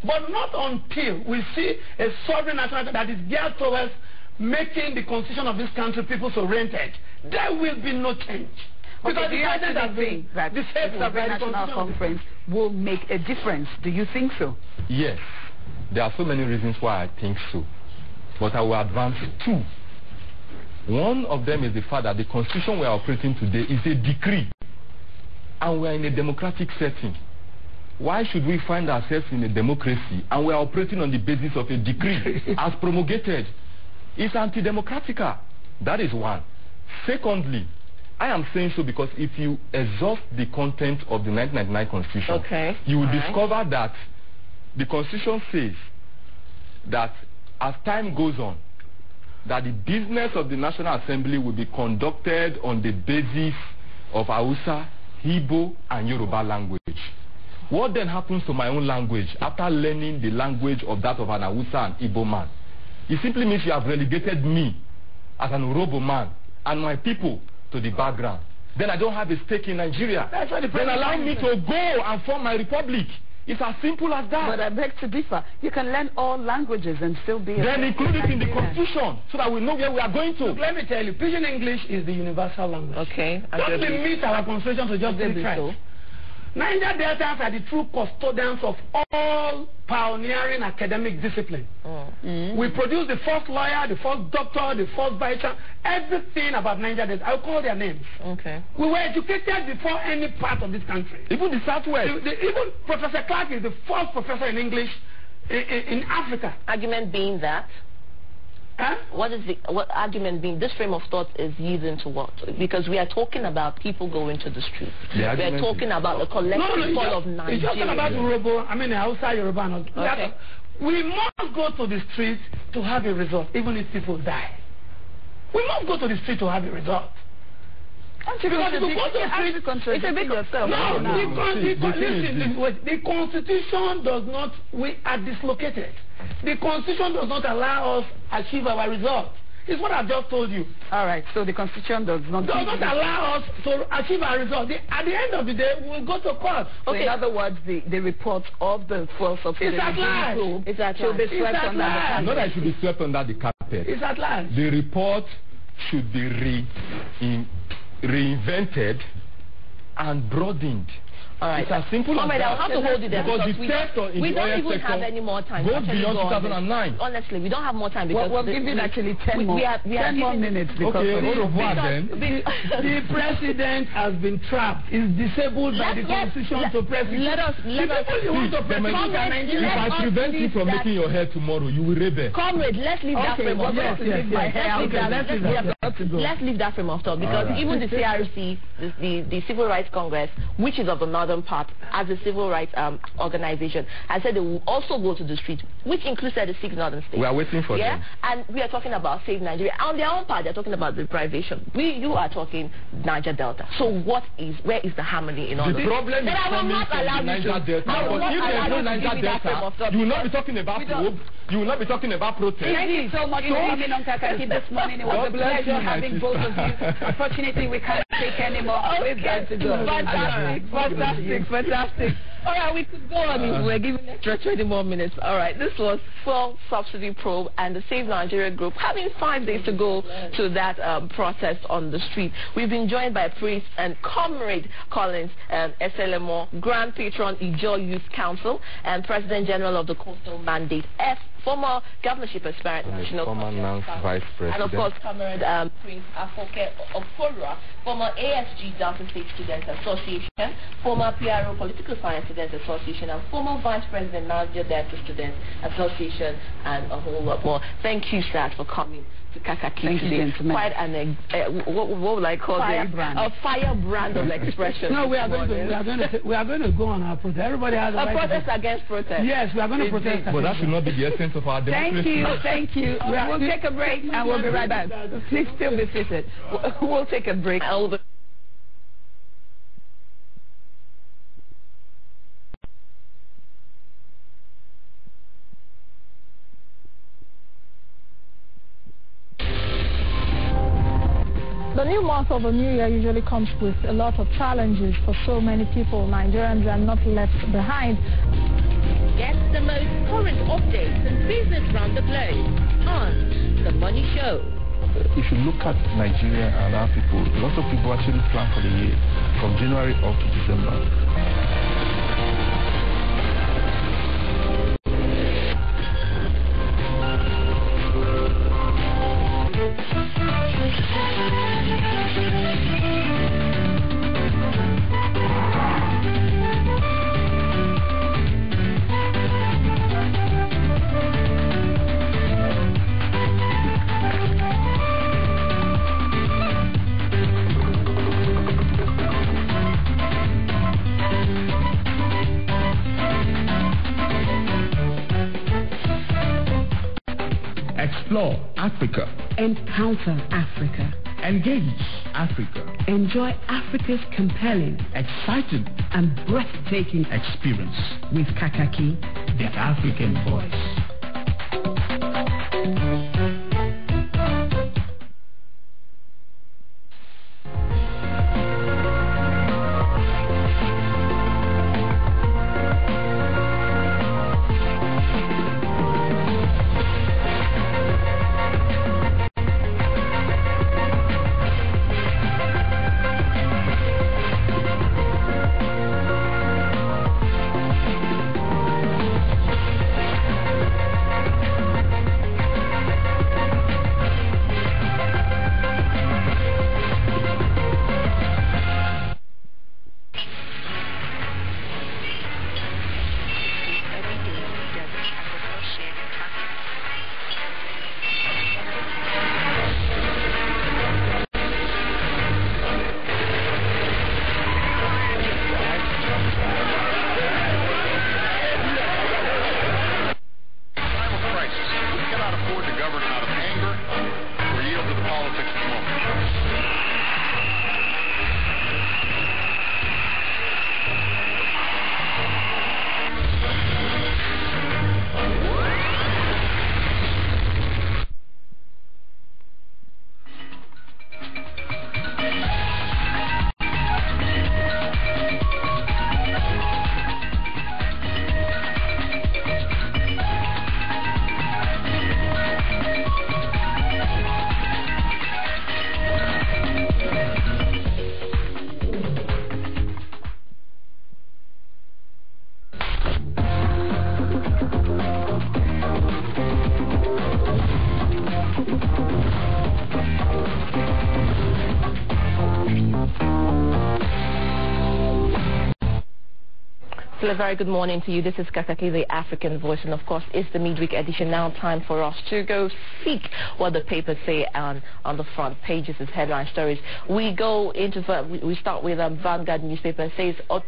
But not until we see a Sovereign National that is geared towards making the constitution of this country people's oriented. There will be no change. Because the president has been that the Sovereign National Conference will make a difference. Do you think so? Yes. There are so many reasons why I think so. But I will advance two. One of them is the fact that the constitution we are operating today is a decree. And we are in a democratic setting. Why should we find ourselves in a democracy and we are operating on the basis of a decree as promulgated? It's anti-democratic. That is one. Secondly, I am saying so because if you exhaust the content of the 1999 Constitution, you will discover that the Constitution says that as time goes on, that the business of the National Assembly will be conducted on the basis of Hausa, Igbo, and Yoruba language. What then happens to my own language after learning the language of that of an Hausa and Igbo man? It simply means you have relegated me as an Urobo man and my people to the background. Then I don't have a stake in Nigeria. Then allow me to go and form my republic. It's as simple as that. But I beg to differ. You can learn all languages and still be... Then include it in the constitution so that we know where we are going to. Look, let me tell you, Pidgin English is the universal language. Okay. Don't limit our constitution to just 3 tribes. Niger Deltans are the true custodians of all pioneering academic discipline. We produce the first lawyer, the first doctor, the first vice chancellor, everything about Niger Delta. I'll call their names. Okay. We were educated before any part of this country. Even the Southwest. Even Professor Clark is the first professor in English in Africa. Argument being that? What argument being this frame of thought is yielding to what? Because we are talking about people going to the street. We are talking about the collective fall of Nigeria. It's just about Urobo, Hausa, Yoruba, and all. Okay. We must go to the street to have a result, even if people die. We must go to the street to have a result. Because if you go to the street, it's a big yourself. No, the Constitution does not, we are dislocated. The Constitution does not allow us to achieve our result. It's what I've just told you. All right, so the Constitution does not allow us to achieve our result. At the end of the day, we'll go to court. So in other words, the report of the force of the group should be swept under the carpet. Not that it should be swept under the carpet. It's at large. The report should be reinvented and broadened. All right. It's as simple as that. I'll have to hold you there because the sector in we the don't oil even have any more time. Goes beyond 2009. Honestly, we don't have more time because we're giving actually 10 more minutes. Okay, au revoir then. The president has been trapped. Is disabled by the Constitution to president. Let us. If I prevent you from making your hair tomorrow, you will rebel. Comrade, let's leave that frame of thought. Let's leave that frame of thought because even the CRC, the Civil Rights Congress, which is of the northern part, as a civil rights organization, has said they will also go to the street, which includes the 6 northern states. We are waiting for them. And we are talking about Save Nigeria. On their own part, they're talking about deprivation. You are talking Niger Delta. So where is the harmony in all the problem is coming from the Niger Delta. But if there is no Niger Delta, you will not be talking about probe. You will not be talking about protest. Thank you so much for coming on Kaakaki this morning. It was a pleasure having both of you. Unfortunately, we can't take any more. We've got to go. Fantastic. All right, we could go on. We're giving extra 20 more minutes. All right, this was fuel subsidy probe and the Save Nigeria group having 5 days to go to that protest on the street. We've been joined by Prince and Comrade Collins, SLMO, Grand Patron Ijaw Youth Council, and President General of the Coastal Mandate F, former governorship aspirant, national vice president, and of course Comrade Prince Afoke Oforua, former ASG Delta State Students Association, former PRO Political Science Students Association, and former vice president Niger Delta Students Association, and a whole lot more. Thank you, sir, for coming to Kaakaki today. Quite an what would I call it? A firebrand of expression. No, we are going to go on our protest. Everybody has a right protest against protest. Yes, we are going to protest. But that should not be the essence of our democracy. Thank you. We'll take a break and we'll be right back. Please still be seated. We'll take a break. The new month of the new year usually comes with a lot of challenges for so many people. Nigerians are not left behind. Get the most current updates and business around the globe on The Money Show. If you look at Nigeria and our people, a lot of people actually plan for the year from January up to December. Explore Africa. Encounter Africa. Engage Africa. Enjoy Africa's compelling, exciting, and breathtaking experience with Kaakaki, the African voice. A very good morning to you. This is Kaakaki, the African voice, and of course it's the midweek edition. Now time for us to go seek what the papers say on the front pages as headline stories. We start with Vanguard newspaper. It says Ote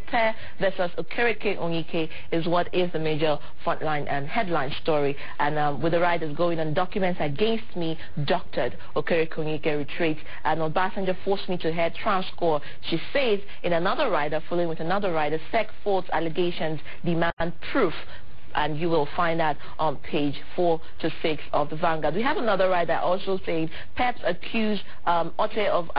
versus Okereke Onyike is what is the major frontline and headline story, and with the riders going on documents against me doctored, Okereke Onyike retreats, and Obasanjo forced me to head Transcore. She says in another rider, following with another rider, SEC faults allegations demand proof, and you will find that on page 4 to 6 of the Vanguard. We have another rider also saying Peps accused Ote of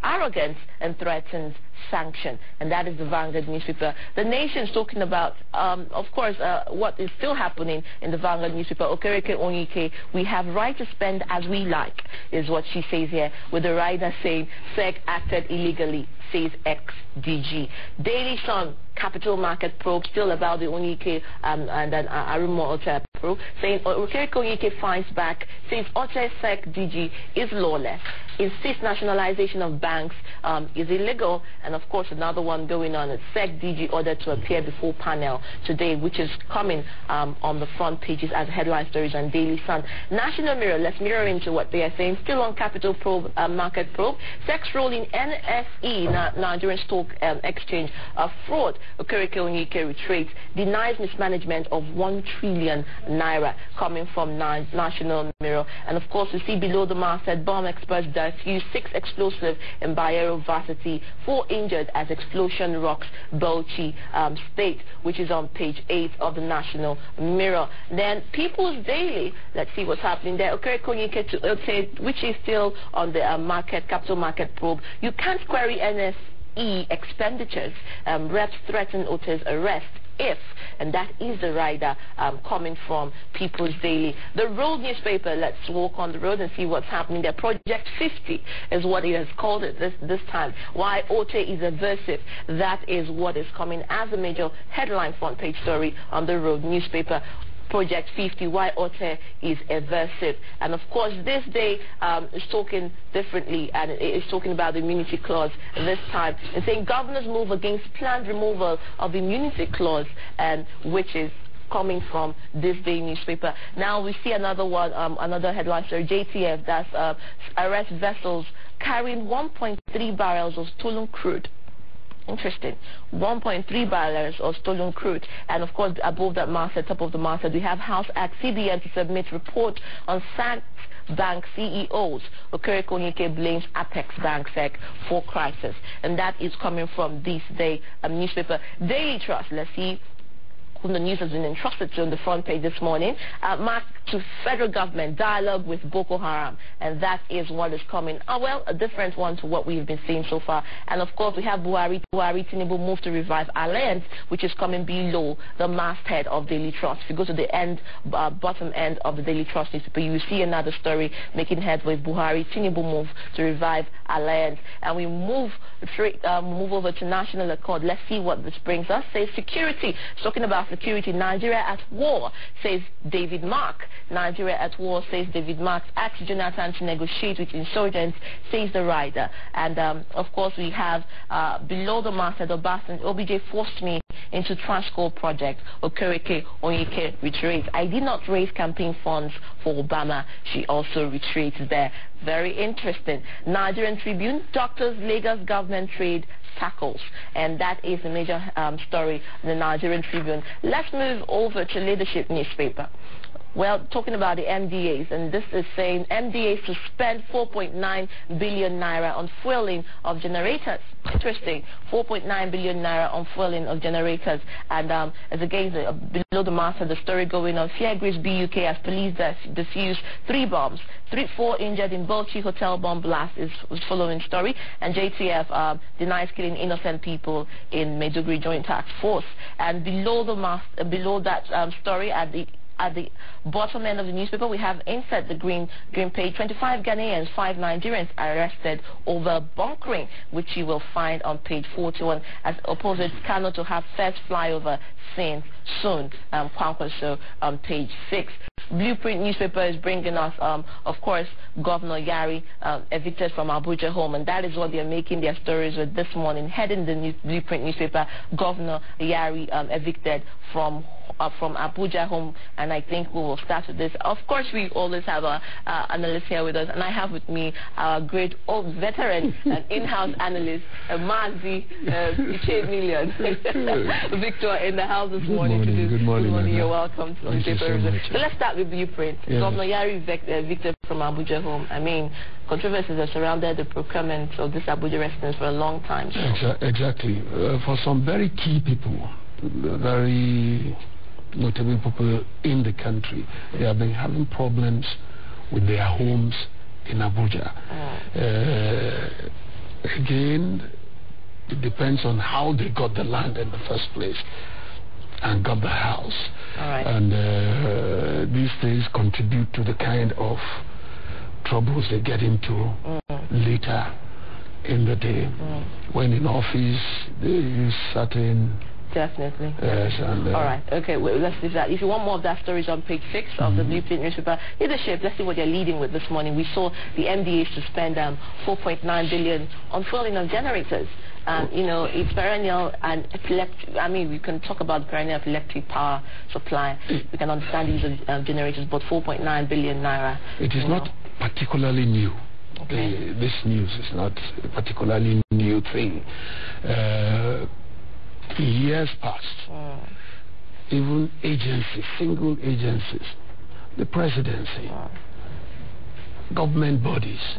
arrogance and threatens sanction, and that is the Vanguard newspaper. The Nation's talking about, of course, what is still happening in the Vanguard newspaper. Okereke Onyike, we have right to spend as we like, is what she says here, with the rider saying SEC acted illegally, says ex-DG. Daily Sun, Capital Market probe, still about the Onyike and then Arumo Ote probe, saying Okereke Onyike fights back, says Ote SEC DG is lawless, insists nationalization of banks is illegal, and of course another one going on, a SEC DG ordered to appear before panel today, which is coming on the front pages as headline stories on Daily Sun. National Mirror, let's mirror into what they are saying, still on Capital probe, Market probe, SEC's role in NSE, Nigerian Stock Exchange, fraud. Okereke Onyike retreats, denies mismanagement of 1 trillion naira, coming from National Mirror. And of course we see below the masthead, bomb experts diffuse 6 explosive in Bayero Varsity, 4 injured as explosion rocks Bauchi State, which is on page 8 of the National Mirror. Then People's Daily, let's see what's happening there. Okereke Onyike to Ote, which is still on the Capital Market probe. You can't query NSE expenditures. Reps threaten Ote's arrest if, and that is the rider coming from People's Daily. The Road newspaper, let's walk on the road and see what's happening there. Project 50 is what it has called it this time. Why Ote is aversive, that is what is coming as a major headline front page story on the Road newspaper. Project 50, why Ote is aversive. And of course this day is talking differently, and it is talking about the immunity clause this time, and saying governors move against planned removal of immunity clause, and which is coming from this day newspaper. Now we see another one, another headline story, JTF, that's arrest vessels carrying 1.3 barrels of stolen crude. Interesting. 1.3 barrels of stolen crude. And of course above that masthead, top of the masthead, we have House at CBN to submit report on sacked bank CEOs. Okereke blames Apex Bank SEC for crisis. And that is coming from this day newspaper. Daily Trust, let's see whom the news has been entrusted to on the front page this morning. Mark to federal government, dialogue with Boko Haram. And that is what is coming. Well, a different one to what we've been seeing so far. And of course, we have Buhari Tinubu move to revive alliance, which is coming below the masthead of Daily Trust. If you go to the bottom end of the Daily Trust newspaper, you will see another story making headway. Buhari Tinubu move to revive alliance. And we move over to National Accord. Let's see what this brings us. Says security. It's talking about security. Nigeria at war, says David Mark. Nigeria at war, says David Mark. Asked Jonathan to negotiate with insurgents, says the writer. And of course, we have below the masthead of Boston, OBJ forced me into Transco project. Okereke Onyeke reiterates, I did not raise campaign funds for Obama. She also retreats there. Very interesting. Nigerian Tribune, doctors, Lagos government trade tackles. And that is a major story in the Nigerian Tribune. Let's move over to Leadership newspaper. Well, talking about the MDAs, and this is saying MDAs to spend 4.9 billion naira on fueling of generators. Interesting, 4.9 billion naira on fueling of generators. And as again, below the master, the story going on, Fear Greece BUK as police defused 3 bombs. 4 injured in Bochi hotel bomb blast is following story. And JTF denies killing innocent people in Maiduguri Joint Task Force. And below that story at the bottom end of the newspaper, we have inside the green page, 25 Ghanaians, 5 Nigerians arrested over bunkering, which you will find on page 41, as opposite Kano to have first flyover seen soon, Kwankwaso on page 6. Blueprint newspaper is bringing us, of course, Governor Yari evicted from Abuja home, and that is what they're making their stories with this morning. Heading the Blueprint newspaper, Governor Yari evicted from Abuja home, and I think we will start with this. Of course, we always have an analyst here with us, and I have with me our great old veteran and in-house analyst, Mazi Million. Victor in the house this morning. Good morning. You're welcome to the paper. So let's start with Blueprint. Yes. Governor Yari evicted from Abuja home. I mean, controversies have surrounded the procurement of this Abuja residence for a long time. So. Exactly. For some very key people, very notable people in the country, they have been having problems with their homes in Abuja. Again, it depends on how they got the land in the first place and got the house. All right. And these things contribute to the kind of troubles they get into later in the day. When in office, they use certain... Definitely. Yes, and, all right. Okay, well, let's leave that. If you want more of that story, it's on page 6 of the Blueprint newspaper. Leadership, let's see what they're leading with this morning. We saw the MDAs to spend 4.9 billion on fueling of generators. You know, it's perennial and electric. I mean, we can talk about perennial electric power supply. We can understand these generators, but 4.9 billion naira. It is not particularly new. Okay. This news is not a particularly new thing. Years past, even agencies, single agencies, the presidency, government bodies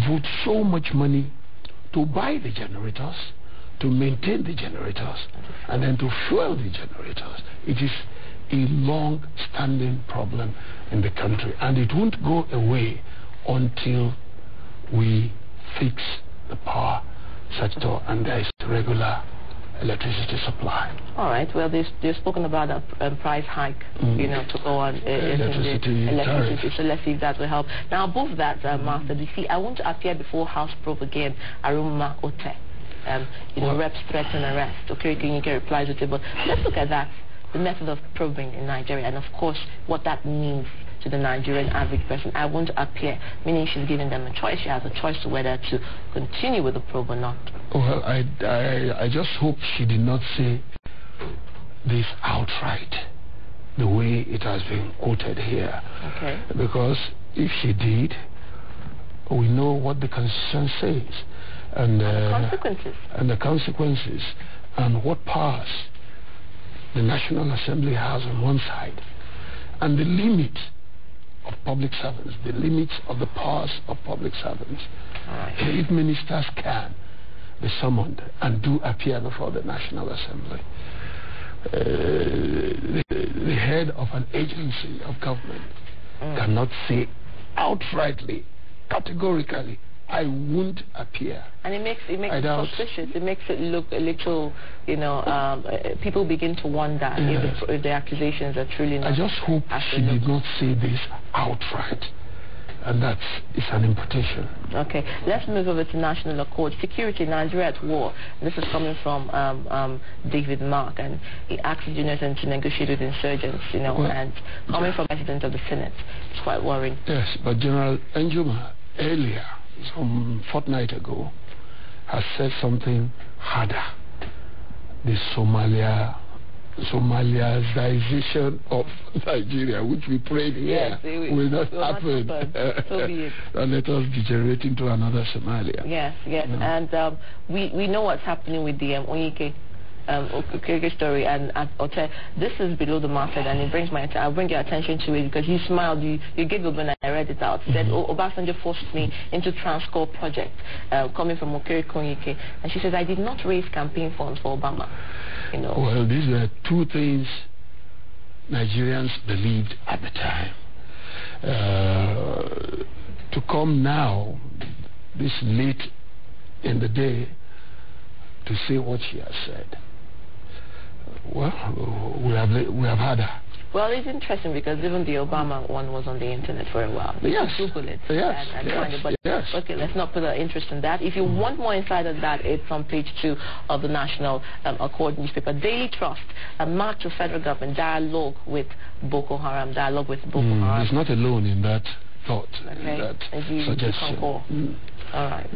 vote so much money to buy the generators, to maintain the generators, and then to fuel the generators. It is a long-standing problem in the country, and it won't go away until we fix the power sector and there is regular electricity supply. All right. Well, they've spoken about a price hike, you know, to go on electricity. So let's see if that will help. Now, above that, Master, you see, I want to appear before House Probe again, Aruma Ote. You know, reps threaten arrest. Okay, you get replies with it, but let's look at that, the method of probing in Nigeria, and of course, what that means to the Nigerian average person. I want to appear, meaning she's giving them a choice. She has a choice to whether to continue with the probe or not. Well, I just hope she did not say this outright, the way it has been quoted here. Okay. Because if she did, we know what the Constitution says. And the consequences. And the consequences. And what powers the National Assembly has on one side. And the limit of public servants, the limits of the powers of public servants. If ministers can be summoned and do appear before the National Assembly, the head of an agency of government cannot say outrightly, categorically, I won't appear. And it makes it suspicious. It makes it look a little, people begin to wonder if the accusations are truly not. I just hope she did not say this outright. And it's an imputation. Okay, let's move over to national accord. Security, Nigeria at war. This is coming from David Mark, and he asked Jonathan to negotiate with insurgents, and coming from President of the Senate. It's quite worrying. Yes, but General Njuma earlier, some fortnight ago, has said something harder. The Somaliaization of Nigeria, which we prayed here, will not happen. So be it. Let us degenerate into another Somalia. Yes. And we know what's happening with the Onyike story, and this is below the market, and it brings I'll bring your attention to it because you smiled, you gave up when I read it out. Said, Obasanjo forced me into Transcorp project, coming from Okereke Onyike, and she says, I did not raise campaign funds for Obama. Well, these were two things Nigerians believed at the time. To come now, this late in the day, to say what she has said, well, we have had her. Well, it's interesting because even the Obama one was on the internet for a while. Yes. Google it Yes. and find it. But okay, let's not put our interest in that. If you want more insight on that, it's on page 2 of the National Accord newspaper. Daily Trust, a mark to federal government, dialogue with Boko Haram. It's not alone in that thought, in that suggestion. All right.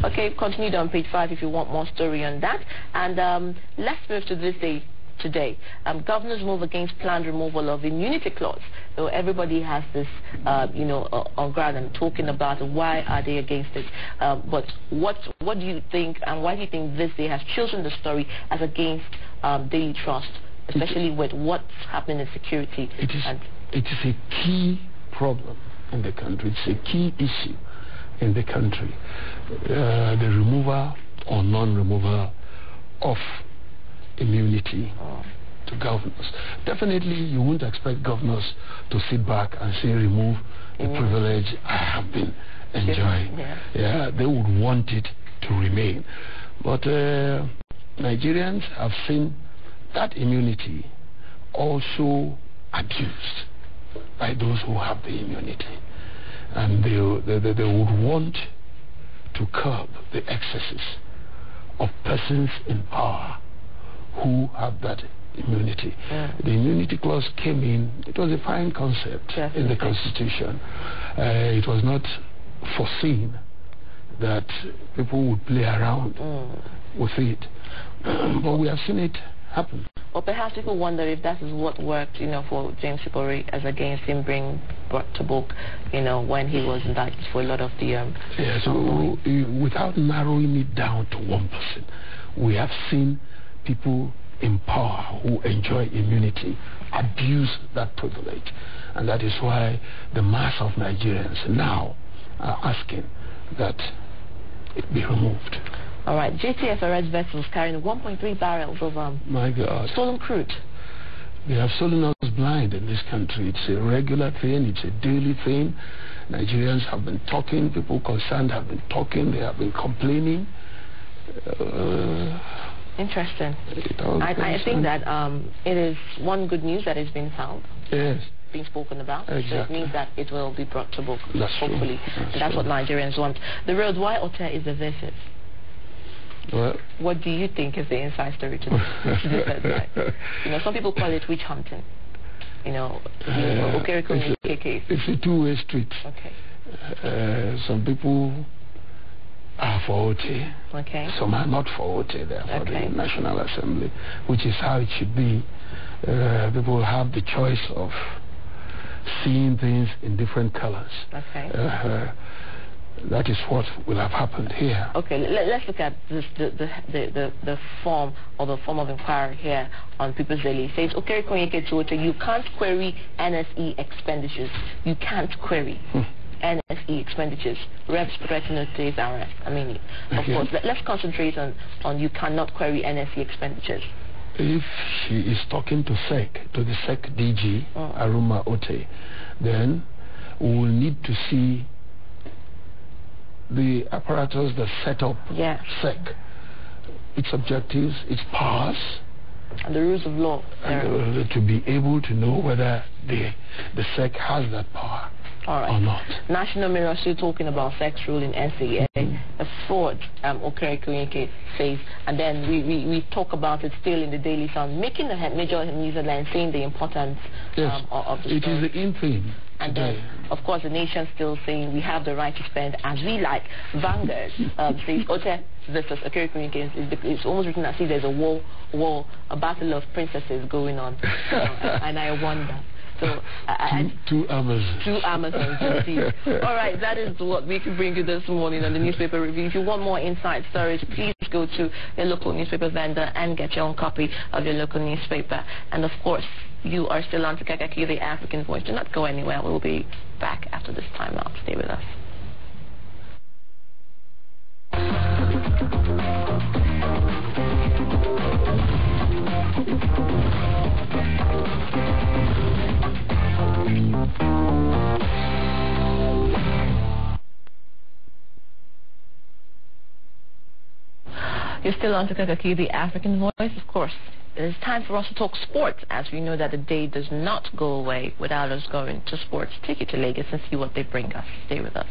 Okay, continue on page 5 if you want more story on that. And let's move to this day. Today, governors move against planned removal of immunity clause. So everybody has this, on ground and talking about why are they against it. But what do you think, and why do you think this day has chosen the story as against Daily Trust, especially with what's happening in security? It is a key problem in the country. It's a key issue in the country. The removal or non-removal of immunity to governors. Definitely you won't expect governors to sit back and say remove the privilege I have been enjoying. Yeah, they would want it to remain. But Nigerians have seen that immunity also abused by those who have the immunity. And they would want to curb the excesses of persons in power who have that immunity. The immunity clause came in, it was a fine concept in the Constitution. It was not foreseen that people would play around with it. But we have seen it happen. Or perhaps people wonder if that is what worked, for James Ipori as against him being brought to book, when he was indicted for a lot of the... so without narrowing it down to one person, we have seen people in power who enjoy immunity abuse that privilege, and that is why the mass of Nigerians now are asking that it be removed. All right, JTF arrests vessels carrying 1.3 barrels of my God, stolen crude. They have stolen us blind in this country. It's a regular thing, it's a daily thing. Nigerians have been talking, people concerned have been talking, they have been complaining. Interesting. I think that it is one good news that has been found. Yes. Being spoken about. Exactly. So it means that it will be brought to book, that's hopefully. True. That's what Nigerians want. The road, why Otta is evasive? Well, what do you think is the inside story to this? Some people call it witch hunting. It's a two-way street. Okay. Some people are for OT. Okay. Some are not for OT. They are for the National Assembly, which is how it should be. People have the choice of seeing things in different colors. Okay. that is what will have happened here. Okay, let's look at this, the form or the form of inquiry here on People's Daily. It says, okay, you can't query NSE expenditures. You can't query NSE expenditures. Reps threaten to today's arrest. I mean, of course, let's concentrate on you cannot query NSE expenditures. If she is talking to SEC, to the SEC DG, Aruma Ote, then we will need to see the apparatus that set up SEC, its objectives, its powers, and the rules of law, and to be able to know whether the SEC has that power or not. National Mirror still talking about sex rule in NCA, a fraud, Okereke says, and then we talk about it still in the Daily Sun, making a major news headline, saying the importance of the story. It is the in thing. And then, of course, the nation still saying we have the right to spend as we like. Vanguard says Ote versus Okereke. It's almost written as if there's a battle of princesses going on. And I wonder. So two Amazons. Two Amazons, indeed. All right, that is what we can bring you this morning on the newspaper review. If you want more inside stories, please go to your local newspaper vendor and get your own copy of your local newspaper. And of course, you are still on to Kaakaki, the African Voice. Do not go anywhere. We'll be back after this time out. Stay with us. You're still on to Kaakaki, the African Voice. Of course, it is time for us to talk sports, as we know that the day does not go away without us going to sports. Take you to Lagos and see what they bring us. Stay with us.